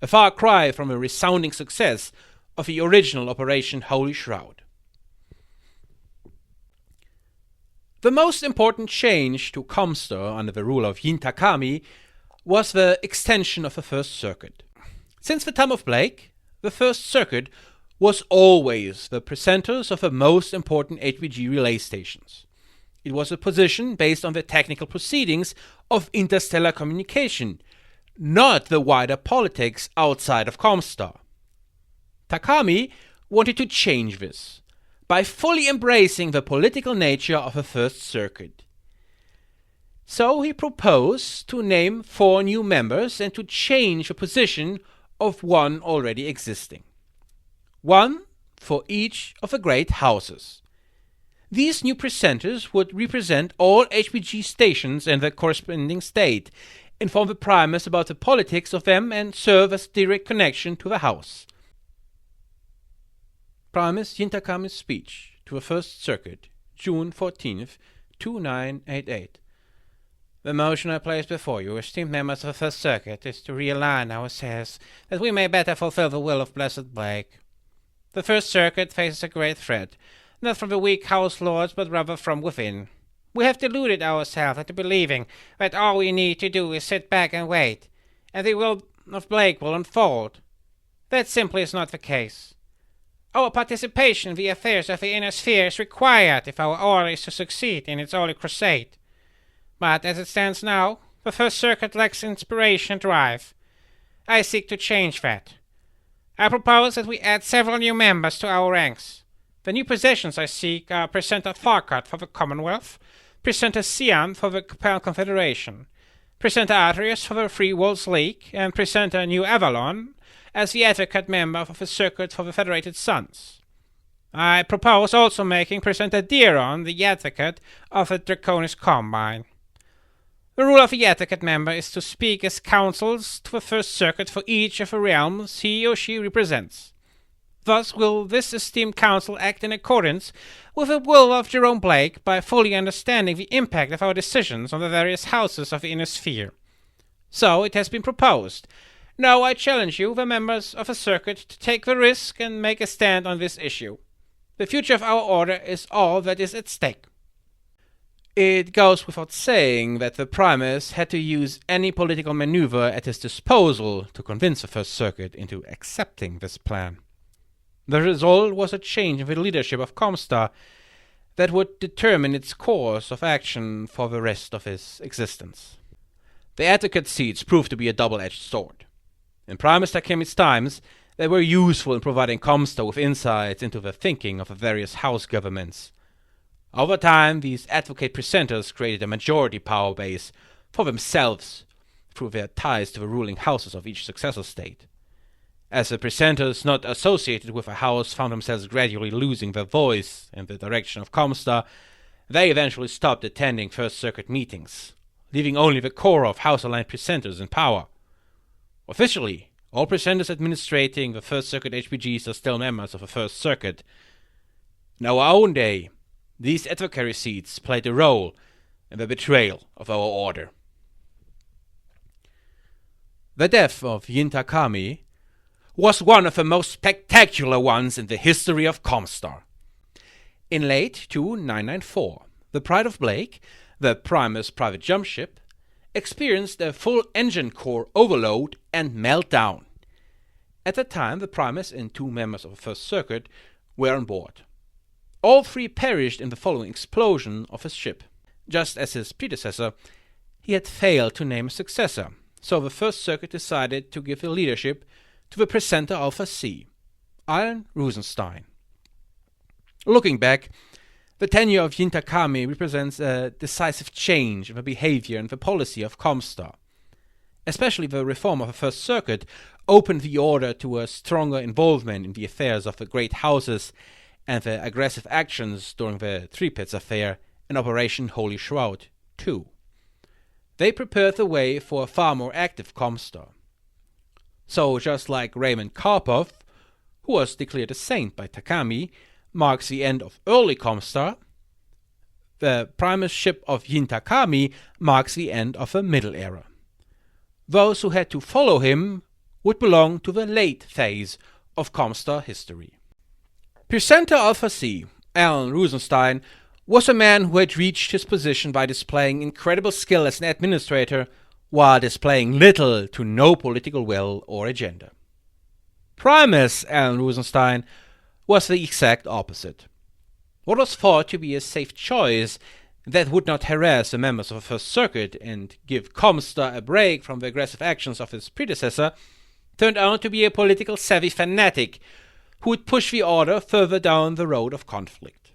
a far cry from a resounding success of the original Operation Holy Shroud. The most important change to ComStar under the rule of Yin Takami was the extension of the First Circuit. Since the time of Blake, the First Circuit was always the presenters of the most important HPG relay stations. It was a position based on the technical proceedings of interstellar communication, not the wider politics outside of ComStar. Takami wanted to change this by fully embracing the political nature of the First Circuit. So he proposed to name 4 new members and to change the position of one already existing. One for each of the great houses. These new presenters would represent all HPG stations in their corresponding state, inform the Primus about the politics of them, and serve as direct connection to the house. Primus Yin Takami's speech to the First Circuit, June 14th, 2988. The motion I place before you, esteemed members of the First Circuit, is to realign ourselves, that we may better fulfill the will of Blessed Blake. The First Circuit faces a great threat, not from the weak house lords, but rather from within. We have deluded ourselves into believing that all we need to do is sit back and wait, and the will of Blake will unfold. That simply is not the case. Our participation in the affairs of the inner sphere is required if our order is to succeed in its holy crusade. But as it stands now, the First Circuit lacks inspiration and drive. I seek to change that. I propose that we add several new members to our ranks. The new positions I seek are Presenter Tharkat for the Commonwealth, Presenter Sian for the Confederation, Presenter Adrius for the Free Worlds League, and Presenter New Avalon as the advocate member of the Circuit for the Federated Suns. I propose also making Presenter Diron the advocate of the Draconis Combine. The role of the advocate member is to speak as counsels to the First Circuit for each of the realms he or she represents. Thus will this esteemed council act in accordance with the will of Jerome Blake by fully understanding the impact of our decisions on the various houses of the inner sphere. So it has been proposed. Now I challenge you, the members of the circuit, to take the risk and make a stand on this issue. The future of our order is all that is at stake. It goes without saying that the Primus had to use any political maneuver at his disposal to convince the First Circuit into accepting this plan. The result was a change in the leadership of ComStar that would determine its course of action for the rest of its existence. The advocate seats proved to be a double-edged sword. In Primus Takami's times, they were useful in providing ComStar with insights into the thinking of the various house governments. Over time, these advocate presenters created a majority power base for themselves through their ties to the ruling houses of each successor state. As the presenters not associated with a house found themselves gradually losing their voice in the direction of ComStar, they eventually stopped attending First Circuit meetings, leaving only the core of house-aligned presenters in power. Officially, all presenters administrating the First Circuit HPGs are still members of the First Circuit. In our own day, these advocacy seats played a role in the betrayal of our order. The death of Takami was one of the most spectacular ones in the history of ComStar. In late 2994, the Pride of Blake, the Primus private jump ship, experienced a full engine core overload and meltdown. At the time, the Primus and 2 members of the First Circuit were on board. All 3 perished in the following explosion of his ship. Just as his predecessor, he had failed to name a successor, so the First Circuit decided to give the leadership to the presenter Alpha C, Adrien Rosenstein. Looking back, the tenure of Takami represents a decisive change in the behavior and the policy of ComStar. Especially the reform of the First Circuit opened the order to a stronger involvement in the affairs of the great houses and the aggressive actions during the Three Pits affair and Operation Holy Shroud, too. They prepared the way for a far more active ComStar. So, just like Raymond Karpov, who was declared a saint by Takami, marks the end of early ComStar, the Primus ship of Takami marks the end of the Middle Era. Those who had to follow him would belong to the late phase of ComStar history. Presenter Alpha C, Adrien Rosenstein, was a man who had reached his position by displaying incredible skill as an administrator while displaying little to no political will or agenda. Primus Adrien Rosenstein was the exact opposite. What was thought to be a safe choice that would not harass the members of the First Circuit and give ComStar a break from the aggressive actions of his predecessor turned out to be a political savvy fanatic who would push the order further down the road of conflict.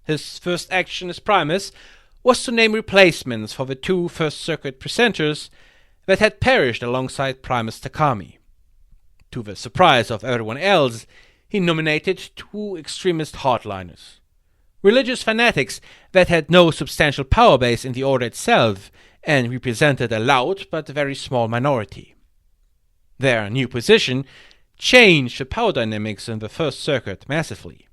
His first action as Primus was to name replacements for the 2 First Circuit presenters that had perished alongside Primus Takami. To the surprise of everyone else, he nominated 2 extremist hardliners, religious fanatics that had no substantial power base in the order itself and represented a loud but very small minority. Their new position changed the power dynamics in the First Circuit massively.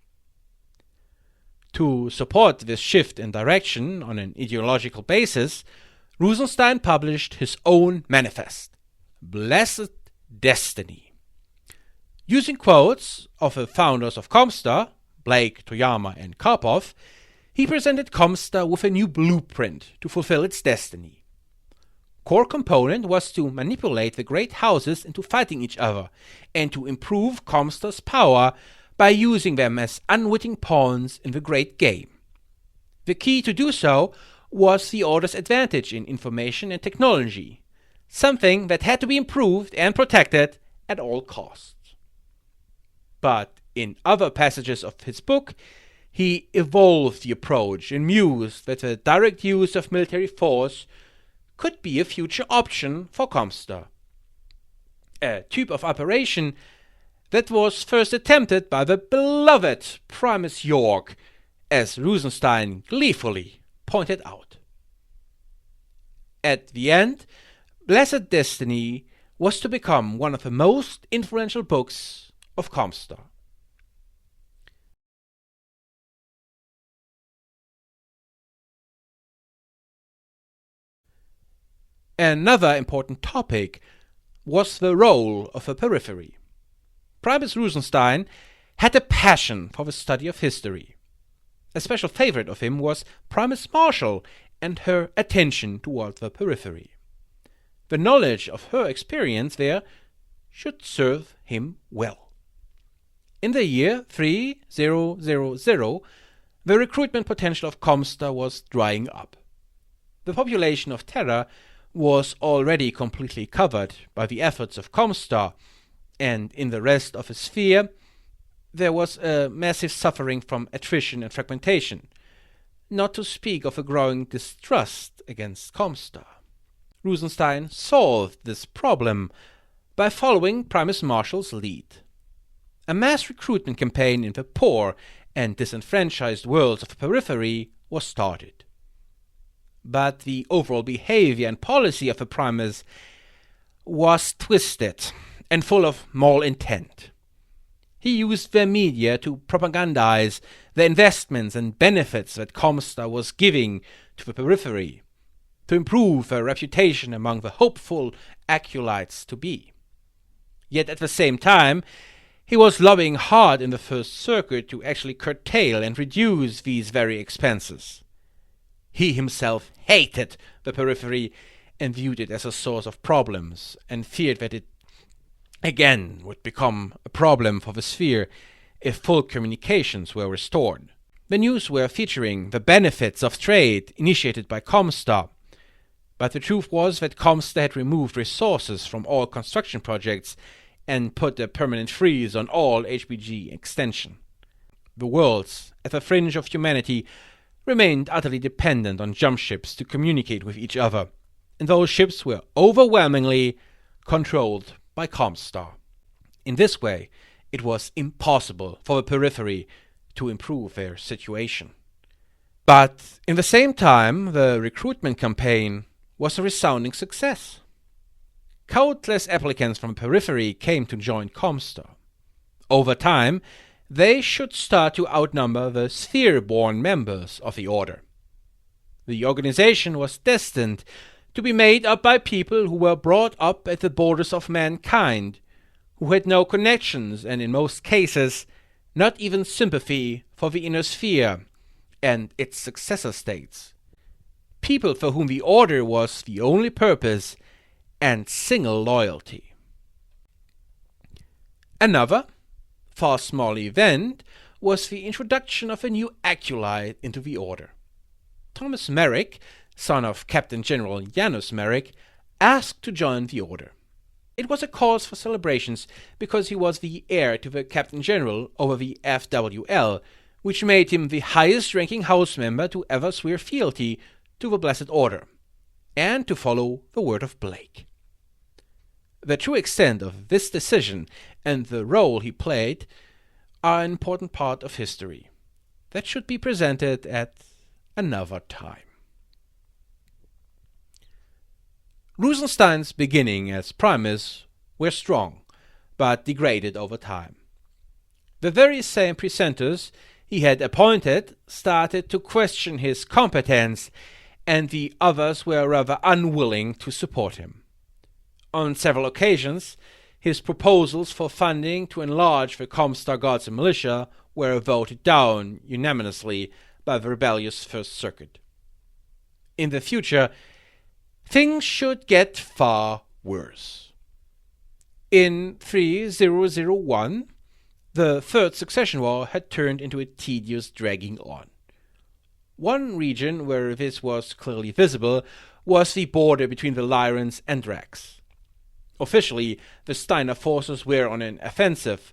To support this shift in direction on an ideological basis, Rosenstein published his own manifest, Blessed Destiny. Using quotes of the founders of ComStar, Blake, Toyama, and Karpov, he presented ComStar with a new blueprint to fulfill its destiny. Core component was to manipulate the great houses into fighting each other and to improve ComStar's power by using them as unwitting pawns in the great game. The key to do so was the Order's advantage in information and technology, something that had to be improved and protected at all costs. But in other passages of his book, he evolved the approach and mused that the direct use of military force could be a future option for ComStar. A type of operation that was first attempted by the beloved Primus York, as Rosenstein gleefully pointed out. At the end, Blessed Destiny was to become one of the most influential books of ComStar. Another important topic was the role of the Periphery. Primus Rosenstein had a passion for the study of history. A special favorite of him was Primus Marshall and her attention toward the Periphery. The knowledge of her experience there should serve him well. In the year 3000, the recruitment potential of ComStar was drying up. The population of Terra was already completely covered by the efforts of ComStar, and in the rest of his sphere there was a massive suffering from attrition and fragmentation, not to speak of a growing distrust against ComStar. Rosenstein solved this problem by following Primus Marshall's lead. A mass recruitment campaign in the poor and disenfranchised worlds of the Periphery was started. But the overall behavior and policy of the Primus was twisted and full of malintent. He used their media to propagandize the investments and benefits that ComStar was giving to the Periphery, to improve their reputation among the hopeful acolytes to be. Yet at the same time, he was lobbying hard in the First Circuit to actually curtail and reduce these very expenses. He himself hated the Periphery and viewed it as a source of problems, and feared that it again would become a problem for the sphere if full communications were restored. The news were featuring the benefits of trade initiated by ComStar, but the truth was that ComStar had removed resources from all construction projects and put a permanent freeze on all HPG extension. The worlds at the fringe of humanity remained utterly dependent on jump ships to communicate with each other, and those ships were overwhelmingly controlled by ComStar. In this way, it was impossible for the Periphery to improve their situation. But in the same time, the recruitment campaign was a resounding success. Countless applicants from the Periphery came to join ComStar. Over time, they should start to outnumber the sphere-born members of the Order. The organization was destined to be made up by people who were brought up at the borders of mankind, who had no connections and in most cases not even sympathy for the inner sphere and its successor states. People for whom the Order was the only purpose and single loyalty. Another, far smaller event was the introduction of a new acolyte into the Order. Thomas Merck, son of Captain General Janus Merck, asked to join the Order. It was a cause for celebrations because he was the heir to the Captain General over the FWL, which made him the highest-ranking house member to ever swear fealty to the Blessed Order, and to follow the word of Blake. The true extent of this decision and the role he played are an important part of history that should be presented at another time. Rosenstein's beginning as Primus were strong, but degraded over time. The very same presenters he had appointed started to question his competence, and the others were rather unwilling to support him. On several occasions, his proposals for funding to enlarge the ComStar Guards and Militia were voted down unanimously by the rebellious First Circuit. In the future, things should get far worse. In 3001, the Third Succession War had turned into a tedious dragging on. One region where this was clearly visible was the border between the Lyrans and Drax. Officially, the Steiner forces were on an offensive,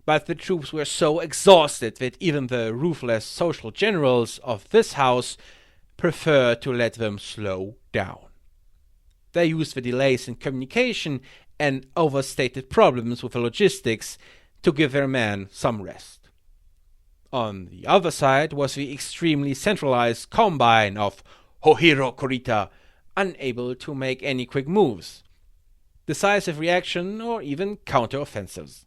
but the troops were so exhausted that even the ruthless social generals of this house preferred to let them slow down. They used the delays in communication and overstated problems with the logistics to give their men some rest. On the other side was the extremely centralized combine of Hohiro Kurita, unable to make any quick moves, decisive reaction, or even counter-offensives.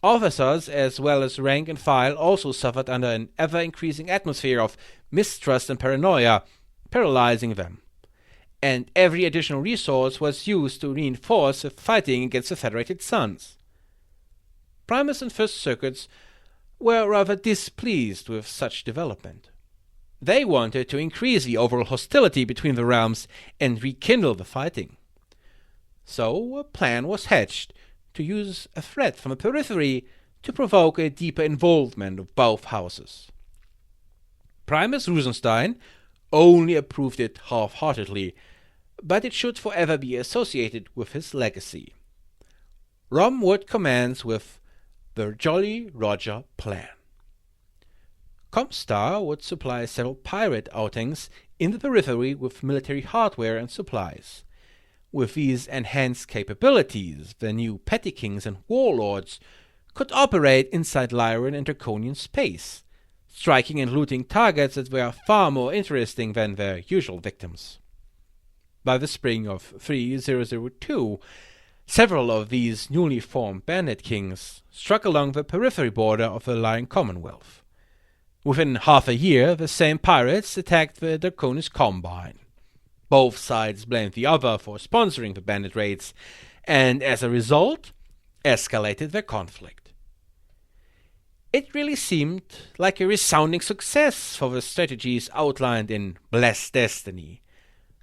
Officers, as well as rank and file, also suffered under an ever-increasing atmosphere of mistrust and paranoia, paralyzing them. And every additional resource was used to reinforce the fighting against the Federated Suns. Primus and First Circuits were rather displeased with such development. They wanted to increase the overall hostility between the realms and rekindle the fighting. So a plan was hatched to use a threat from the Periphery to provoke a deeper involvement of both houses. Primus Rosenstein only approved it half-heartedly, but it should forever be associated with his legacy. Rom would commence with the Jolly Roger plan. ComStar would supply several pirate outings in the Periphery with military hardware and supplies. With these enhanced capabilities, the new petty kings and warlords could operate inside Lyran and Draconian space, striking and looting targets that were far more interesting than their usual victims. By the spring of 3002, several of these newly formed bandit kings struck along the periphery border of the Lyran Commonwealth. Within half a year, the same pirates attacked the Draconis Combine. Both sides blamed the other for sponsoring the bandit raids, and as a result, escalated their conflict. It really seemed like a resounding success for the strategies outlined in Blessed Destiny.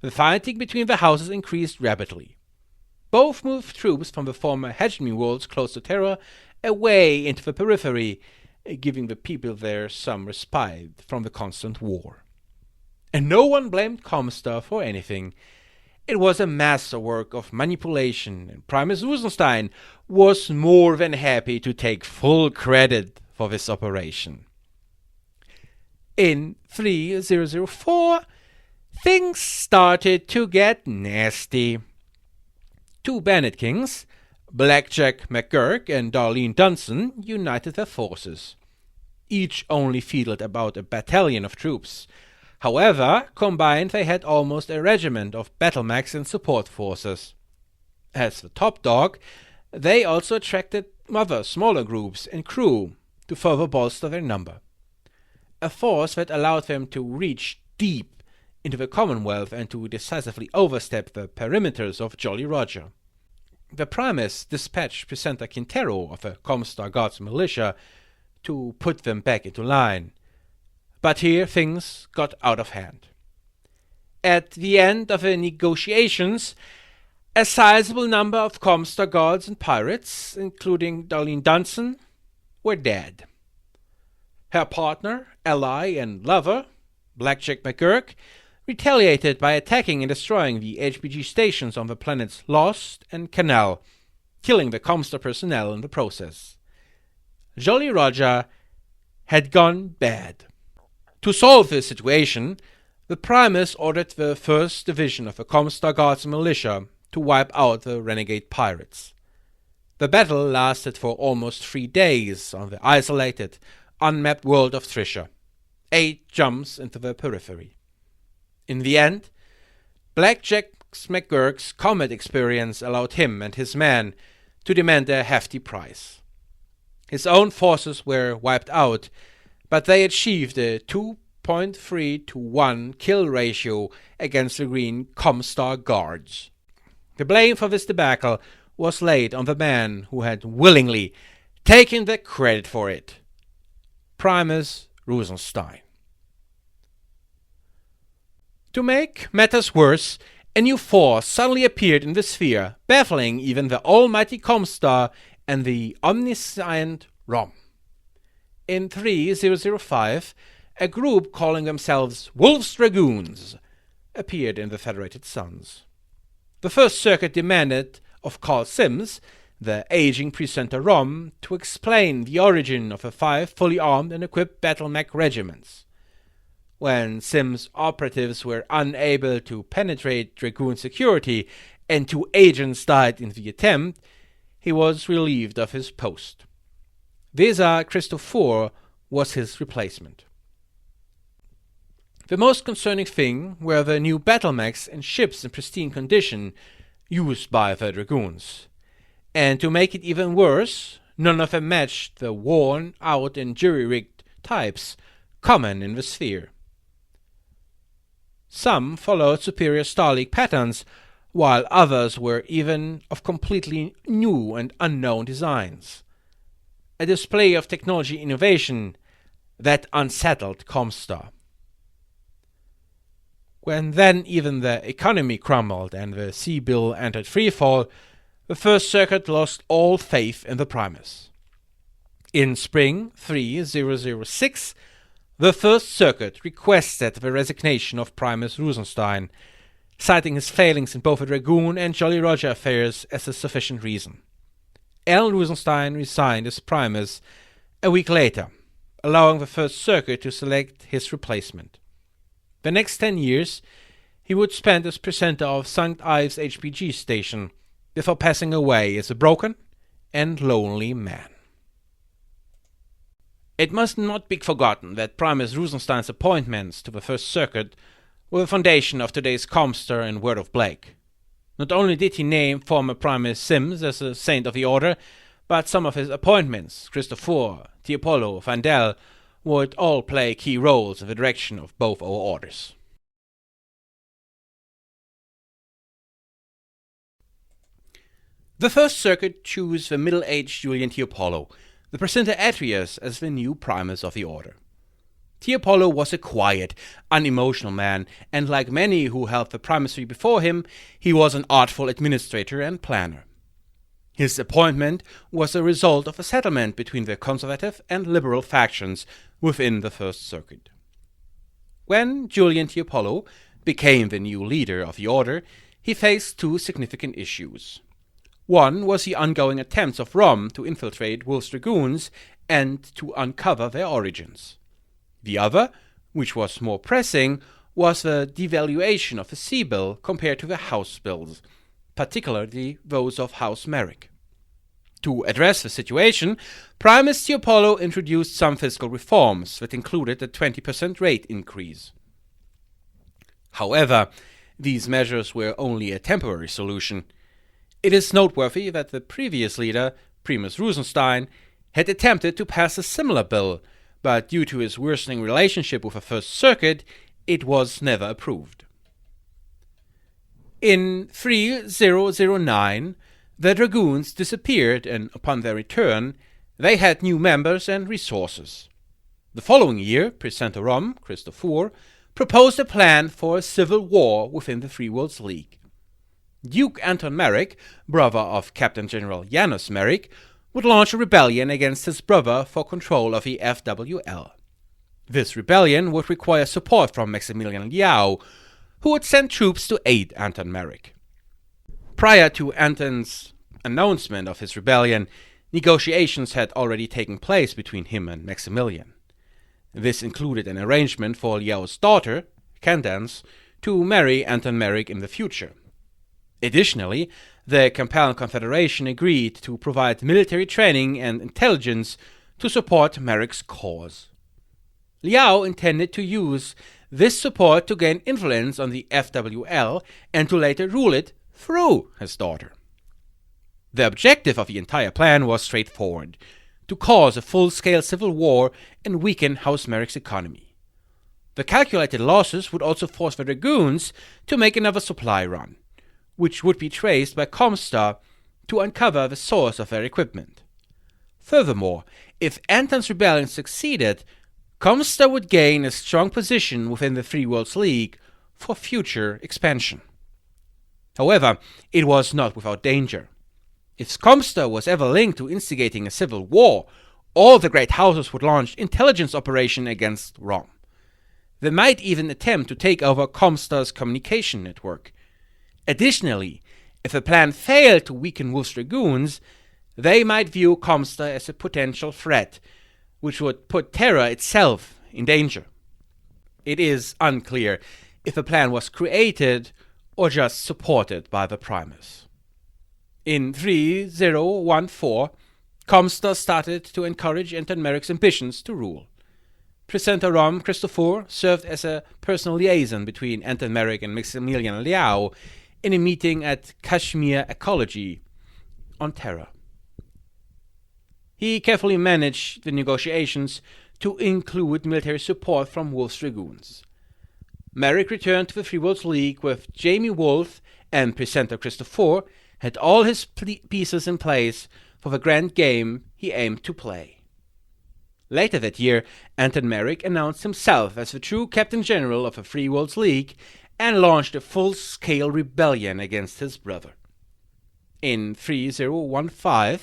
The fighting between the houses increased rapidly. Both moved troops from the former hegemony worlds close to Terra away into the periphery, giving the people there some respite from the constant war. And no one blamed ComStar for anything. It was a masterwork of manipulation, and Primus Rosenstein was more than happy to take full credit for this operation. In 3004, things started to get nasty. Two bandit kings, Blackjack McGurk and Darlene Dunson, united their forces. Each only fielded about a battalion of troops. However, combined they had almost a regiment of battlemechs and support forces. As the top dog, they also attracted other smaller groups and crew to further bolster their number. A force that allowed them to reach deep into the Commonwealth and to decisively overstep the perimeters of Jolly Roger. The Primus dispatched Presenter Quintero of the ComStar Guards militia to put them back into line. But here things got out of hand. At the end of the negotiations, a sizable number of ComStar guards and pirates, including Darlene Dunson, were dead. Her partner, ally, and lover, Blackjack McGurk, retaliated by attacking and destroying the HPG stations on the planets Lost and Canal, killing the ComStar personnel in the process. Jolly Roger had gone bad. To solve this situation, the Primus ordered the 1st Division of the ComStar Guards militia to wipe out the renegade pirates. The battle lasted for almost 3 days on the isolated, unmapped world of Trisha, 8 jumps into the periphery. In the end, Blackjack McGurk's combat experience allowed him and his men to demand a hefty price. His own forces were wiped out, but they achieved a 2.3 to 1 kill ratio against the green ComStar guards. The blame for this debacle was laid on the man who had willingly taken the credit for it, Primus Rosenstein. To make matters worse, a new force suddenly appeared in the sphere, baffling even the almighty ComStar and the omniscient Rom. In 3005, a group calling themselves Wolf's Dragoons appeared in the Federated Suns. The First Circuit demanded of Carl Sims, the aging presenter Rom, to explain the origin of the 5 fully armed and equipped battlemech regiments. When Sims' operatives were unable to penetrate Dragoon security and 2 agents died in the attempt, he was relieved of his post. Vesa Christophor was his replacement. The most concerning thing were the new battlemechs and ships in pristine condition used by the Dragoons. And to make it even worse, none of them matched the worn-out and jury-rigged types common in the sphere. Some followed superior Star League patterns, while others were even of completely new and unknown designs. A display of technology innovation that unsettled ComStar. When then even the economy crumbled and the sea bill entered freefall, the First Circuit lost all faith in the Primus. In spring 3006, the First Circuit requested the resignation of Primus Rosenstein, citing his failings in both the Dragoon and Jolly Roger affairs as a sufficient reason. Rosenstein resigned as Primus a week later, allowing the First Circuit to select his replacement. The next 10 years he would spend as presenter of St. Ives HPG station, before passing away as a broken and lonely man. It must not be forgotten that Primus Rosenstein's appointments to the First Circuit were the foundation of today's ComStar and Word of Blake. Not only did he name former Primus Sims as a Saint of the Order, but some of his appointments, Christopher, Apollo, Vandel, would all play key roles in the direction of both our orders. The First Circuit chose the middle-aged Julian Apollo, the presenter Adrius, as the new Primus of the Order. Apollo was a quiet, unemotional man, and like many who held the primacy before him, he was an artful administrator and planner. His appointment was a result of a settlement between the conservative and liberal factions within the First Circuit. When Julian Apollo became the new leader of the Order, he faced two significant issues. One was the ongoing attempts of Rome to infiltrate Wolf's Dragoons and to uncover their origins. The other, which was more pressing, was the devaluation of the sea bill compared to the house bills, particularly those of House Merck. To address the situation, Primus Apollo introduced some fiscal reforms that included a 20% rate increase. However, these measures were only a temporary solution. It is noteworthy that the previous leader, Primus Rosenstein, had attempted to pass a similar bill, but due to his worsening relationship with the First Circuit, it was never approved. In 3009, the Dragoons disappeared, and upon their return, they had new members and resources. The following year, Presenter Rom, Christopher, proposed a plan for a civil war within the Free Worlds League. Duke Anton Merck, brother of Captain General Janusz Merck, would launch a rebellion against his brother for control of the FWL. This rebellion would require support from Maximilian Liao, who would send troops to aid Anton Merck. Prior to Anton's announcement of his rebellion, negotiations had already taken place between him and Maximilian. This included an arrangement for Liao's daughter, Candace, to marry Anton Merck in the future. Additionally, the Campanian Confederation agreed to provide military training and intelligence to support Merck's cause. Liao intended to use this support to gain influence on the FWL and to later rule it through his daughter. The objective of the entire plan was straightforward: to cause a full-scale civil war and weaken House Merck's economy. The calculated losses would also force the Dragoons to make another supply run, which would be traced by ComStar to uncover the source of their equipment. Furthermore, if Anton's rebellion succeeded, ComStar would gain a strong position within the Free Worlds League for future expansion. However, it was not without danger. If ComStar was ever linked to instigating a civil war, all the great houses would launch intelligence operations against Rome. They might even attempt to take over ComStar's communication network. Additionally, if the plan failed to weaken Wolf's Dragoons, they might view ComStar as a potential threat, which would put Terra itself in danger. It is unclear if the plan was created or just supported by the Primus. In 3014, ComStar started to encourage Anton Merck's ambitions to rule. Presenter Rom Christopher served as a personal liaison between Anton Merck and Maximilian Liao in a meeting at Kashmir Ecology on Terra. He carefully managed the negotiations to include military support from Wolf's Dragoons. Merck returned to the Free Worlds League with Jamie Wolf, and presenter Christopher had all his pieces in place for the grand game he aimed to play. Later that year, Anton Merck announced himself as the true Captain General of the Free Worlds League and launched a full-scale rebellion against his brother. In 3015,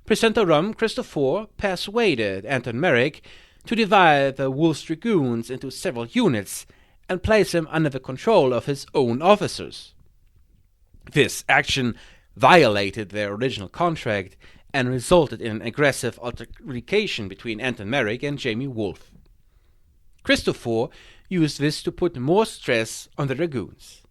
presenter Rom Christopher persuaded Anton Merck to divide the Wolf's Dragoons into several units and place him under the control of his own officers. This action violated their original contract and resulted in an aggressive altercation between Anton Merrick and Jamie Wolfe. Christopher used this to put more stress on the Dragoons.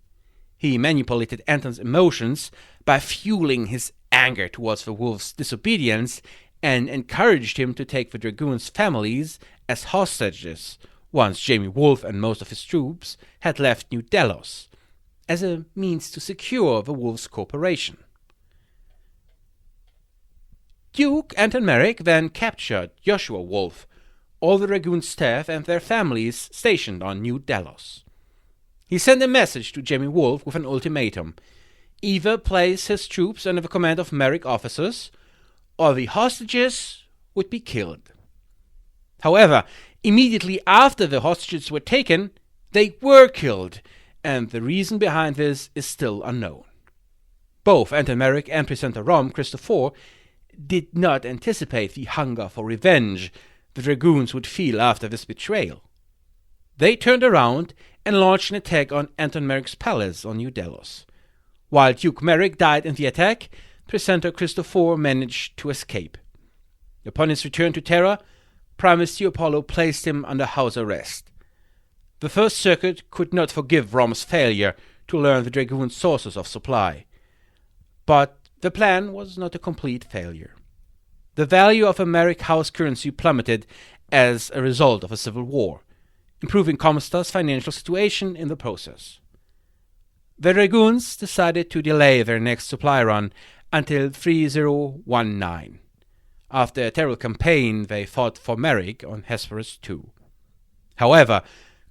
He manipulated Anton's emotions by fueling his anger towards the Wolf's disobedience and encouraged him to take the Dragoons' families as hostages once Jamie Wolfe and most of his troops had left New Delos, as a means to secure the Wolf's cooperation. Duke Anton Merrick then captured Joshua Wolfe, all the Dragoon staff and their families stationed on New Delos. He sent a message to Jamie Wolfe with an ultimatum: either place his troops under the command of Merrick officers, or the hostages would be killed. However, immediately after the hostages were taken, they were killed, and the reason behind this is still unknown. Both Anton Merrick and presenter Rom Christopher did not anticipate the hunger for revenge the Dragoons would feel after this betrayal. They turned around and launched an attack on Anton Merrick's palace on New Delos. While Duke Merrick died in the attack, presenter Christopher managed to escape. Upon his return to Terra, Prime Minister Apollo placed him under house arrest. The First Circuit could not forgive Rom's failure to learn the Dragoon sources of supply. But the plan was not a complete failure. The value of Merrick house currency plummeted as a result of a civil war, improving ComStar's financial situation in the process. The Dragoons decided to delay their next supply run until 3019. After a terrible campaign, they fought for Merrick on Hesperus II. However,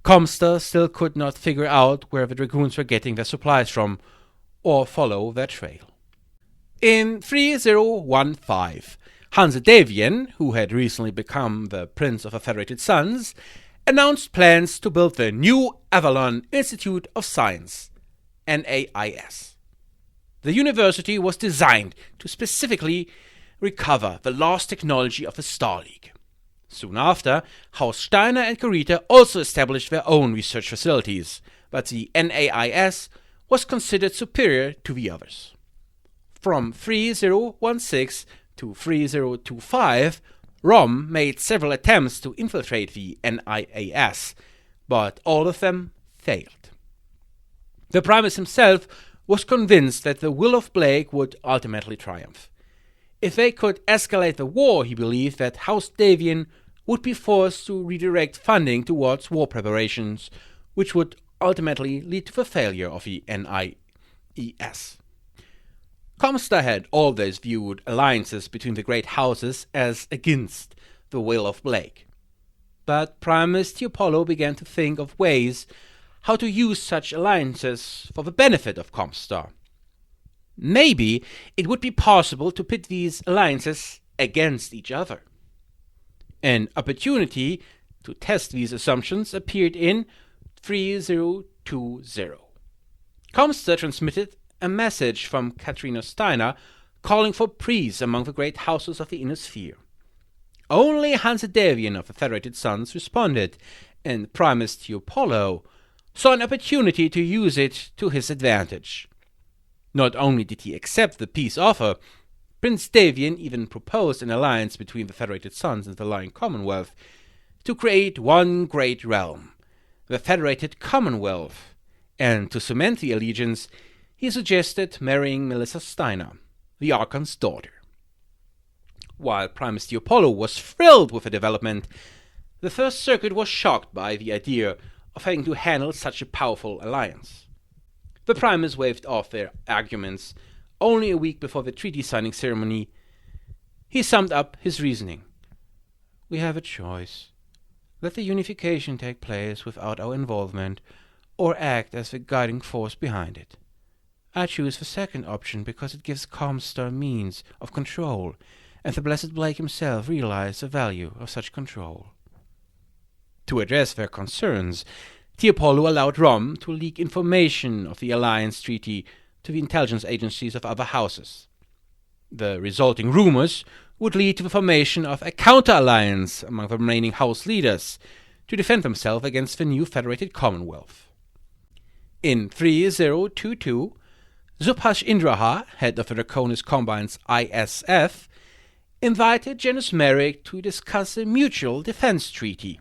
ComStar still could not figure out where the Dragoons were getting their supplies from, or follow their trail. In 3015, Hans Davian, who had recently become the Prince of the Federated Suns, announced plans to build the New Avalon Institute of Science, NAIS. The university was designed to specifically recover the lost technology of the Star League. Soon after, House Steiner and Corita also established their own research facilities, but the NAIS was considered superior to the others. From 3016 to 3025, Rom made several attempts to infiltrate the NIAS, but all of them failed. The Primus himself was convinced that the will of Blake would ultimately triumph. If they could escalate the war, he believed that House Davian would be forced to redirect funding towards war preparations, which would ultimately lead to the failure of the NIES. ComStar had always viewed alliances between the great houses as against the will of Blake. But Prime Minister Apollo began to think of ways how to use such alliances for the benefit of ComStar. Maybe it would be possible to pit these alliances against each other. An opportunity to test these assumptions appeared in 3020. ComStar transmitted a message from Katrina Steiner calling for peace among the great houses of the Inner Sphere. Only Hans Davian of the Federated Suns responded, and Prime Minister Apollo saw an opportunity to use it to his advantage. Not only did he accept the peace offer, Prince Davian even proposed an alliance between the Federated Suns and the Lion Commonwealth to create one great realm, the Federated Commonwealth, and to cement the allegiance, he suggested marrying Melissa Steiner, the Archon's daughter. While Prime Minister Apollo was thrilled with the development, the First Circuit was shocked by the idea of having to handle such a powerful alliance. The Primus waved off their arguments only a week before the treaty signing ceremony. He summed up his reasoning. We have a choice. Let the unification take place without our involvement, or act as the guiding force behind it. I choose the second option because it gives ComStar means of control, and the blessed Blake himself realized the value of such control. To address their concerns, the Apollo allowed Rom to leak information of the alliance treaty to the intelligence agencies of other houses. The resulting rumors would lead to the formation of a counter-alliance among the remaining house leaders to defend himself against the new federated Commonwealth. In 3022, Subhash Indraha, head of the Draconis Combine's ISF, invited General Merck to discuss a mutual defense treaty.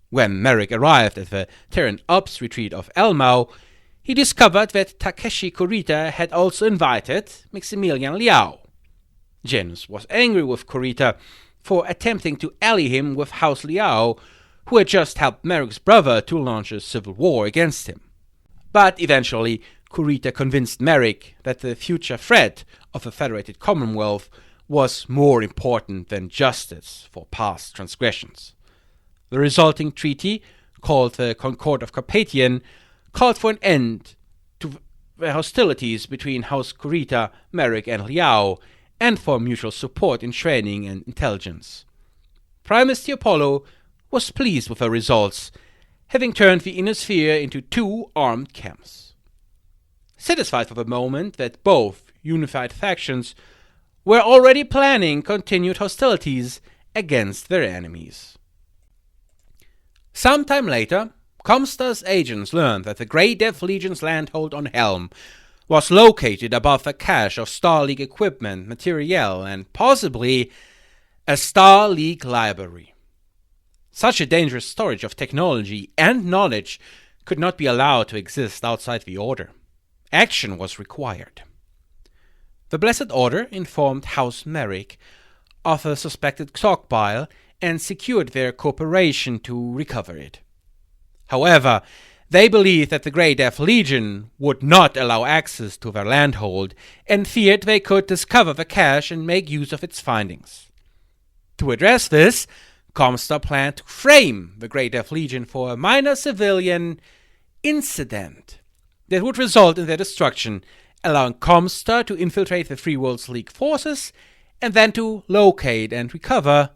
When Merck arrived at the Terran Ops retreat of Elmau, he discovered that Takeshi Kurita had also invited Maximilian Liao. Janus was angry with Kurita for attempting to ally him with House Liao, who had just helped Merrick's brother to launch a civil war against him. But eventually, Kurita convinced Merrick that the future threat of a federated Commonwealth was more important than justice for past transgressions. The resulting treaty, called the Concord of Carpathian, called for an end to the hostilities between House Kurita, Merrick, and Liao, and for mutual support in training and intelligence. Prime Minister Apollo was pleased with the results, having turned the inner sphere into 2 armed camps. Satisfied for the moment that both unified factions were already planning continued hostilities against their enemies. Sometime later, ComStar's agents learned that the Grey Death Legion's landhold on Helm was located above the cache of Star League equipment, materiel, and possibly a Star League library. Such a dangerous storage of technology and knowledge could not be allowed to exist outside the Order. Action was required. The Blessed Order informed House Merrick of a suspected stockpile and secured their cooperation to recover it. However, they believed that the Grey Death Legion would not allow access to their landhold and feared they could discover the cache and make use of its findings. To address this, ComStar planned to frame the Grey Death Legion for a minor civilian incident that would result in their destruction, allowing ComStar to infiltrate the Free Worlds League forces and then to locate and recover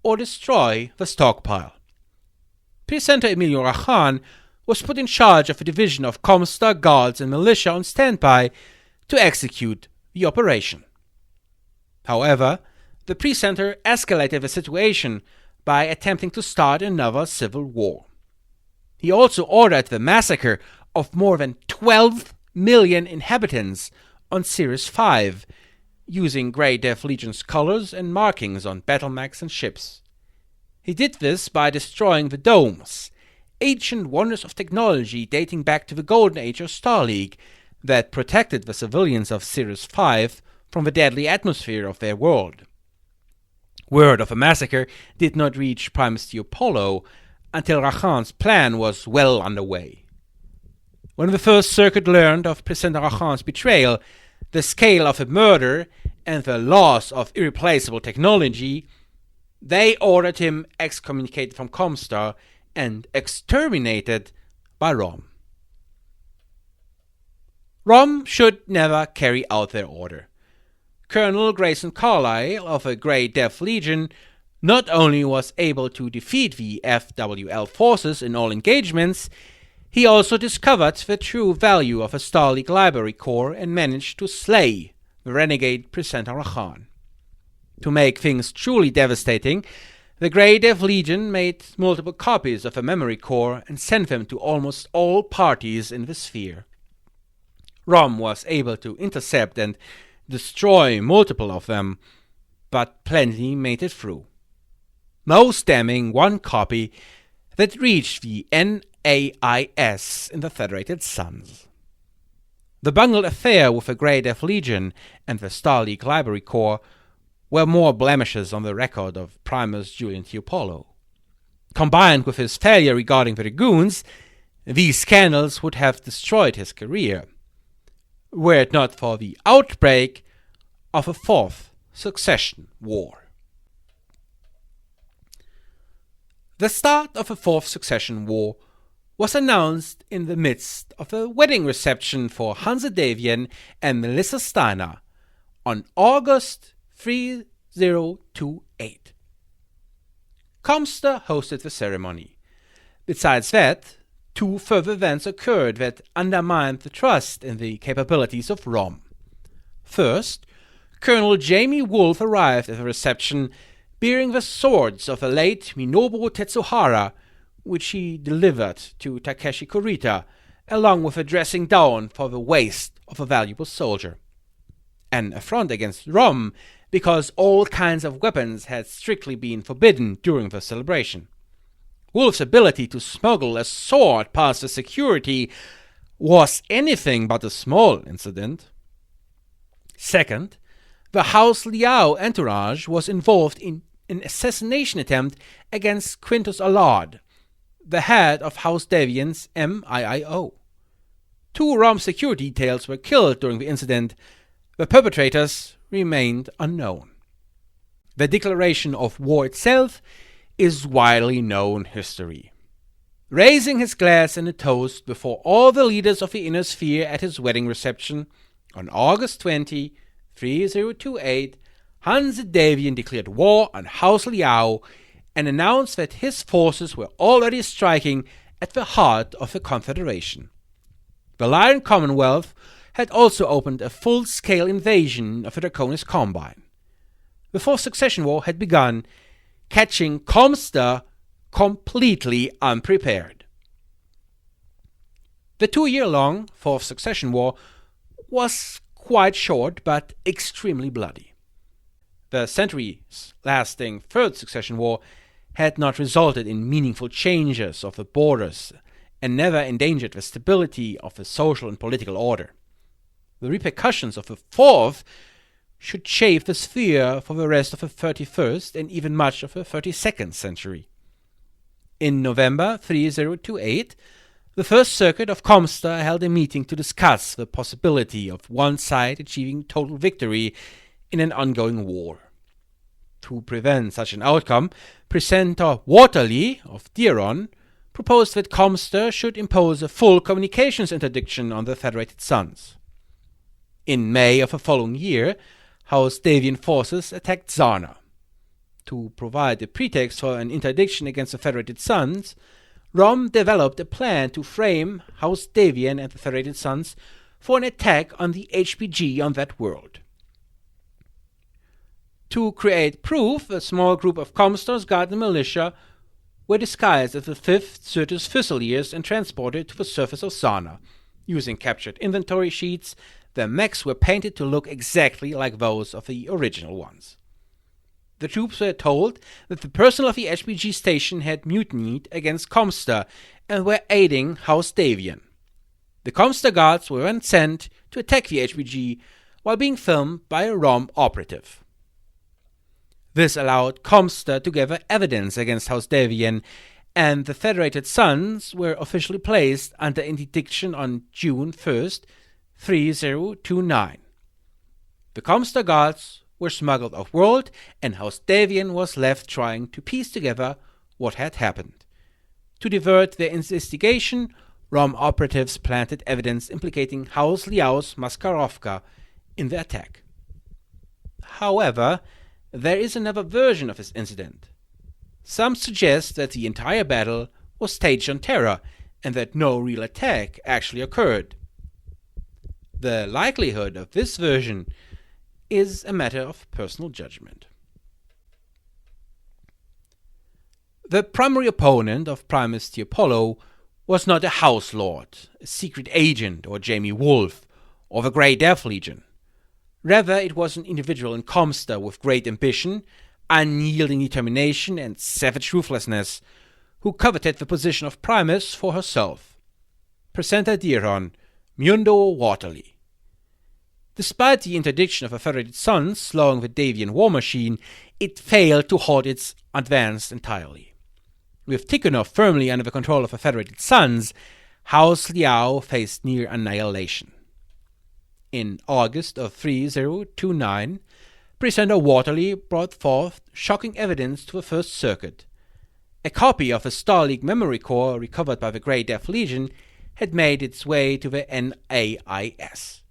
or destroy the stockpile. Presenter Emilio Rajan was put in charge of a division of ComStar guards and militia on standby to execute the operation. However, the presenter escalated the situation by attempting to start another civil war. He also ordered the massacre of more than 12 million inhabitants on Sirius 5, using Grey Death Legion's colors and markings on battlemax and ships. He did this by destroying the domes, ancient wonders of technology dating back to the Golden Age of Star League, that protected the civilians of Sirius 5 from the deadly atmosphere of their world. Word of a massacre did not reach Prime Minister Apollo until Rajan's plan was well underway. When the First Circuit learned of Presenter Rajan's betrayal, the scale of the murder, and the loss of irreplaceable technology, they ordered him excommunicated from ComStar and exterminated by ROM. ROM should never carry out their order. Colonel Grayson Carlyle of the Grey Death Legion not only was able to defeat the FWL forces in all engagements, he also discovered the true value of a Star League library core and managed to slay the renegade Presenter Rajan. To make things truly devastating, the Grey Death Legion made multiple copies of a memory core and sent them to almost all parties in the sphere. ROM was able to intercept and destroy multiple of them, but plenty made it through. Most damning one copy that reached the NAIS in the Federated Suns. The bungled affair with the Grey Death Legion and the Star League Library Corps were more blemishes on the record of Primus Julian Apollo. Combined with his failure regarding the Dragoons, these scandals would have destroyed his career, were it not for the outbreak of a fourth succession war. The start of a fourth succession war was announced in the midst of a wedding reception for Hansa Davian and Melissa Steiner on August 3028. ComStar hosted the ceremony. Besides that, 2 further events occurred that undermined the trust in the capabilities of ROM. First, Colonel Jamie Wolfe arrived at the reception bearing the swords of the late Minobu Tetsuhara, which he delivered to Takeshi Kurita, along with a dressing down for the waste of a valuable soldier. An affront against Rom, because all kinds of weapons had strictly been forbidden during the celebration. Wolf's ability to smuggle a sword past the security was anything but a small incident. Second, the House Liao entourage was involved in an assassination attempt against Quintus Allard, the head of House Davian's MIIO. 2 Rom security details were killed during the incident. The perpetrators remained unknown. The declaration of war itself is widely known history. Raising his glass in a toast before all the leaders of the inner sphere at his wedding reception on August 20, 3028, Hans Davian declared war on House Liao and announced that his forces were already striking at the heart of the Confederation. The Lion Commonwealth had also opened a full-scale invasion of the Draconis Combine. The Fourth Succession War had begun, catching ComStar completely unprepared. The 2-year-long Fourth Succession War was quite short but extremely bloody. The centuries-lasting Third Succession War had not resulted in meaningful changes of the borders and never endangered the stability of the social and political order. The repercussions of the Fourth should shape the sphere for the rest of the 31st and even much of the 32nd century. In November 3028, the First Circuit of ComStar held a meeting to discuss the possibility of one side achieving total victory in an ongoing war. To prevent such an outcome, Presenter Waterly of Dieron proposed that ComStar should impose a full communications interdiction on the Federated Suns. In May of the following year, House Davian forces attacked Zarna. To provide a pretext for an interdiction against the Federated Suns, Rom developed a plan to frame House Davian and the Federated Suns for an attack on the HPG on that world. To create proof, a small group of ComStar's Guardian militia were disguised as the 5th Syrtis Fusiliers and transported to the surface of Zarna. Using captured inventory sheets, their mechs were painted to look exactly like those of the original ones. The troops were told that the personnel of the HPG station had mutinied against ComStar and were aiding House Davian. The ComStar guards were then sent to attack the HPG while being filmed by a Rom operative. This allowed ComStar to gather evidence against House Davian, and the Federated Suns were officially placed under interdiction on June 1st, 3029. The ComStar guards were smuggled off-world, and House Davian was left trying to piece together what had happened. To divert their investigation, Rom operatives planted evidence implicating House Liao's Maskarovka in the attack. However, there is another version of this incident. Some suggest that the entire battle was staged on Terra and that no real attack actually occurred. The likelihood of this version is a matter of personal judgment. The primary opponent of Primus the Apollo was not a House Lord, a secret agent, or Jamie Wolf, or the Grey Death Legion. Rather, it was an individual in ComStar with great ambition, unyielding determination, and savage ruthlessness, who coveted the position of Primus for herself. Presenter Dieron, Mundo Waterly. Despite the interdiction of the Federated Suns slowing the Davian war machine, it failed to halt its advance entirely. With Tikhonov firmly under the control of the Federated Suns, House Liao faced near annihilation. In August of 3029, Presenter Waterly brought forth shocking evidence to the First Circuit. A copy of a Star League memory core recovered by the Grey Death Legion had made its way to the NAIS.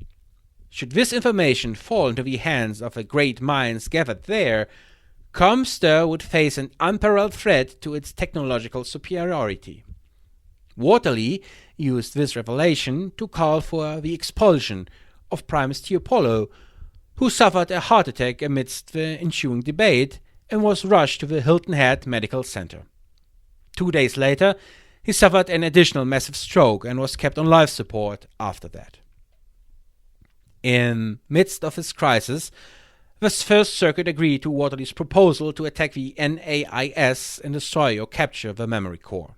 Should this information fall into the hands of the great minds gathered there, ComStar would face an unparalleled threat to its technological superiority. Waterly used this revelation to call for the expulsion of Primus the Apollo, who suffered a heart attack amidst the ensuing debate and was rushed to the Hilton Head Medical Center. 2 days later, he suffered an additional massive stroke and was kept on life support after that. In midst of this crisis, the First Circuit agreed to Waterly's proposal to attack the NAIS and destroy or capture the memory core.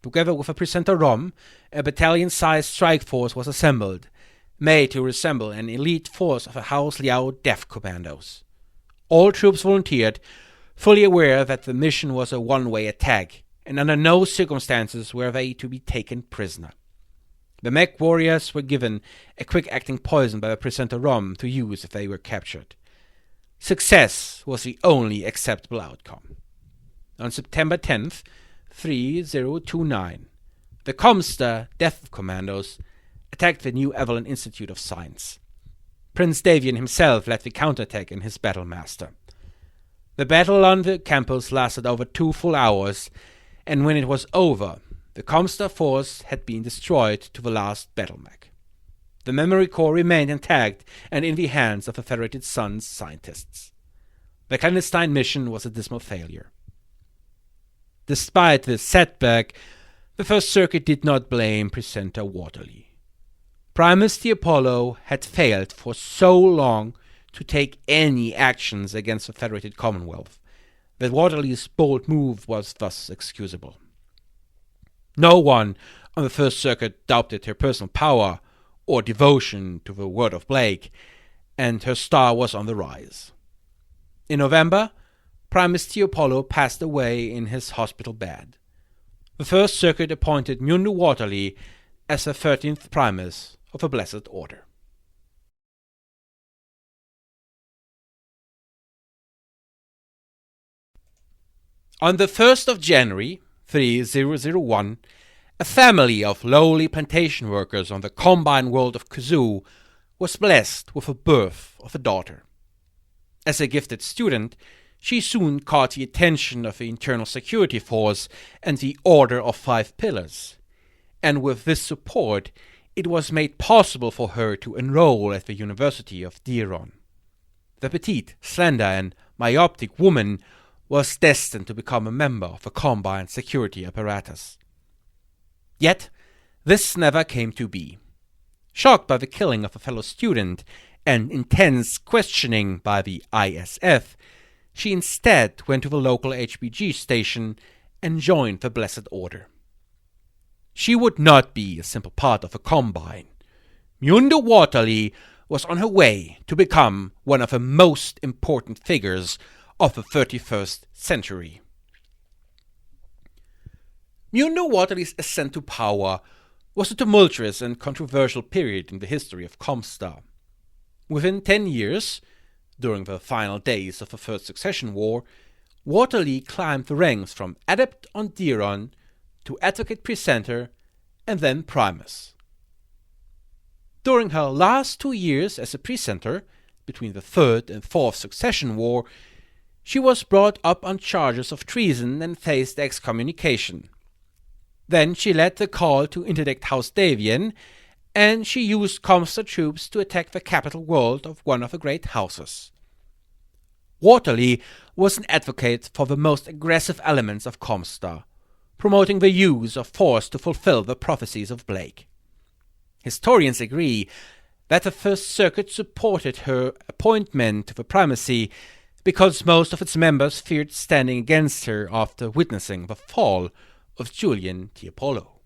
Together with a presenter ROM, a battalion-sized strike force was assembled, made to resemble an elite force of the House Liao Death Commandos. All troops volunteered, fully aware that the mission was a one-way attack, and under no circumstances were they to be taken prisoner. The mech warriors were given a quick-acting poison by the presenter ROM to use if they were captured. Success was the only acceptable outcome. On September 10th, 3029, the ComStar Death Commandos attacked the New Evelyn Institute of Science. Prince Davian himself led the counterattack in his Battlemaster. The battle on the campus lasted over 2 full hours, and when it was over, the ComStar force had been destroyed to the last battlemech. The memory core remained intact and in the hands of the Federated Suns scientists. The clandestine mission was a dismal failure. Despite this setback, the First Circuit did not blame presenter Waterly. Primus the Apollo had failed for so long to take any actions against the Federated Commonwealth that Waterly's bold move was thus excusable. No one on the First Circuit doubted her personal power or devotion to the word of Blake, and her star was on the rise. In November, Primus the Apollo passed away in his hospital bed. The First Circuit appointed Mundu Waterly as the 13th Primus of the Blessed Order. On the 1st of January, 3001, a family of lowly plantation workers on the combine world of Kazoo was blessed with the birth of a daughter. As a gifted student, she soon caught the attention of the Internal Security Force and the Order of Five Pillars, and with this support, it was made possible for her to enroll at the University of Diron. The petite, slender, and myopic woman was destined to become a member of the Combine security apparatus. Yet, this never came to be. Shocked by the killing of a fellow student and intense questioning by the ISF, she instead went to the local HPG station and joined the Blessed Order. She would not be a simple part of the Combine. Mundu Waterly was on her way to become one of the most important figures of the 31st century. Mundu Waterly's ascent to power was a tumultuous and controversial period in the history of ComStar. Within 10 years, during the final days of the First Succession War, Waterly climbed the ranks from Adept on Diron to Advocate Presenter and then Primus. During her last 2 years as a Presenter, between the Third and Fourth Succession War, she was brought up on charges of treason and faced excommunication. Then she led the call to interdict House Davian, and she used ComStar troops to attack the capital world of one of the great houses. Waterly was an advocate for the most aggressive elements of ComStar, promoting the use of force to fulfill the prophecies of Blake. Historians agree that the First Circuit supported her appointment to the primacy because most of its members feared standing against her after witnessing the fall of Julian Apollo.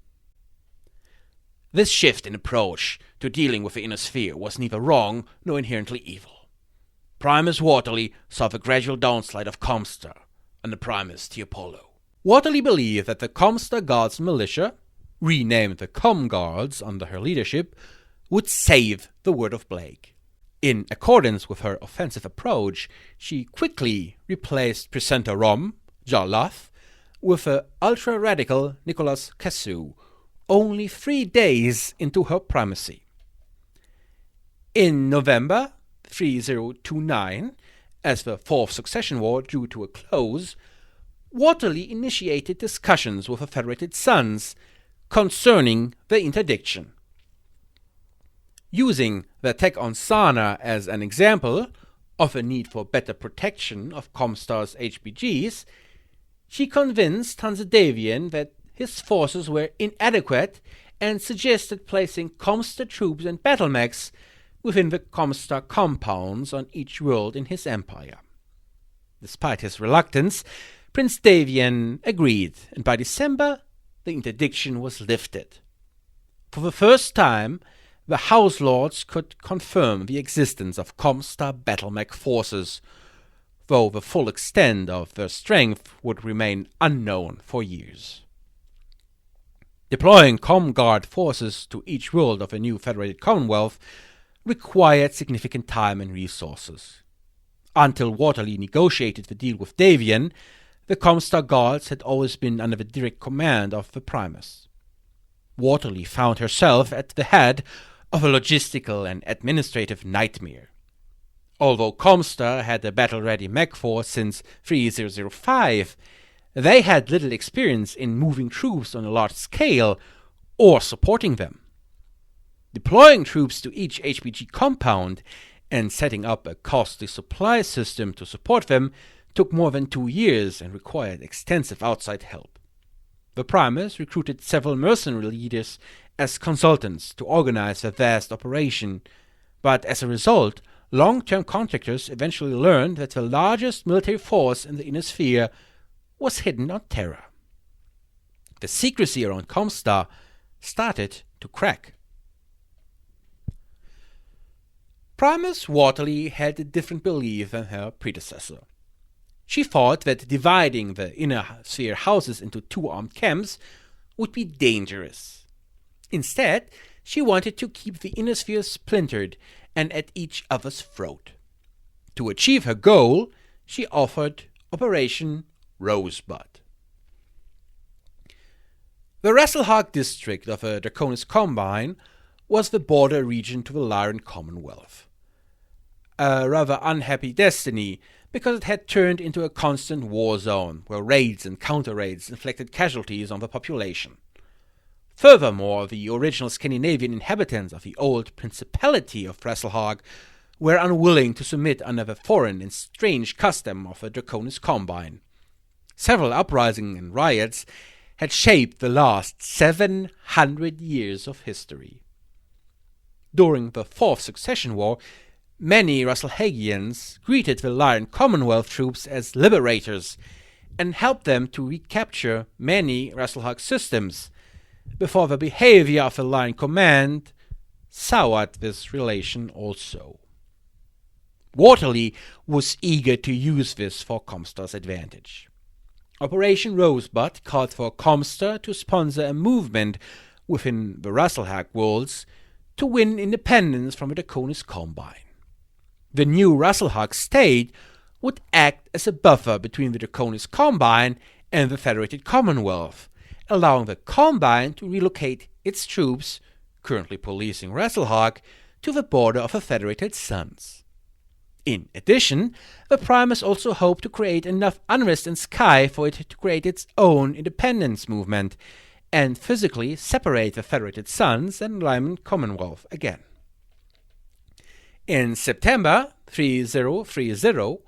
This shift in approach to dealing with the inner sphere was neither wrong nor inherently evil. Primus Waterly saw the gradual downslide of ComStar under Primus Apollo. Waterly believed that the ComStar Guards militia, renamed the ComGuards under her leadership, would save the word of Blake. In accordance with her offensive approach, she quickly replaced presenter Rom, Jarlath, with the ultra-radical Nicholas Cassou, only 3 days into her primacy. In November 3029, as the Fourth Succession War drew to a close, Waterly initiated discussions with the Federated Suns concerning the interdiction. Using the attack on Sana as an example of a need for better protection of ComStar's HPGs, she convinced Davian that his forces were inadequate and suggested placing ComStar troops and battle mechs within the ComStar compounds on each world in his empire. Despite his reluctance, Prince Davian agreed, and by December the interdiction was lifted. For the first time, the House Lords could confirm the existence of ComStar battlemech forces, though the full extent of their strength would remain unknown for years. Deploying ComGuard forces to each world of a new federated Commonwealth required significant time and resources. Until Waterley negotiated the deal with Davian, the ComStar Guards had always been under the direct command of the Primus. Waterley found herself at the head of a logistical and administrative nightmare. Although ComStar had a battle-ready mech force since 3005, they had little experience in moving troops on a large scale or supporting them. Deploying troops to each HPG compound and setting up a costly supply system to support them took more than 2 years and required extensive outside help. The Primus recruited several mercenary leaders as consultants to organize the vast operation, but as a result, long-term contractors eventually learned that the largest military force in the Inner Sphere was hidden on Terra. The secrecy around ComStar started to crack. Primus Waterley had a different belief than her predecessor. She thought that dividing the Inner Sphere houses into 2 armed camps would be dangerous. Instead, she wanted to keep the Inner Sphere splintered and at each other's throat. To achieve her goal, she offered Operation Rosebud. The Wrestlehog district of a Draconis Combine was the border region to the Lyran Commonwealth. A rather unhappy destiny, because it had turned into a constant war zone where raids and counter-raids inflicted casualties on the population. Furthermore, the original Scandinavian inhabitants of the old Principality of Wrestlehog were unwilling to submit under the foreign and strange custom of a Draconis Combine. Several uprisings and riots had shaped the last 700 years of history. During the Fourth Succession War, many Wrestlhagians greeted the Lyran Commonwealth troops as liberators and helped them to recapture many Wrestlehog systems, before the behavior of the Lyran command soured this relation also. Waterley was eager to use this for ComStar's advantage. Operation Rosebud called for ComStar to sponsor a movement within the Wrestlehog worlds to win independence from the Draconis Combine. The new Wrestlehog state would act as a buffer between the Draconis Combine and the Federated Commonwealth, allowing the Combine to relocate its troops, currently policing Wrestlehog, to the border of the Federated Suns. In addition, the Primus also hoped to create enough unrest in Sky for it to create its own independence movement and physically separate the Federated Suns and Lyman Commonwealth again. In September 3030,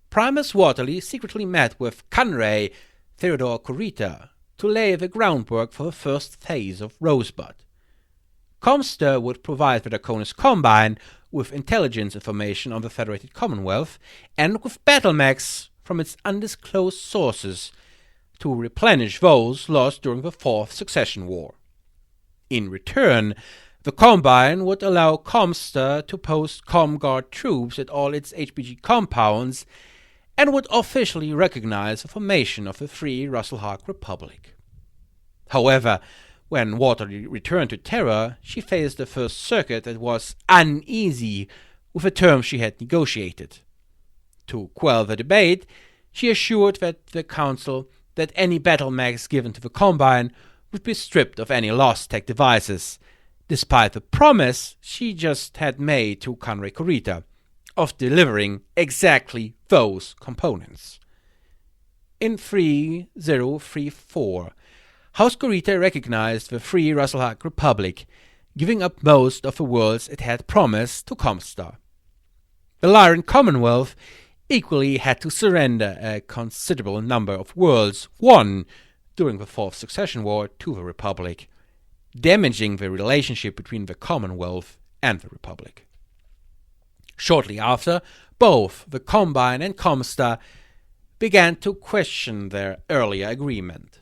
Primus Waterley secretly met with Kunray Theodore Kurita to lay the groundwork for the first phase of Rosebud. ComStar would provide the Draconis Combine with intelligence information on the Federated Commonwealth and with battle mechs from its undisclosed sources to replenish those lost during the Fourth Succession War. In return, the Combine would allow ComStar to post ComGuard troops at all its HPG compounds and would officially recognize the formation of the Free Wrestlehog Republic. However, when Waterley returned to Terra, she faced the First Circuit that was uneasy with the terms she had negotiated. To quell the debate, she assured the Council that any battle mechs given to the Combine would be stripped of any lost tech devices, despite the promise she just had made to Kunray Kurita of delivering exactly those components. In 3034, House Kurita recognized the Free Wrestlehog Republic, giving up most of the worlds it had promised to ComStar. The Lyran Commonwealth equally had to surrender a considerable number of worlds won during the Fourth Succession War to the Republic, damaging the relationship between the Commonwealth and the Republic. Shortly after, both the Combine and ComStar began to question their earlier agreement.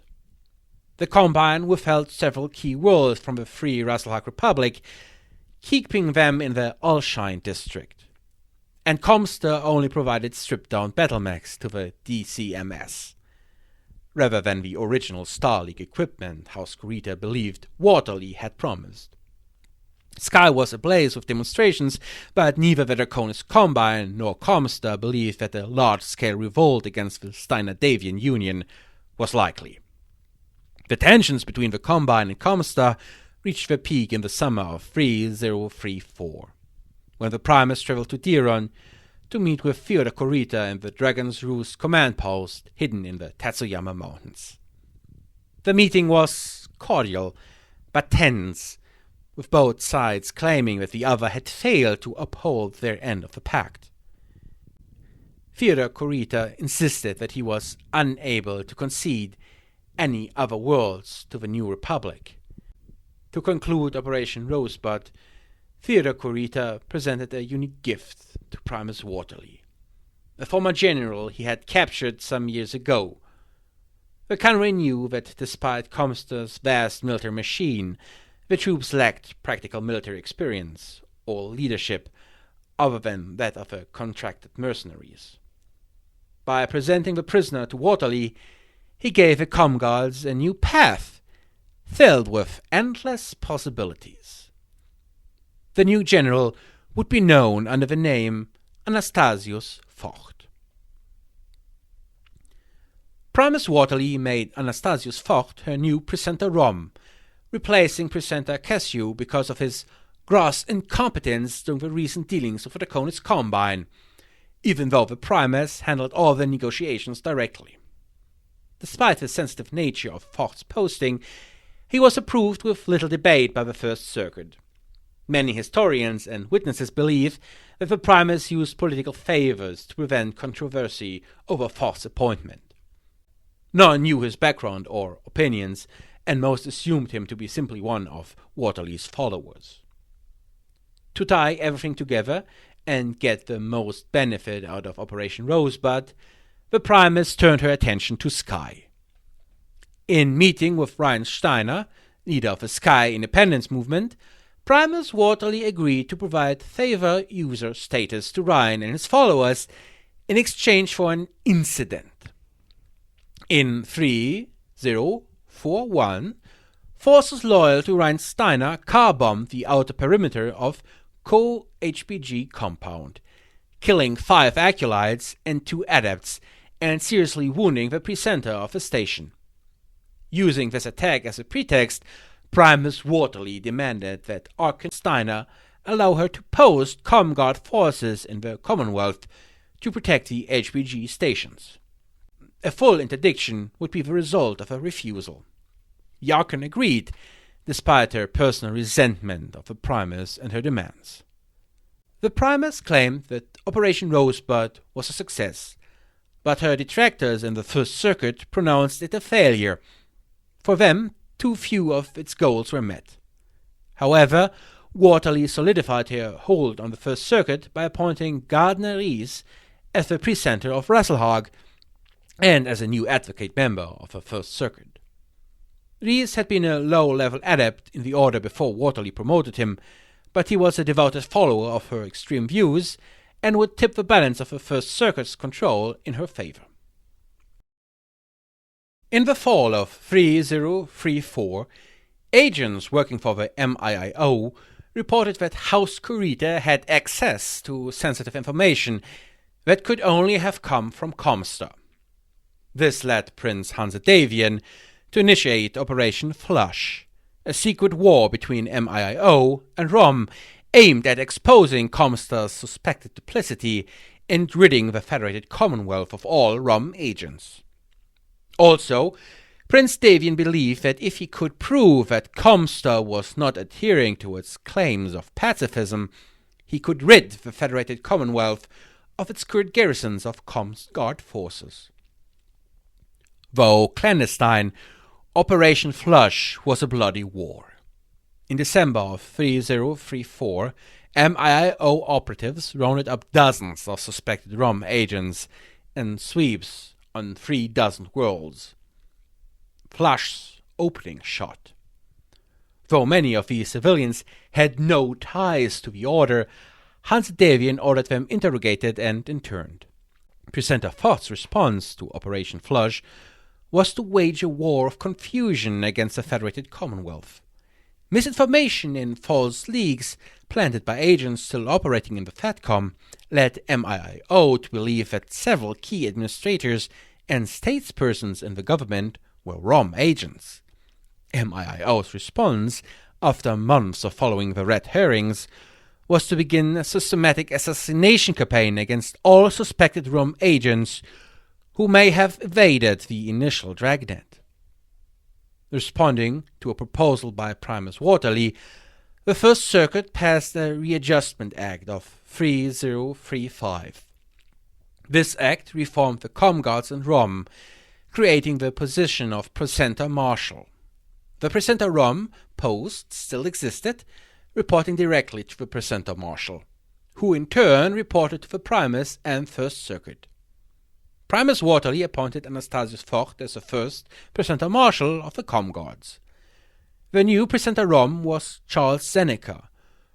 The Combine withheld several key worlds from the Free Rasselhag Republic, keeping them in the Allshine district, and ComStar only provided stripped-down battle mechs to the DCMS, rather than the original Star League equipment House Kurita believed Waterly had promised. Sky was ablaze with demonstrations, but neither the Draconis Combine nor ComStar believed that a large-scale revolt against the Steiner-Davian Union was likely. The tensions between the Combine and ComStar reached their peak in the summer of 3034, when the Primus traveled to Diron to meet with Fyodor Kurita in the Dragon's Roost command post hidden in the Tatsuyama Mountains. The meeting was cordial, but tense, with both sides claiming that the other had failed to uphold their end of the pact. Fyodor Kurita insisted that he was unable to concede any other worlds to the New Republic. To conclude Operation Rosebud, Fyodor Kurita presented a unique gift to Primus Waterly, a former general he had captured some years ago. The Conway knew that despite ComStar's vast military machine, the troops lacked practical military experience or leadership other than that of a contracted mercenaries. By presenting the prisoner to Waterly, he gave the Comguards a new path, filled with endless possibilities. The new general would be known under the name Anastasius Vogt. Primus Waterly made Anastasius Vogt her new Presenter Rom, replacing Presenter Cassio because of his gross incompetence during the recent dealings with the Draconis Combine, even though the Primus handled all the negotiations directly. Despite the sensitive nature of Vogt's posting, he was approved with little debate by the First Circuit. Many historians and witnesses believe that the Primus used political favors to prevent controversy over Vogt's appointment. None knew his background or opinions, and most assumed him to be simply one of Waterly's followers. To tie everything together and get the most benefit out of Operation Rosebud, the Primus turned her attention to Sky. In meeting with Ryan Steiner, leader of the Sky Independence Movement, Primus Waterly agreed to provide favor user status to Ryan and his followers in exchange for an incident. In 3041, forces loyal to Ryan Steiner car-bombed the outer perimeter of HPG compound, killing 5 acolytes and 2 adepts and seriously wounding the presenter of the station. Using this attack as a pretext, Primus Waterly demanded that Archon Steiner allow her to post Comguard forces in the Commonwealth to protect the HPG stations. A full interdiction would be the result of a refusal. The Archon agreed, despite her personal resentment of the Primus and her demands. The Primus claimed that Operation Rosebud was a success, but her detractors in the First Circuit pronounced it a failure. For them, too few of its goals were met. However, Waterly solidified her hold on the First Circuit by appointing Gardner Rees as the presenter of Rasselhag and as a new advocate member of the First Circuit. Rees had been a low-level adept in the Order before Waterly promoted him, but he was a devoted follower of her extreme views and would tip the balance of the First Circuit's control in her favor. In the fall of 3034, agents working for the MIIO reported that House Kurita had access to sensitive information that could only have come from ComStar. This led Prince Davian to initiate Operation Flush, a secret war between MIIO and ROM aimed at exposing ComStar's suspected duplicity and ridding the Federated Commonwealth of all ROM agents. Also, Prince Davian believed that if he could prove that ComStar was not adhering to its claims of pacifism, he could rid the Federated Commonwealth of its current garrisons of ComStar forces. Though clandestine, Operation Flush was a bloody war. In December of 3034, MIO operatives rounded up dozens of suspected ROM agents in sweeps on 36 worlds. Flush's opening shot. Though many of these civilians had no ties to the Order, Hans Davian ordered them interrogated and interned. Presenter Thoth's response to Operation Flush was to wage a war of confusion against the Federated Commonwealth. Misinformation in false leaks planted by agents still operating in the FATCOM led MIO to believe that several key administrators and statespersons in the government were ROM agents. MIO's response, after months of following the red herrings, was to begin a systematic assassination campaign against all suspected ROM agents who may have evaded the initial dragnet. Responding to a proposal by Primus Waterly, the First Circuit passed a Readjustment Act of 3035. This act reformed the ComGuards and ROM, creating the position of Presenter Marshal. The Presenter ROM post still existed, reporting directly to the Presenter Marshal, who in turn reported to the Primus and First Circuit. Primus Waterly appointed Anastasius Vogt as the first Presenter Marshal of the ComGuards. The new Presenter ROM was Charles Seneca,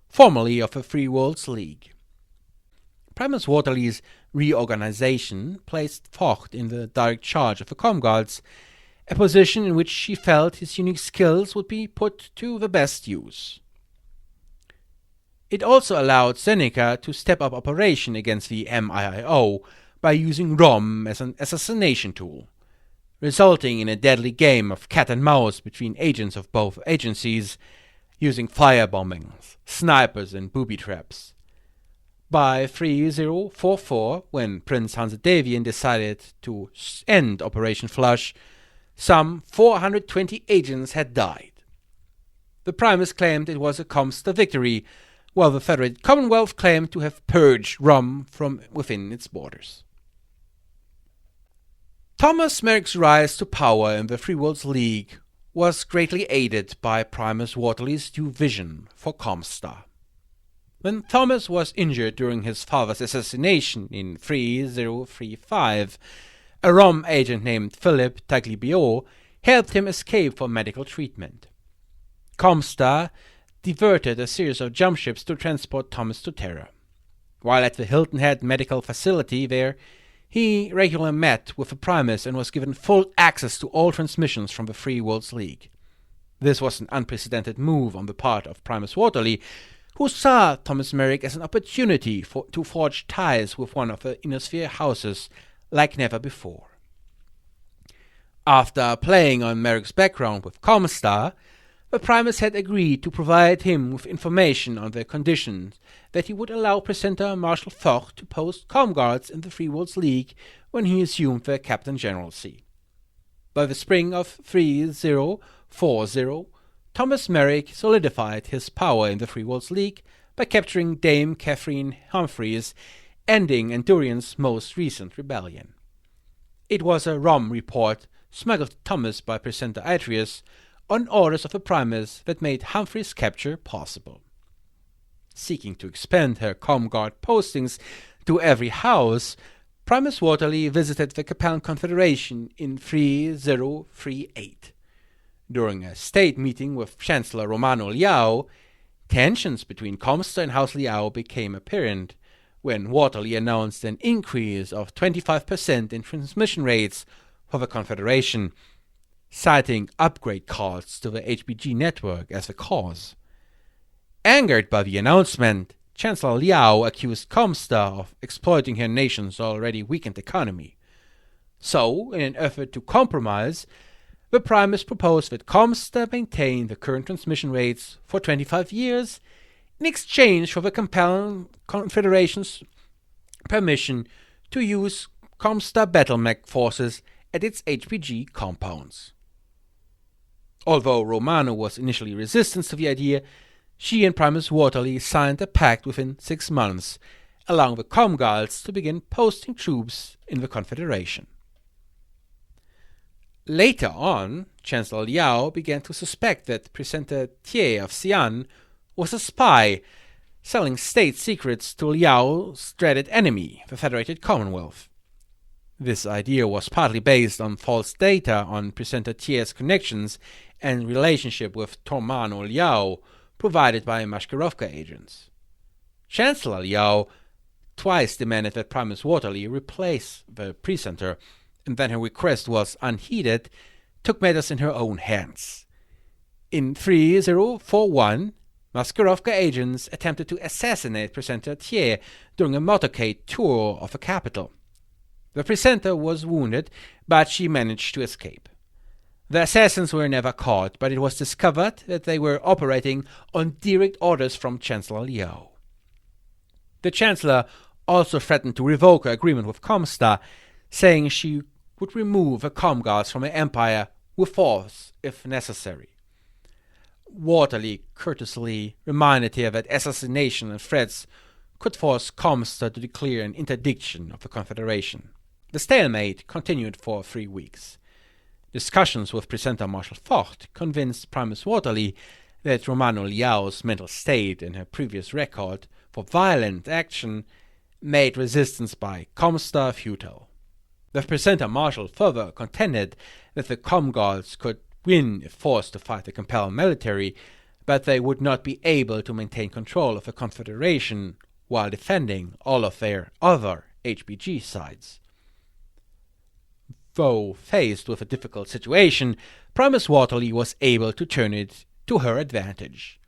formerly of the Free Worlds League. Primus Waterly's reorganization placed Vogt in the direct charge of the ComGuards, a position in which he felt his unique skills would be put to the best use. It also allowed Seneca to step up operation against the MIO by using ROM as an assassination tool, resulting in a deadly game of cat and mouse between agents of both agencies, using firebombings, snipers and booby traps. By 3044, when Prince Hans Davian decided to end Operation Flush, some 420 agents had died. The Primus claimed it was a ComStar victory, while the Federated Commonwealth claimed to have purged ROM from within its borders. Thomas Merck's rise to power in the Free Worlds League was greatly aided by Primus Waterly's new vision for ComStar. When Thomas was injured during his father's assassination in 3035, a ROM agent named Philip Tagliabue helped him escape for medical treatment. ComStar diverted a series of jump ships to transport Thomas to Terra. While at the Hilton Head medical facility there, he regularly met with the Primus and was given full access to all transmissions from the Free Worlds League. This was an unprecedented move on the part of Primus Waterly, who saw Thomas Merck as an opportunity to forge ties with one of the Innosphere houses like never before. After playing on Merck's background with ComStar, the Primus had agreed to provide him with information on the conditions that he would allow Presenter Marshal Vogt to post ComGuards in the Free Worlds League when he assumed the Captain Generalcy. By the spring of 3040, Thomas Merck solidified his power in the Free Worlds League by capturing Dame Catherine Humphreys, ending Endurian's most recent rebellion. It was a ROM report smuggled to Thomas by Presenter Adrius on orders of the Primus that made Humphrey's capture possible. Seeking to expand her ComGuard postings to every house, Primus Waterly visited the Capellan Confederation in 3038. During a state meeting with Chancellor Romano Liao, tensions between ComStar and House Liao became apparent when Waterly announced an increase of 25% in transmission rates for the Confederation, citing upgrade costs to the HPG network as the cause. Angered by the announcement, Chancellor Liao accused ComStar of exploiting her nation's already weakened economy. So, in an effort to compromise, the Primus proposed that ComStar maintain the current transmission rates for 25 years in exchange for the Capellan Confederation's permission to use ComStar battlemech forces at its HPG compounds. Although Romano was initially resistant to the idea, she and Primus Waterly signed a pact within 6 months, allowing the ComGuards to begin posting troops in the Confederation. Later on, Chancellor Liao began to suspect that Presenter Thiers of Xi'an was a spy, selling state secrets to Liao's dreaded enemy, the Federated Commonwealth. This idea was partly based on false data on Presenter Thiers' connections and relationship with Tormano Liao, provided by Mashkarovka agents. Chancellor Liao twice demanded that Primus Waterly replace the presenter, and when her request was unheeded, took matters in her own hands. In 3041, Mashkarovka agents attempted to assassinate Presenter Thiers during a motorcade tour of the capital. The presenter was wounded, but she managed to escape. The assassins were never caught, but it was discovered that they were operating on direct orders from Chancellor Liao. The Chancellor also threatened to revoke her agreement with ComStar, saying she would remove the ComGuards from her empire with force if necessary. Waterly courteously reminded her that assassination and threats could force ComStar to declare an interdiction of the Confederation. The stalemate continued for 3 weeks. Discussions with Presenter Marshal Focht convinced Primus Waterly that Romano Liao's mental state and her previous record for violent action made resistance by ComStar futile. The Presenter Marshal further contended that the ComGuards could win if forced to fight the Compel military, but they would not be able to maintain control of the Confederation while defending all of their other HPG sides. Though faced with a difficult situation, Primus Waterly was able to turn it to her advantage.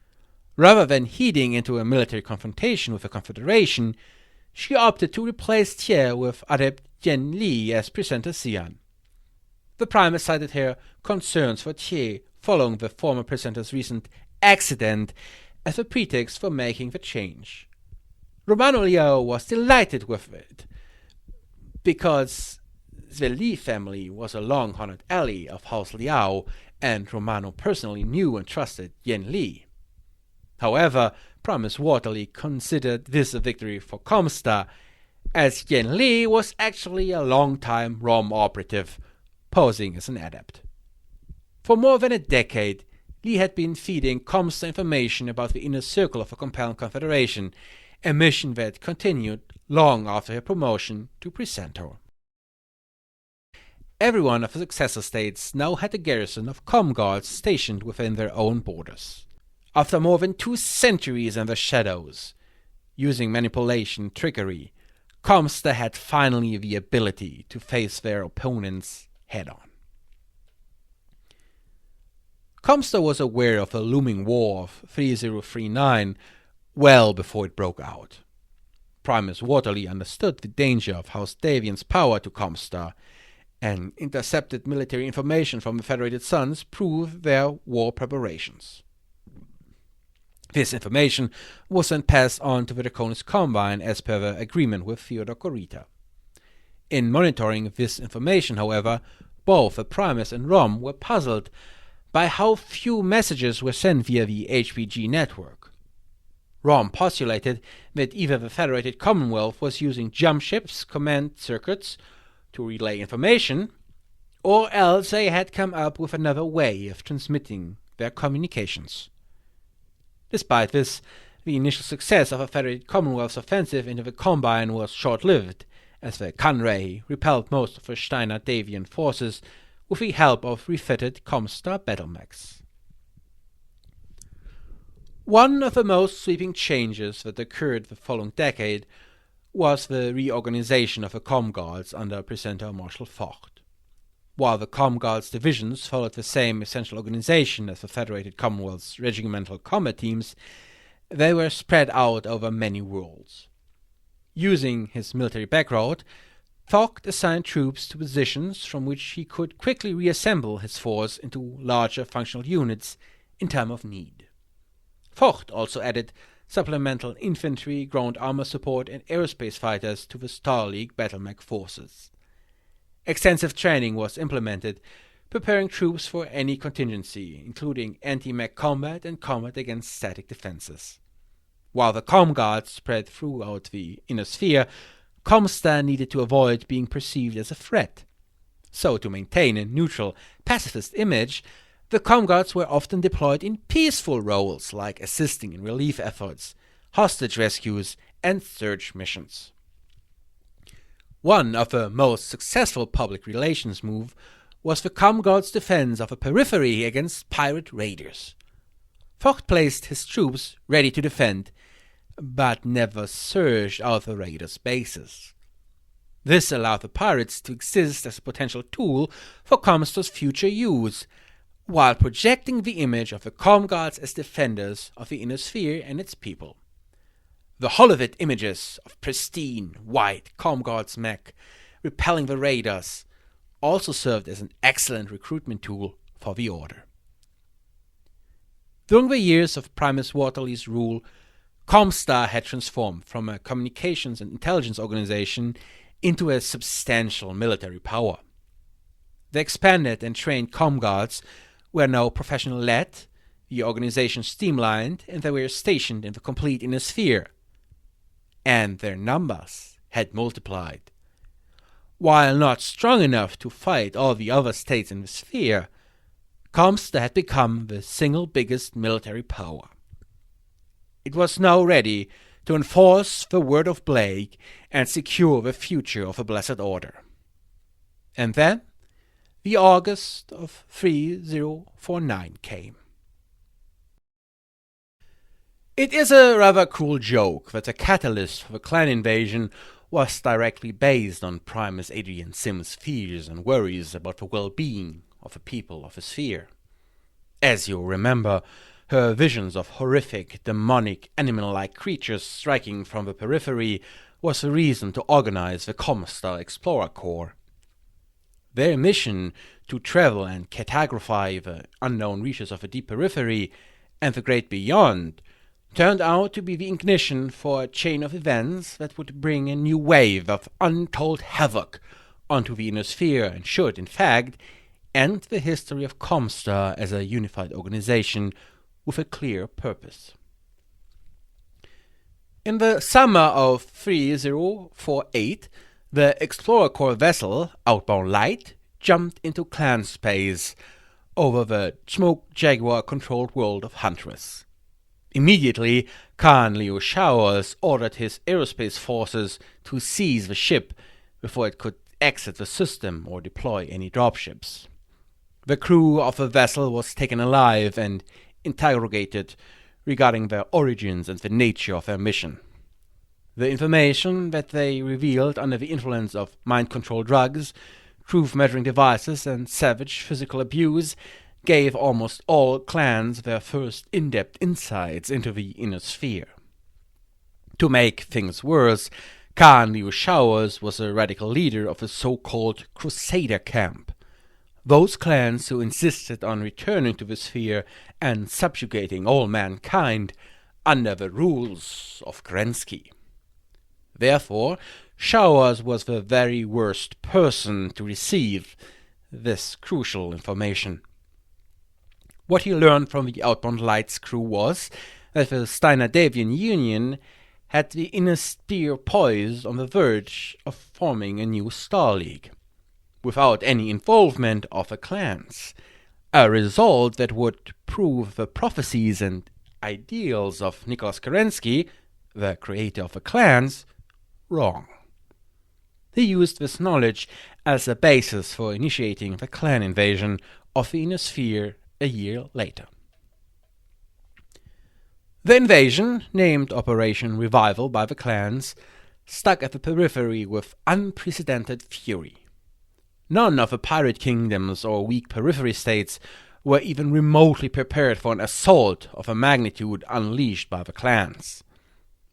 Rather than heading into a military confrontation with the Confederation, she opted to replace Thiers with adept Yen Li as Presenter Xi'an. The Primus cited her concerns for Thiers following the former presenter's recent accident as a pretext for making the change. Romano Liao was delighted with it, because the Li family was a long-honored ally of House Liao, and Romano personally knew and trusted Yen Li. However, Primus Waterly considered this a victory for ComStar, as Yen Li was actually a long-time ROM operative, posing as an adept. For more than a decade, Li had been feeding ComStar information about the inner circle of the Compelled Confederation, a mission that continued long after her promotion to presenter. Every one of the successor states now had a garrison of ComGuards stationed within their own borders. After more than 2 centuries in the shadows, using manipulation and trickery, ComStar had finally the ability to face their opponents head-on. ComStar was aware of the looming war of 3039 well before it broke out. Primus Waterly understood the danger of House Davian's power to ComStar, and intercepted military information from the Federated Suns proved their war preparations. This information was then passed on to the Draconis Combine as per the agreement with Theodore Corita. In monitoring this information, however, both the Primus and ROM were puzzled by how few messages were sent via the HPG network. ROM postulated that either the Federated Commonwealth was using jump ships, command circuits, to relay information, or else they had come up with another way of transmitting their communications. Despite this, the initial success of the Federated Commonwealth's offensive into the Combine was short-lived, as the Kanrei repelled most of the Steiner Davian forces with the help of refitted ComStar battlemechs. One of the most sweeping changes that occurred the following decade was the reorganization of the ComGuards under Presenter Marshal Focht. While the ComGuards divisions followed the same essential organization as the Federated Commonwealth's regimental combat teams, they were spread out over many worlds. Using his military background, Focht assigned troops to positions from which he could quickly reassemble his force into larger functional units in time of need. Focht also added supplemental infantry, ground armor support, and aerospace fighters to the Star League battlemech forces. Extensive training was implemented, preparing troops for any contingency, including anti-mech combat and combat against static defenses. While the ComGuards spread throughout the inner sphere, ComStar needed to avoid being perceived as a threat. So, to maintain a neutral, pacifist image, the ComGuards were often deployed in peaceful roles like assisting in relief efforts, hostage rescues, and search missions. One of the most successful public relations moves was the ComGuard's defense of a periphery against pirate raiders. Vogt placed his troops ready to defend, but never searched out the raiders' bases. This allowed the pirates to exist as a potential tool for ComStar's future use, while projecting the image of the ComGuards as defenders of the inner sphere and its people. The Hollywood images of pristine, white ComGuards mech repelling the raiders also served as an excellent recruitment tool for the Order. During the years of Primus Waterly's rule, ComStar had transformed from a communications and intelligence organization into a substantial military power. The expanded and trained ComGuards were now professional-led, the organization streamlined, and they were stationed in the complete inner sphere. And their numbers had multiplied. While not strong enough to fight all the other states in the sphere, ComStar had become the single biggest military power. It was now ready to enforce the word of Blake and secure the future of the Blessed Order. And then, the August of 3049 came. It is a rather cruel joke that the catalyst for the clan invasion was directly based on Primus Adrien Sims' fears and worries about the well-being of the people of the sphere. As you remember, her visions of horrific, demonic, animal-like creatures striking from the periphery was the reason to organize the ComStar Explorer Corps. Their mission to travel and cartography the unknown reaches of the deep periphery and the great beyond turned out to be the ignition for a chain of events that would bring a new wave of untold havoc onto the inner sphere and should, in fact, end the history of ComStar as a unified organization with a clear purpose. In the summer of 3048, the Explorer Corps vessel, Outbound Light, jumped into clan space over the Smoke Jaguar-controlled world of Huntress. Immediately, Khan Leo Showers ordered his aerospace forces to seize the ship before it could exit the system or deploy any dropships. The crew of the vessel was taken alive and interrogated regarding their origins and the nature of their mission. The information that they revealed under the influence of mind-control drugs, truth-measuring devices, and savage physical abuse gave almost all clans their first in-depth insights into the inner sphere. To make things worse, Khan Leo Showers was a radical leader of the so-called Crusader camp, those clans who insisted on returning to the sphere and subjugating all mankind under the rules of Kerensky. Therefore, Showers was the very worst person to receive this crucial information. What he learned from the Outbound Light's crew was that the Steiner-Davian Union had the inner sphere poised on the verge of forming a new Star League, without any involvement of the clans, a result that would prove the prophecies and ideals of Nicholas Kerensky, the creator of the clans, wrong. He used this knowledge as a basis for initiating the clan invasion of the inner sphere a year later. The invasion, named Operation Revival by the clans, struck at the periphery with unprecedented fury. None of the pirate kingdoms or weak periphery states were even remotely prepared for an assault of a magnitude unleashed by the clans.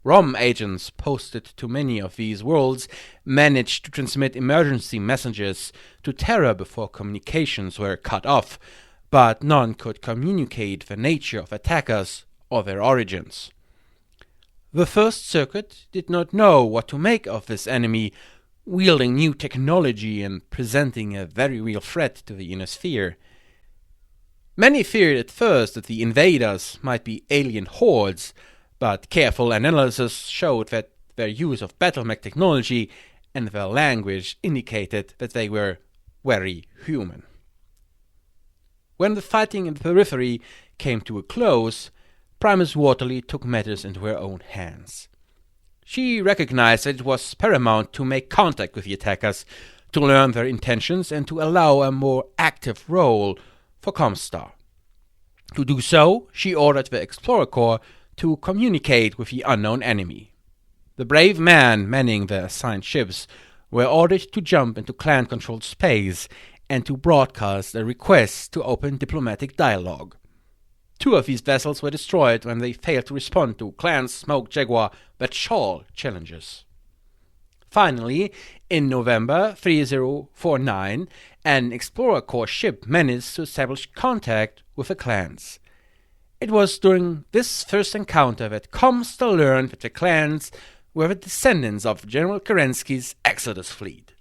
ROM agents posted to many of these worlds managed to transmit emergency messages to Terra before communications were cut off, but none could communicate the nature of attackers or their origins. The First Circuit did not know what to make of this enemy, wielding new technology and presenting a very real threat to the inner sphere. Many feared at first that the invaders might be alien hordes, but careful analysis showed that their use of Battletech technology and their language indicated that they were very human. When the fighting in the Periphery came to a close, Primus Waterly took matters into her own hands. She recognized that it was paramount to make contact with the attackers, to learn their intentions, and to allow a more active role for ComStar. To do so, she ordered the Explorer Corps to communicate with the unknown enemy. The brave men manning the assigned ships were ordered to jump into clan-controlled space and to broadcast a request to open diplomatic dialogue. 2 of these vessels were destroyed when they failed to respond to Clan's Smoke Jaguar Batshal challenges. Finally, in November 3049, an Explorer Corps ship managed to establish contact with the clans. It was during this first encounter that ComStar learned that the clans were the descendants of General Kerensky's Exodus fleet.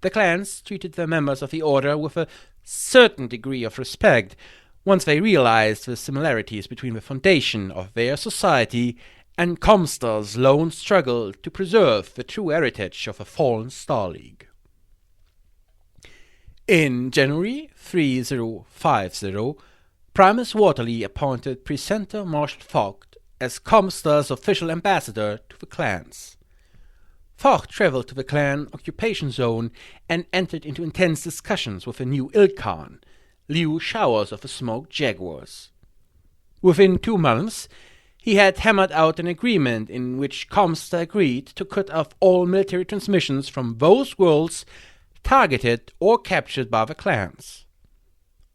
The clans treated the members of the Order with a certain degree of respect once they realized the similarities between the foundation of their society and ComStar's lone struggle to preserve the true heritage of a fallen Star League. In January 3050, Primus Waterly appointed Presenter Marshal Vogt as ComStar's official ambassador to the clans. Vogt traveled to the clan occupation zone and entered into intense discussions with the new Ilkhan, Liu Showers of the Smoke Jaguars. Within 2 months, he had hammered out an agreement in which ComStar agreed to cut off all military transmissions from those worlds targeted or captured by the clans.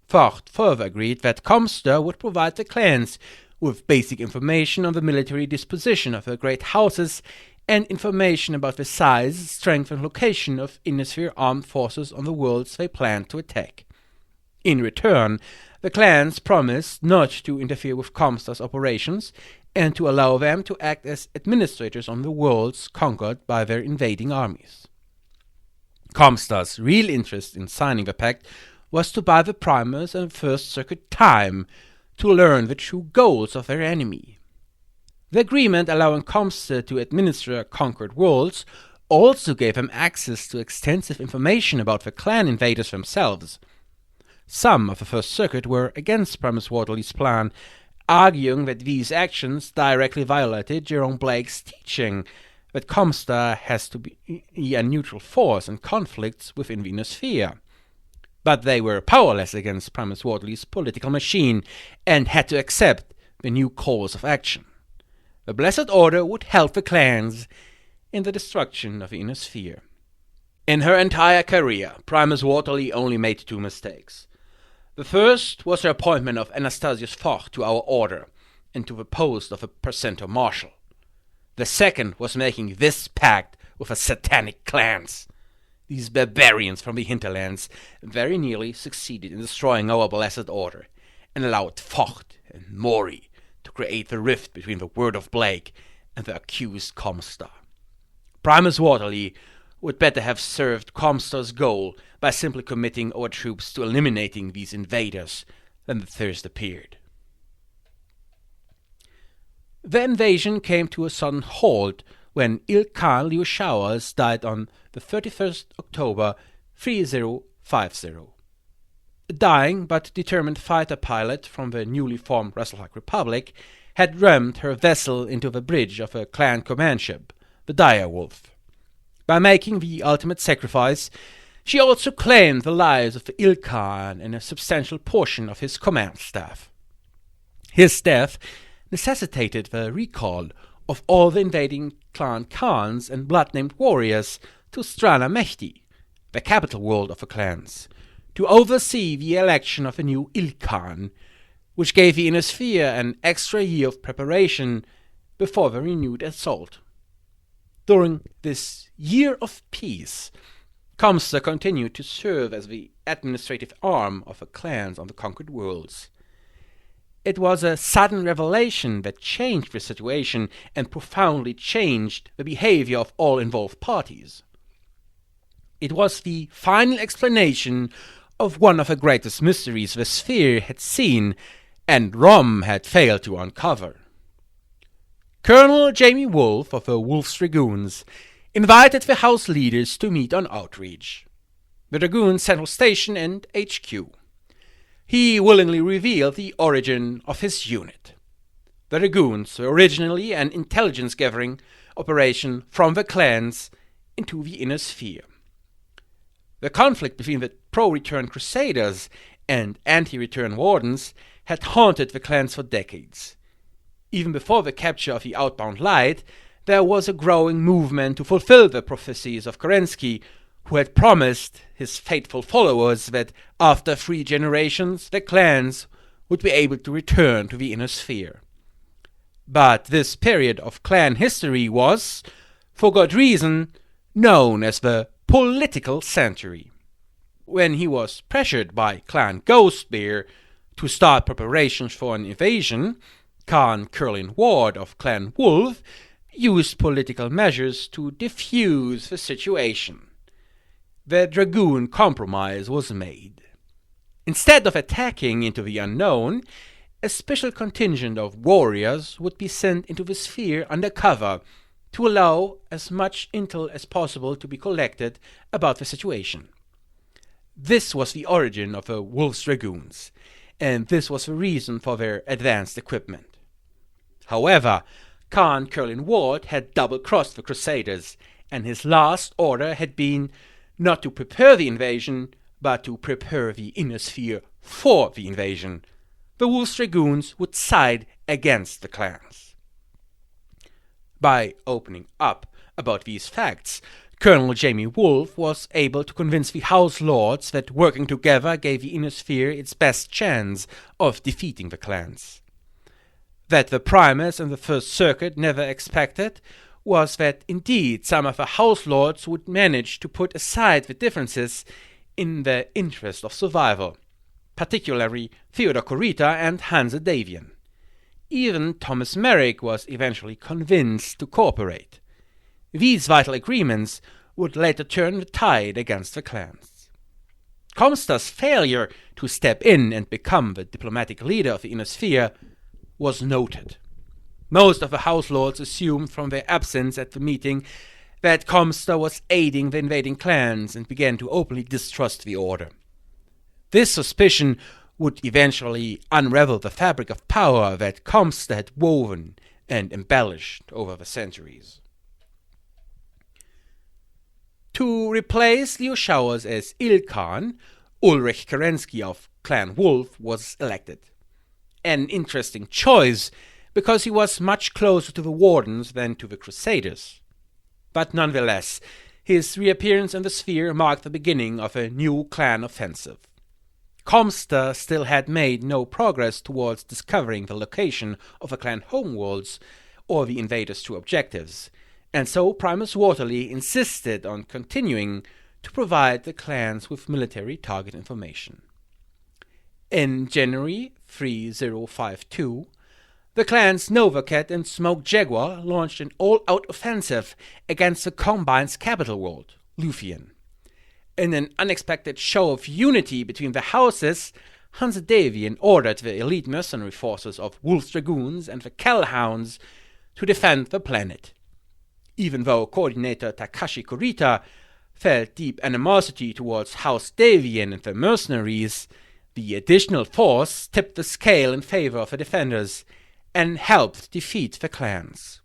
Vogt further agreed that ComStar would provide the clans with basic information on the military disposition of their great houses and information about the size, strength and location of Innisphere armed forces on the worlds they planned to attack. In return, the clans promised not to interfere with ComStar's operations and to allow them to act as administrators on the worlds conquered by their invading armies. ComStar's real interest in signing the pact was to buy the Primers and First Circuit time to learn the true goals of their enemy. The agreement allowing ComStar to administer conquered worlds also gave them access to extensive information about the clan invaders themselves. Some of the First Circuit were against Primus Waterly's plan, arguing that these actions directly violated Jerome Blake's teaching that ComStar has to be a neutral force in conflicts within the Innisphere. But they were powerless against Primus Waterly's political machine and had to accept the new course of action. The Blessed Order would help the clans in the destruction of the Innisphere. In her entire career, Primus Waterly only made 2 mistakes. The first was her appointment of Anastasius Vogt to our order and to the post of a Presenter Marshal. The second was making this pact with the satanic clans. These barbarians from the hinterlands very nearly succeeded in destroying our Blessed Order and allowed Vogt and Mori to create the rift between the word of Blake and the accused ComStar. Primus Waterly would better have served ComStar's goal by simply committing our troops to eliminating these invaders than the thirst appeared. The invasion came to a sudden halt when Ilkhan Liu Showers died on the 31st October 3050. A dying but determined fighter pilot from the newly formed Russelhawk Republic had rammed her vessel into the bridge of a clan command ship, the Direwolf. By making the ultimate sacrifice, she also claimed the lives of Ilkhan and a substantial portion of his command staff. His death necessitated the recall of all the invading clan khans and blood-named warriors to Strana Mehdi, the capital world of the clans, to oversee the election of a new Ilkhan, which gave the Innisphere an extra year of preparation before the renewed assault. During this year of peace, ComStar continued to serve as the administrative arm of the clans on the conquered worlds. It was a sudden revelation that changed the situation and profoundly changed the behavior of all involved parties. It was the final explanation of one of the greatest mysteries the sphere had seen and Rom had failed to uncover. Colonel Jamie Wolfe of the Wolf's Dragoons invited the House leaders to meet on outreach, the Dragoons' central station and HQ. He willingly revealed the origin of his unit. The Dragoons were originally an intelligence-gathering operation from the clans into the inner sphere. The conflict between the pro-return Crusaders and anti-return Wardens had haunted the clans for decades. Even before the capture of the Outbound Light, there was a growing movement to fulfill the prophecies of Kerensky, who had promised his faithful followers that after 3 generations the clans would be able to return to the inner sphere. But this period of clan history was, for good reason, known as the political century. When he was pressured by Clan Ghostbear to start preparations for an invasion, Khan Curlin Ward of Clan Wolf used political measures to defuse the situation. The Dragoon Compromise was made. Instead of attacking into the unknown, a special contingent of warriors would be sent into the sphere under cover to allow as much intel as possible to be collected about the situation. This was the origin of the Wolf's Dragoons, and this was the reason for their advanced equipment. However, Khan Curlin Ward had double-crossed the Crusaders, and his last order had been not to prepare the invasion, but to prepare the inner sphere for the invasion. The Wolf's Dragoons would side against the clans. By opening up about these facts, Colonel Jamie Wolfe was able to convince the House Lords that working together gave the inner sphere its best chance of defeating the clans. That the Primus and the First Circuit never expected was that indeed some of the House Lords would manage to put aside the differences in the interest of survival, particularly Theodore Kurita and Hansa Davian. Even Thomas Merrick was eventually convinced to cooperate. These vital agreements would later turn the tide against the clans. ComStar's failure to step in and become the diplomatic leader of the inner sphere was noted. Most of the House Lords assumed from their absence at the meeting that ComStar was aiding the invading clans and began to openly distrust the order. This suspicion would eventually unravel the fabric of power that ComStar had woven and embellished over the centuries. To replace Leo Showers as Ilkhan, Ulrich Kerensky of Clan Wolf was elected. An interesting choice, because he was much closer to the Wardens than to the Crusaders. But nonetheless, his reappearance in the sphere marked the beginning of a new clan offensive. ComStar still had made no progress towards discovering the location of the clan homeworlds or the invaders' true objectives, and so Primus Waterly insisted on continuing to provide the clans with military target information. In January 3052, the clans Novacat and Smoke Jaguar launched an all-out offensive against the Combine's capital world, Lufan. In an unexpected show of unity between the houses, Hansa Davian ordered the elite mercenary forces of Wolf's Dragoons and the Kellhounds to defend the planet. Even though coordinator Takashi Kurita felt deep animosity towards House Davian and the mercenaries, the additional force tipped the scale in favor of the defenders and helped defeat the clans.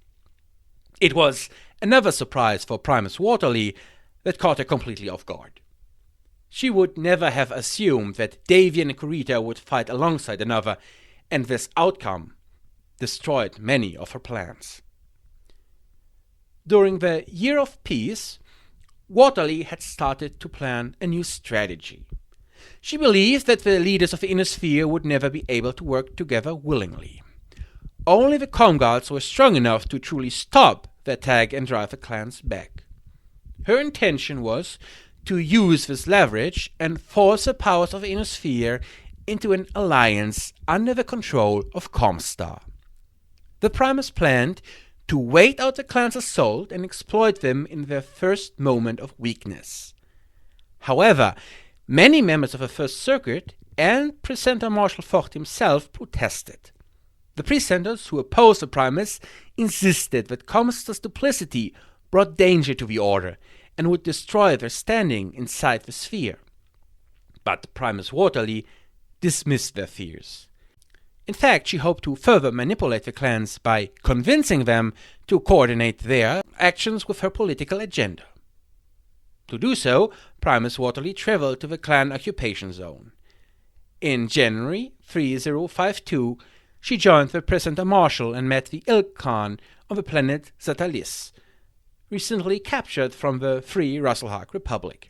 It was another surprise for Primus Waterly that caught her completely off guard. She would never have assumed that Davian and Kurita would fight alongside another, and this outcome destroyed many of her plans. During the Year of Peace, Waterly had started to plan a new strategy. She believed that the leaders of the inner sphere would never be able to work together willingly. Only the Comguards were strong enough to truly stop the attack and drive the clans back. Her intention was to use this leverage and force the powers of the inner sphere into an alliance under the control of ComStar. The Primus planned to wait out the clans' assault and exploit them in their first moment of weakness. However, many members of the First Circuit and Presenter Marshal Focht himself protested. The presenters who opposed the Primus insisted that ComStar's duplicity brought danger to the Order and would destroy their standing inside the sphere. But Primus Waterly dismissed their fears. In fact, she hoped to further manipulate the clans by convincing them to coordinate their actions with her political agenda. To do so, Primus Waterly traveled to the clan occupation zone. In January 3052, she joined the Presenter Marshal and met the Ilk Khan on the planet Zatalis, recently captured from the Free Russelhag Republic.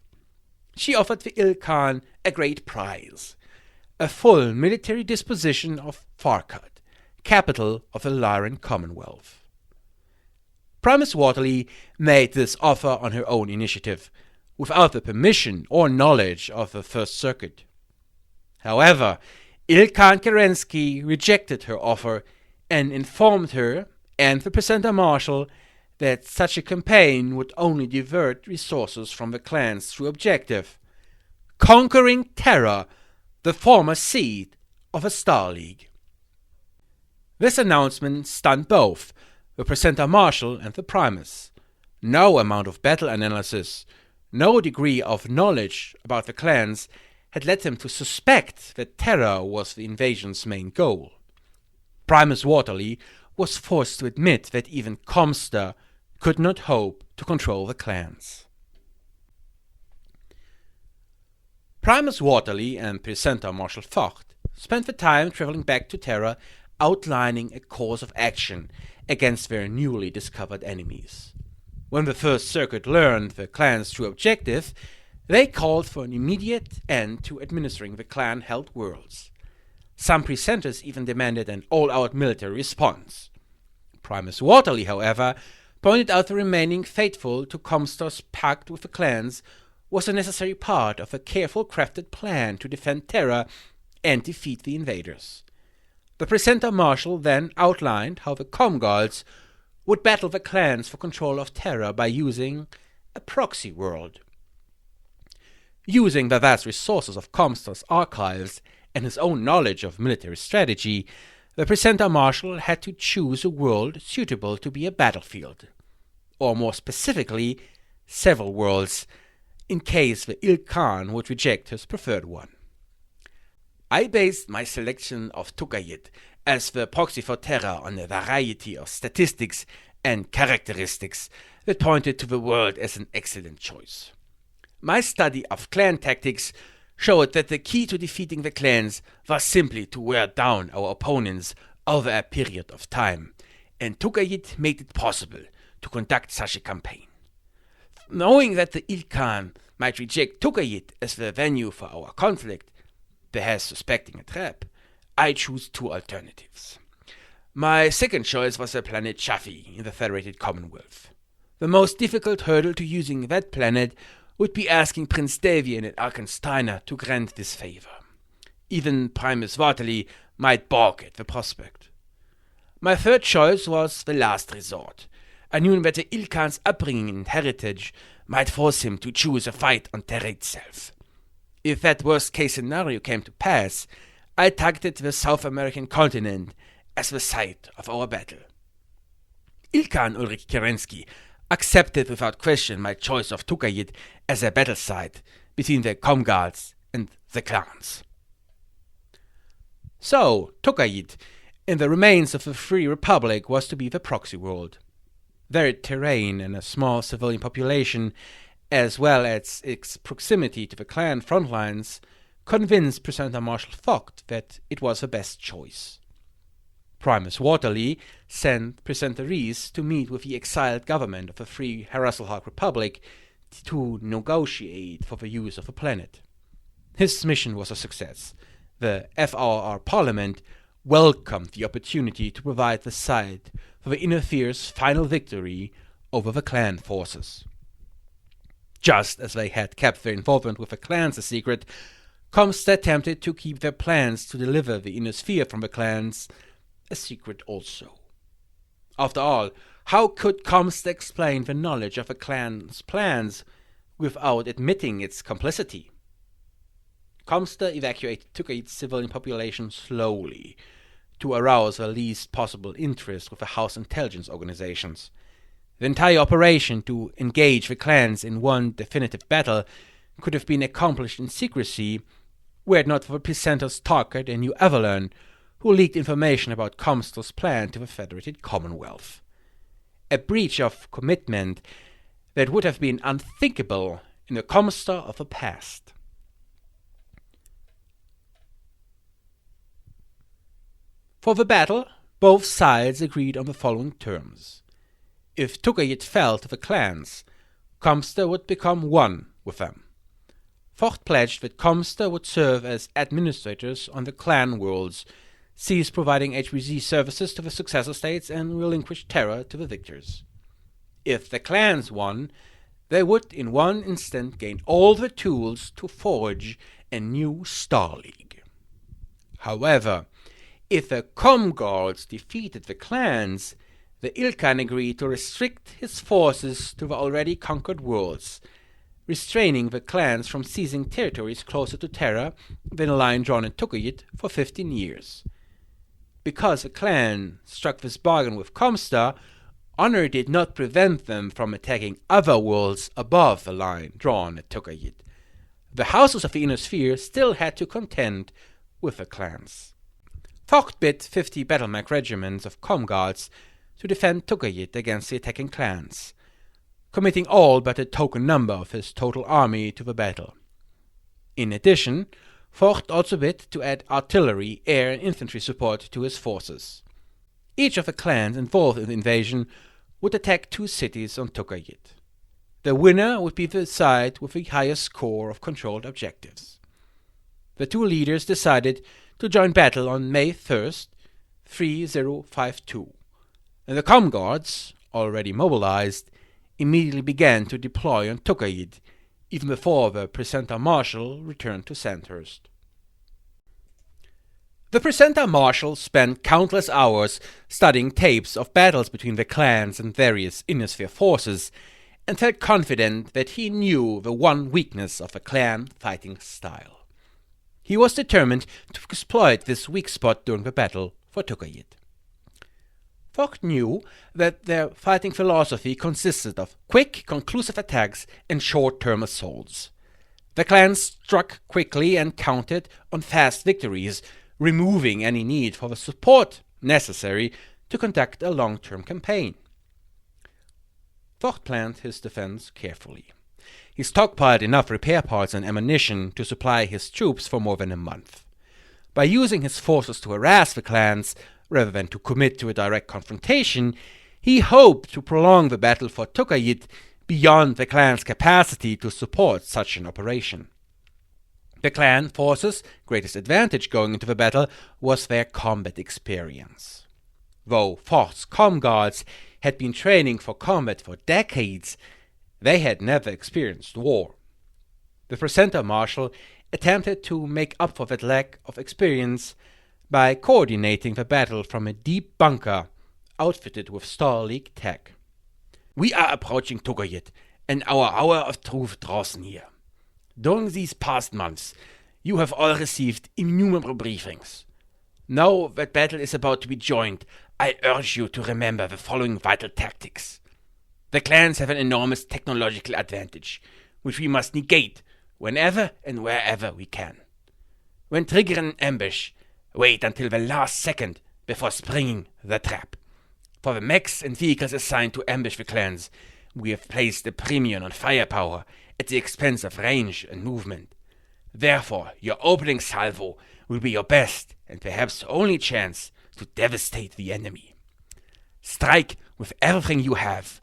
She offered the Ilk Khan a great prize, a full military disposition of Farkad, capital of the Lyran Commonwealth. Primus Waterly made this offer on her own initiative, without the permission or knowledge of the First Circuit. However, Ilkhan Kerensky rejected her offer and informed her and the Presenter Marshal that such a campaign would only divert resources from the clans through objective: conquering Terra, the former seat of a Star League. This announcement stunned both the Presenter Marshal and the Primus. No amount of battle analysis, no degree of knowledge about the clans had led them to suspect that Terra was the invasion's main goal. Primus Waterly was forced to admit that even ComStar could not hope to control the clans. Primus Waterly and Presenter Marshal Vogt spent the time traveling back to Terra, outlining a course of action against their newly discovered enemies. When the First Circuit learned the clan's true objective, they called for an immediate end to administering the clan-held worlds. Some presenters even demanded an all-out military response. Primus Waterly, however, pointed out the remaining faithful to ComStar's pact with the clans was a necessary part of a carefully crafted plan to defend Terra and defeat the invaders. The Presenter Marshal then outlined how the ComGods would battle the clans for control of Terra by using a proxy world. Using the vast resources of ComStar's archives and his own knowledge of military strategy, the Presenter Marshal had to choose a world suitable to be a battlefield, or more specifically, several worlds, in case the Ilk Khan would reject his preferred one. I based my selection of Tukayyid as the proxy for Terra on a variety of statistics and characteristics that pointed to the world as an excellent choice. My study of clan tactics showed that the key to defeating the clans was simply to wear down our opponents over a period of time, and Tukayyid made it possible to conduct such a campaign. Knowing that the Ilk Khan might reject Tukayyid as the venue for our conflict, perhaps suspecting a trap, I chose two alternatives. My second choice was the planet Shafi in the Federated Commonwealth. The most difficult hurdle to using that planet would be asking Prince Davian and Arkensteiner to grant this favor. Even Primus Waterly might balk at the prospect. My third choice was the last resort. I knew that the Ilk Khan's upbringing and heritage might force him to choose a fight on Terra itself. If that worst-case scenario came to pass, I targeted the South American continent as the site of our battle. Ilk Khan Ulrich Kerensky accepted without question my choice of Tukayyid as a battle site between the ComGods and the clans. So, Tukayyid, in the remains of the Free Republic, was to be the proxy world. Varied terrain and a small civilian population, as well as its proximity to the clan frontlines, convinced Presenter Marshal Vogt that it was the best choice. Primus Waterly sent Presenter Rees to meet with the exiled government of the Free Russelhag Republic to negotiate for the use of the planet. His mission was a success. The FRR Parliament welcomed the opportunity to provide the site for the Inner Fear's final victory over the clan forces. Just as they had kept their involvement with the clans a secret, ComStar attempted to keep their plans to deliver the Inner Sphere from the clans a secret also. After all, how could ComStar explain the knowledge of a clan's plans without admitting its complicity? ComStar evacuated Tukayyid's civilian population slowly, to arouse the least possible interest with the House intelligence organizations. The entire operation to engage the clans in one definitive battle could have been accomplished in secrecy were it not for the presenters Tarkat and New Avalon, who leaked information about ComStar's plan to the Federated Commonwealth. A breach of commitment that would have been unthinkable in the ComStar of the past. For the battle, both sides agreed on the following terms. If Tukayyid fell to the clans, ComStar would become one with them. Vogt pledged that ComStar would serve as administrators on the clan worlds, cease providing HPG services to the successor states, and relinquish Terra to the victors. If the clans won, they would in one instant gain all the tools to forge a new Star League. However, if the ComGuards defeated the clans, the Ilkhan agreed to restrict his forces to the already conquered worlds, restraining the clans from seizing territories closer to Terra than a line drawn in Tukayyid for 15 years. Because the clan struck this bargain with ComStar, honor did not prevent them from attacking other worlds above the line drawn at Tukayyid. The houses of the Inner Sphere still had to contend with the clans. Vogt bid 50 Battletech regiments of ComGuards to defend Tukayyid against the attacking clans, committing all but a token number of his total army to the battle. In addition, Vogt also bid to add artillery, air and infantry support to his forces. Each of the clans involved in the invasion would attack 2 cities on Tukayyid. The winner would be the side with the highest score of controlled objectives. The 2 leaders decided to join battle on May 1st, 3052, and the ComGuards, already mobilized, immediately began to deploy on Tukayyid, even before the Presenter Marshal returned to Sandhurst. The Presenter Marshal spent countless hours studying tapes of battles between the clans and various Inner Sphere forces, and felt confident that he knew the one weakness of the clan fighting style. He was determined to exploit this weak spot during the battle for Tukayyid. Vogt knew that their fighting philosophy consisted of quick, conclusive attacks and short-term assaults. The clans struck quickly and counted on fast victories, removing any need for the support necessary to conduct a long-term campaign. Vogt planned his defense carefully. He stockpiled enough repair parts and ammunition to supply his troops for more than a month. By using his forces to harass the clans, rather than to commit to a direct confrontation, he hoped to prolong the battle for Tukayyid beyond the clan's capacity to support such an operation. The clan forces' greatest advantage going into the battle was their combat experience. Though Vogt's ComGuards had been training for combat for decades, they had never experienced war. The Presenter Marshal attempted to make up for that lack of experience by coordinating the battle from a deep bunker outfitted with Star League tech. "We are approaching Tukayyid, and our hour of truth draws near. During these past months, you have all received innumerable briefings. Now that battle is about to be joined, I urge you to remember the following vital tactics. The clans have an enormous technological advantage, which we must negate whenever and wherever we can. When triggering an ambush, wait until the last second before springing the trap. For the mechs and vehicles assigned to ambush the clans, we have placed a premium on firepower at the expense of range and movement. Therefore, your opening salvo will be your best and perhaps only chance to devastate the enemy. Strike with everything you have.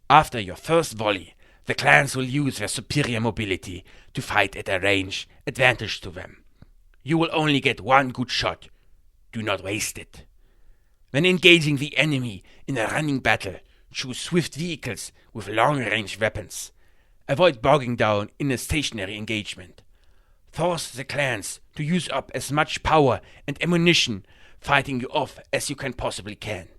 After your first volley, the clans will use their superior mobility to fight at a range advantage to them. You will only get one good shot. Do not waste it. When engaging the enemy in a running battle, choose swift vehicles with long-range weapons. Avoid bogging down in a stationary engagement. Force the clans to use up as much power and ammunition fighting you off as you possibly can.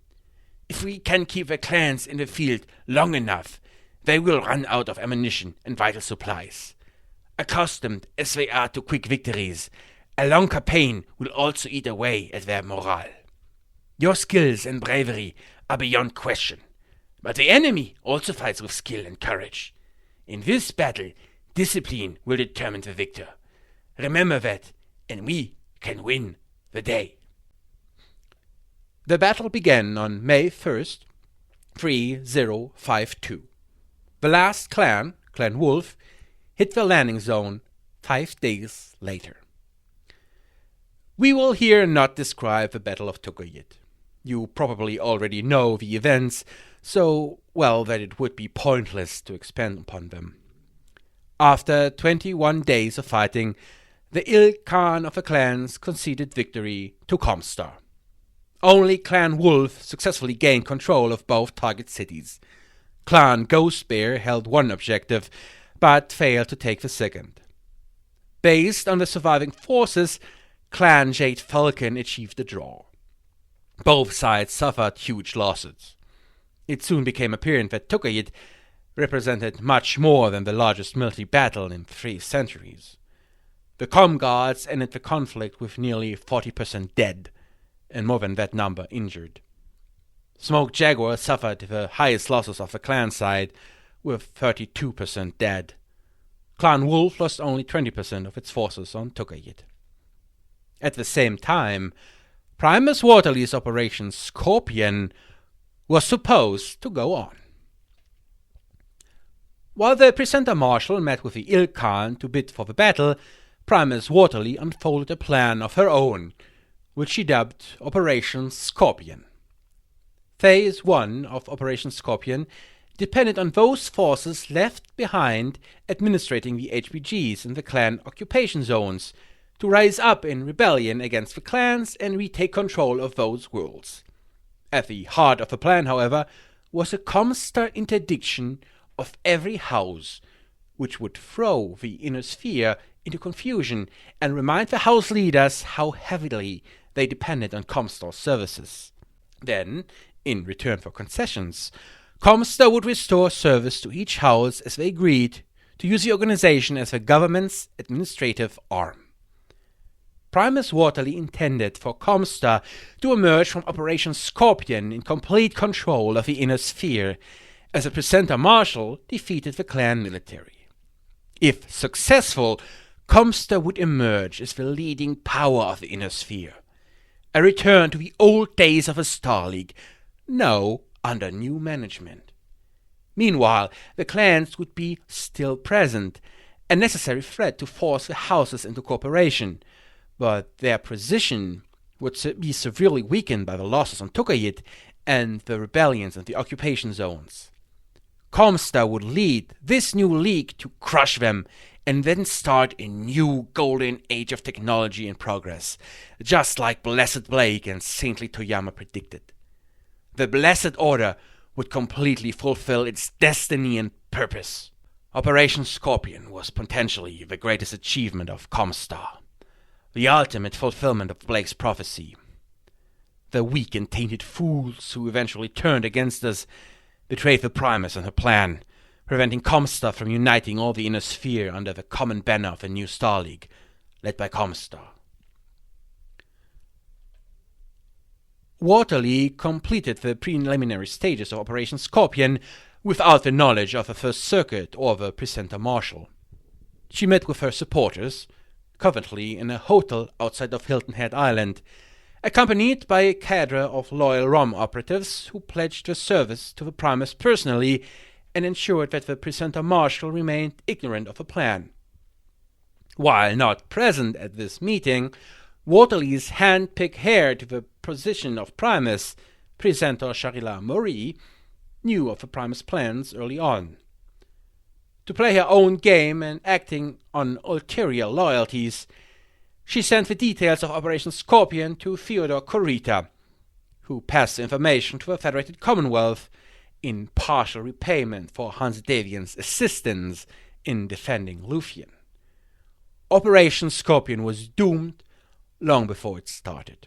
If we can keep the clans in the field long enough, they will run out of ammunition and vital supplies. Accustomed as they are to quick victories, a long campaign will also eat away at their morale. Your skills and bravery are beyond question, but the enemy also fights with skill and courage. In this battle, discipline will determine the victor. Remember that, and we can win the day. The battle began on May 1st, 3052. The last clan, Clan Wolf, hit the landing zone 5 days later. We will here not describe the Battle of Tukayyid. You probably already know the events, so well that it would be pointless to expand upon them. After 21 days of fighting, the ill Khan of the clans conceded victory to ComStar. Only Clan Wolf successfully gained control of both target cities. Clan Ghostbear held one objective, but failed to take the second. Based on the surviving forces, Clan Jade Falcon achieved a draw. Both sides suffered huge losses. It soon became apparent that Tukayyid represented much more than the largest military battle in 3 centuries. The Com Guards ended the conflict with nearly 40% dead, and more than that number injured. Smoke Jaguar suffered the highest losses of the clan side, with 32% dead. Clan Wolf lost only 20% of its forces on Tukayyid. At the same time, Primus Waterley's Operation Scorpion was supposed to go on. While the Presenter Marshal met with the Il Khan to bid for the battle, Primus Waterley unfolded a plan of her own, which she dubbed Operation Scorpion. Phase 1 of Operation Scorpion depended on those forces left behind administrating the HPGs in the clan occupation zones to rise up in rebellion against the clans and retake control of those worlds. At the heart of the plan, however, was a ComStar interdiction of every house, which would throw the inner sphere into confusion and remind the house leaders how heavily they depended on ComStar services. Then, in return for concessions, ComStar would restore service to each house as they agreed to use the organization as the government's administrative arm. Primus Waterley intended for ComStar to emerge from Operation Scorpion in complete control of the inner sphere, as the Presenter Marshal defeated the clan military. If successful, ComStar would emerge as the leading power of the inner sphere. A return to the old days of a Star League, now under new management. Meanwhile, the clans would be still present, a necessary threat to force the houses into cooperation, but their position would be severely weakened by the losses on Tukayyid and the rebellions in the occupation zones. ComStar would lead this new league to crush them and then start a new golden age of technology and progress, just like Blessed Blake and Saintly Toyama predicted. The Blessed Order would completely fulfill its destiny and purpose. Operation Scorpion was potentially the greatest achievement of ComStar, the ultimate fulfillment of Blake's prophecy. The weak and tainted fools who eventually turned against us betrayed the Primus and her plan, preventing ComStar from uniting all the inner sphere under the common banner of the new Star League, led by ComStar. Waterley completed the preliminary stages of Operation Scorpion without the knowledge of the First Circuit or the Presenter Marshal. She met with her supporters, covertly in a hotel outside of Hilton Head Island, accompanied by a cadre of loyal ROM operatives who pledged their service to the Primus personally and ensured that the Presenter Marshal remained ignorant of the plan. While not present at this meeting, Waterley's hand-picked heir to the position of Primus, Presenter Sharila Mori, knew of the Primus plans early on. To play her own game and acting on ulterior loyalties, she sent the details of Operation Scorpion to Theodore Kurita, who passed the information to the Federated Commonwealth in partial repayment for Hans Davian's assistance in defending Lufan. Operation Scorpion was doomed long before it started.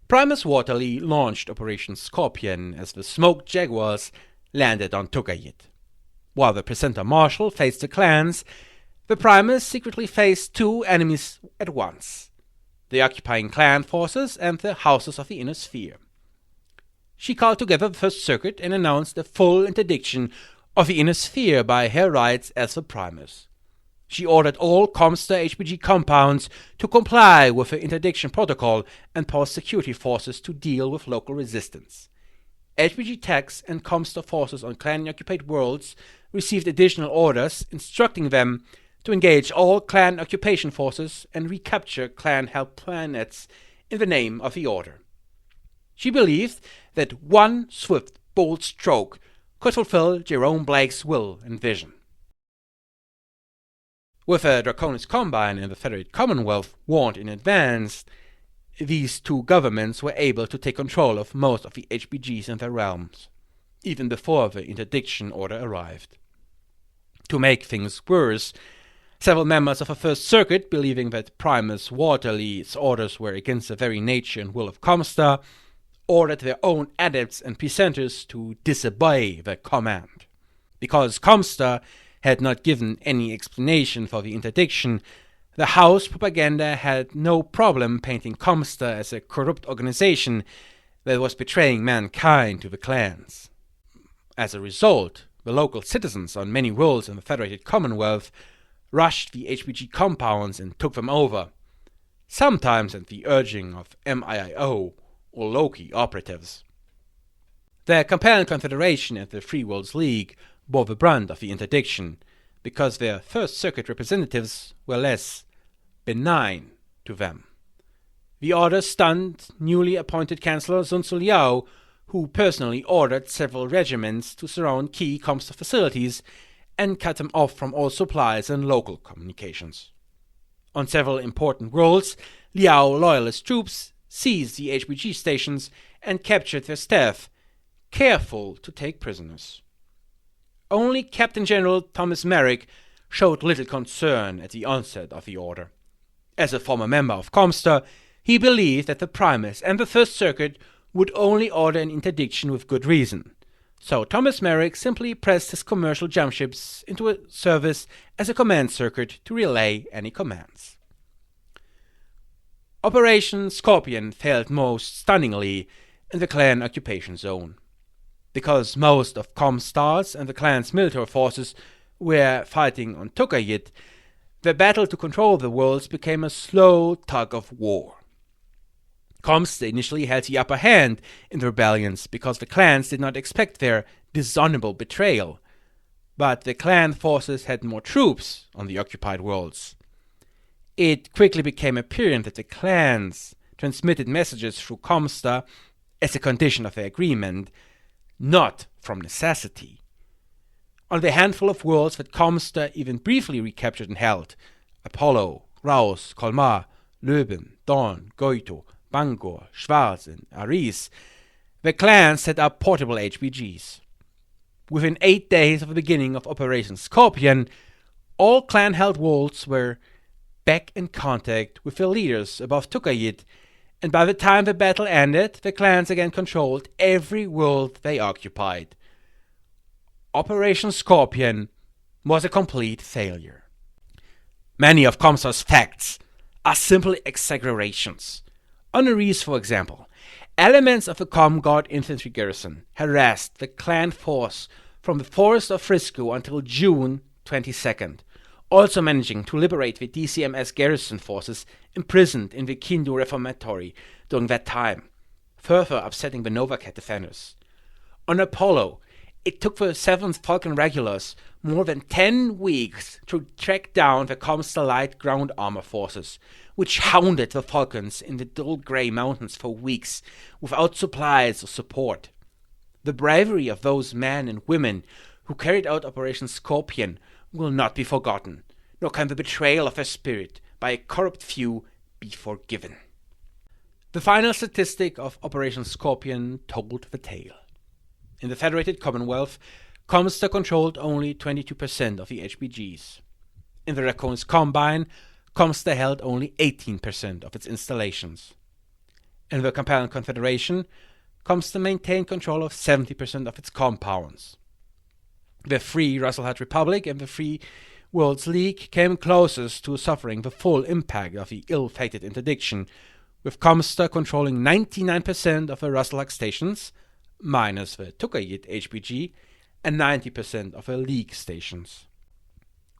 Primus Waterley launched Operation Scorpion as the Smoke Jaguars landed on Tukayyid. While the Presenter Marshal faced the clans, the Primus secretly faced 2 enemies at once: the occupying clan forces, and the houses of the inner sphere. She called together the First Circuit and announced the full interdiction of the inner sphere by her rights as the Primus. She ordered all ComStar HPG compounds to comply with the interdiction protocol and posed security forces to deal with local resistance. HPG techs and ComStar forces on clan-occupied worlds received additional orders instructing them to engage all clan occupation forces and recapture clan-held planets in the name of the Order. She believed that one swift, bold stroke could fulfill Jerome Blake's will and vision. With a Draconis Combine and the Federated Commonwealth warned in advance, these two governments were able to take control of most of the HPGs in their realms, even before the interdiction order arrived. To make things worse, several members of the First Circuit, believing that Primus Waterly's orders were against the very nature and will of ComStar, ordered their own adepts and presenters to disobey the command. Because ComStar had not given any explanation for the interdiction, the House propaganda had no problem painting ComStar as a corrupt organization that was betraying mankind to the clans. As a result, the local citizens on many worlds in the Federated Commonwealth rushed the HPG compounds and took them over, sometimes at the urging of MIIO or Loki operatives. The Compelling Confederation and the Free Worlds League bore the brunt of the interdiction, because their First Circuit representatives were less benign to them. The order stunned newly appointed Chancellor Sun Tzu Liao, who personally ordered several regiments to surround key ComStar facilities and cut them off from all supplies and local communications. On several important worlds, Liao loyalist troops seized the HPG stations and captured their staff, careful to take prisoners. Only Captain General Thomas Merck showed little concern at the onset of the order. As a former member of ComStar, he believed that the Primus and the First Circuit would only order an interdiction with good reason, so Thomas Merck simply pressed his commercial jump ships into a service as a command circuit to relay any commands. Operation Scorpion failed most stunningly in the clan occupation zone. Because most of ComStar's and the clan's military forces were fighting on Tukayyid, the battle to control the worlds became a slow tug of war. ComStar initially had the upper hand in the rebellions because the clans did not expect their dishonorable betrayal, but the clan forces had more troops on the occupied worlds. It quickly became apparent that the clans transmitted messages through ComStar as a condition of their agreement, not from necessity. On the handful of worlds that ComStar even briefly recaptured and held, Apollo, Raus, Colmar, Löben, Dawn, Goito, Bangor, Schwarz, and Aris, the clans set up portable HPGs. Within 8 days of the beginning of Operation Scorpion, all clan-held worlds were back in contact with their leaders above Tukayyid, and by the time the battle ended, the clans again controlled every world they occupied. Operation Scorpion was a complete failure. Many of ComStar's facts are simply exaggerations. On Ares, for example, elements of the ComGuard infantry garrison harassed the clan force from the forest of Frisco until June 22nd, also managing to liberate the DCMS garrison forces imprisoned in the Kindu Reformatory during that time, further upsetting the Novacat defenders. On Apollo, it took the 7th Falcon Regulars more than 10 weeks to track down the ComStar light ground armor forces, which hounded the Falcons in the dull grey mountains for weeks without supplies or support. The bravery of those men and women who carried out Operation Scorpion will not be forgotten, nor can the betrayal of their spirit by a corrupt few be forgiven. The final statistic of Operation Scorpion told the tale. In the Federated Commonwealth, ComStar controlled only 22% of the HPGs. In the Draconis Combine, ComStar held only 18% of its installations. In the Compelling Confederation, ComStar maintained control of 70% of its compounds. The Free Russell Republic and the Free Worlds League came closest to suffering the full impact of the ill-fated interdiction, with ComStar controlling 99% of the Russell stations, minus the Tukayyid HPG, and 90% of the League stations.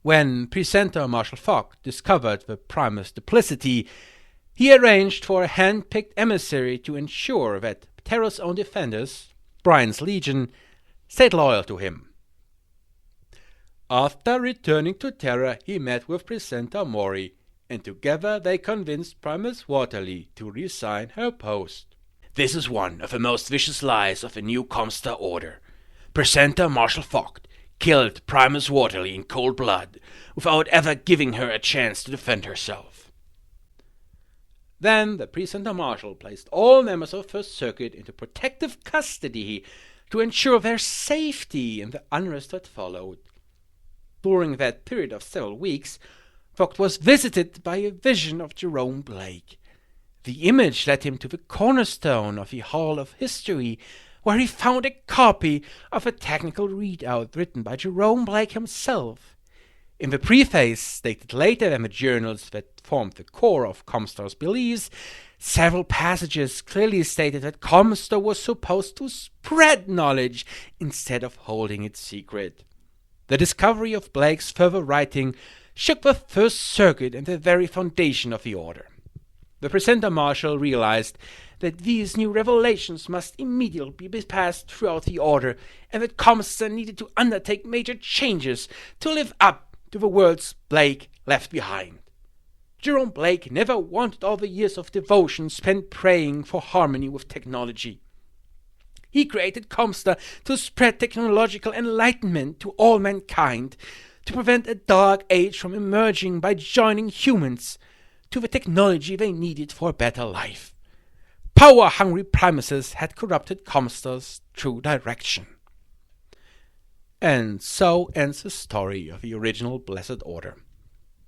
When presenter Marshall Falk discovered the Primus' duplicity, he arranged for a hand-picked emissary to ensure that Terra's own defenders, Brian's Legion, stayed loyal to him. After returning to Terra, he met with presenter Mori, and together they convinced Primus Waterly to resign her post. This is one of the most vicious lies of the new ComStar order. Presenter Marshall Falk killed Primus Waterly in cold blood, without ever giving her a chance to defend herself. Then the presenter Marshal placed all members of First Circuit into protective custody to ensure their safety in the unrest that followed. During that period of several weeks, Falk was visited by a vision of Jerome Blake. The image led him to the cornerstone of the Hall of History, where he found a copy of a technical readout written by Jerome Blake himself. In the preface, stated later in the journals that formed the core of ComStar's beliefs, several passages clearly stated that ComStar was supposed to spread knowledge instead of holding it secret. The discovery of Blake's further writing shook the First Circuit and the very foundation of the order. The presenter Marshal realized that these new revelations must immediately be passed throughout the order, and that ComStar needed to undertake major changes to live up to the words Blake left behind. Jerome Blake never wanted all the years of devotion spent praying for harmony with technology. He created ComStar to spread technological enlightenment to all mankind, to prevent a dark age from emerging by joining humans to the technology they needed for a better life. Power-hungry Primuses had corrupted ComStar's true direction. And so ends the story of the original Blessed Order.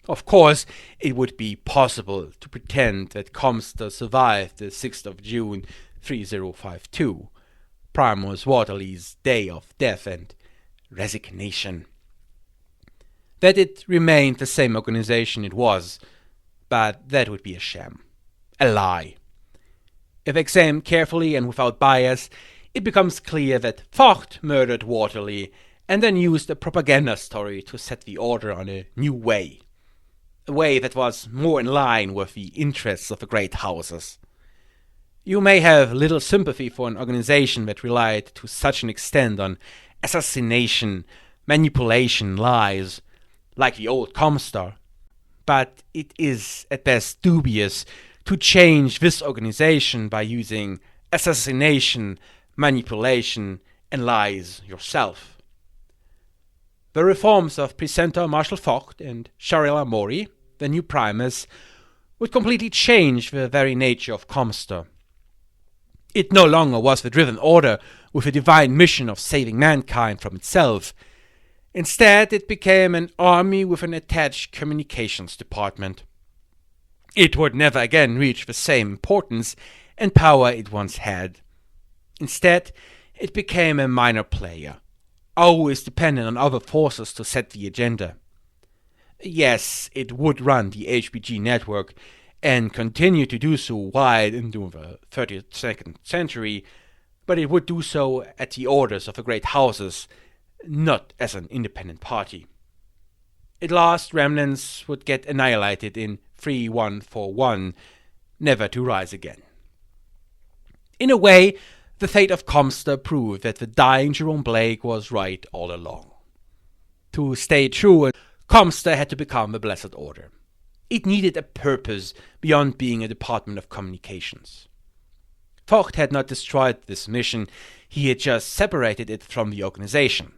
Of course, it would be possible to pretend that ComStar survived the 6th of June 3052, Primus Waterly's day of death and resignation. That it remained the same organization it was, but that would be a sham, a lie. If examined carefully and without bias, it becomes clear that Vogt murdered Waterly and then used a propaganda story to set the order on a new way. A way that was more in line with the interests of the great houses. You may have little sympathy for an organization that relied to such an extent on assassination, manipulation, lies, like the old ComStar, but it is at best dubious to change this organization by using assassination, manipulation, and lies yourself. The reforms of presenter Marshall Vogt and Sharila Mori, the new Primus, would completely change the very nature of ComStar. It no longer was the driven order with a divine mission of saving mankind from itself. Instead, it became an army with an attached communications department. It would never again reach the same importance and power it once had. Instead, it became a minor player, always dependent on other forces to set the agenda. Yes, it would run the HPG network and continue to do so wide into the 32nd century, but it would do so at the orders of the great houses, not as an independent party. Its last remnants would get annihilated in 3141, never to rise again. In a way, the fate of ComStar proved that the dying Jerome Blake was right all along. To stay true, ComStar had to become the Blessed Order. It needed a purpose beyond being a department of communications. Vogt had not destroyed this mission, he had just separated it from the organization.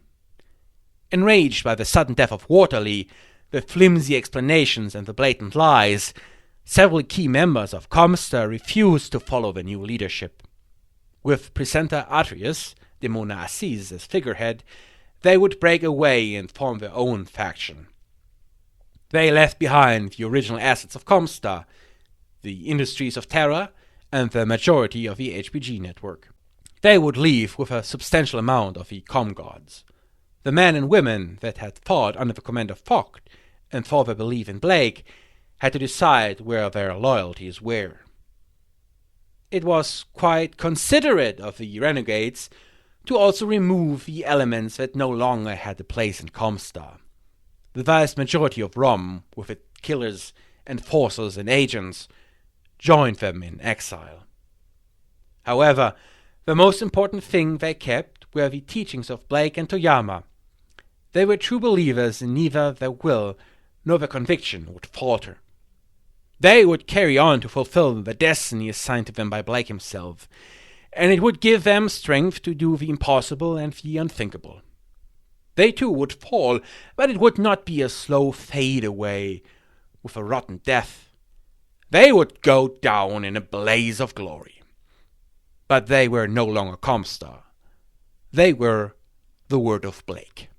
Enraged by the sudden death of Waterly, the flimsy explanations and the blatant lies, several key members of ComStar refused to follow the new leadership. With presenter Adrius, Demona Assis, as figurehead, they would break away and form their own faction. They left behind the original assets of ComStar, the industries of Terra, and the majority of the HPG network. They would leave with a substantial amount of the ComGods. The men and women that had fought under the command of Vogt and for their belief in Blake had to decide where their loyalties were. It was quite considerate of the renegades to also remove the elements that no longer had a place in ComStar. The vast majority of ROM, with its killers, enforcers, and agents, joined them in exile. However, the most important thing they kept were the teachings of Blake and Toyama. They were true believers in neither their will nor their conviction would falter. They would carry on to fulfill the destiny assigned to them by Blake himself, and it would give them strength to do the impossible and the unthinkable. They too would fall, but it would not be a slow fade away with a rotten death. They would go down in a blaze of glory. But they were no longer ComStar. They were the word of Blake.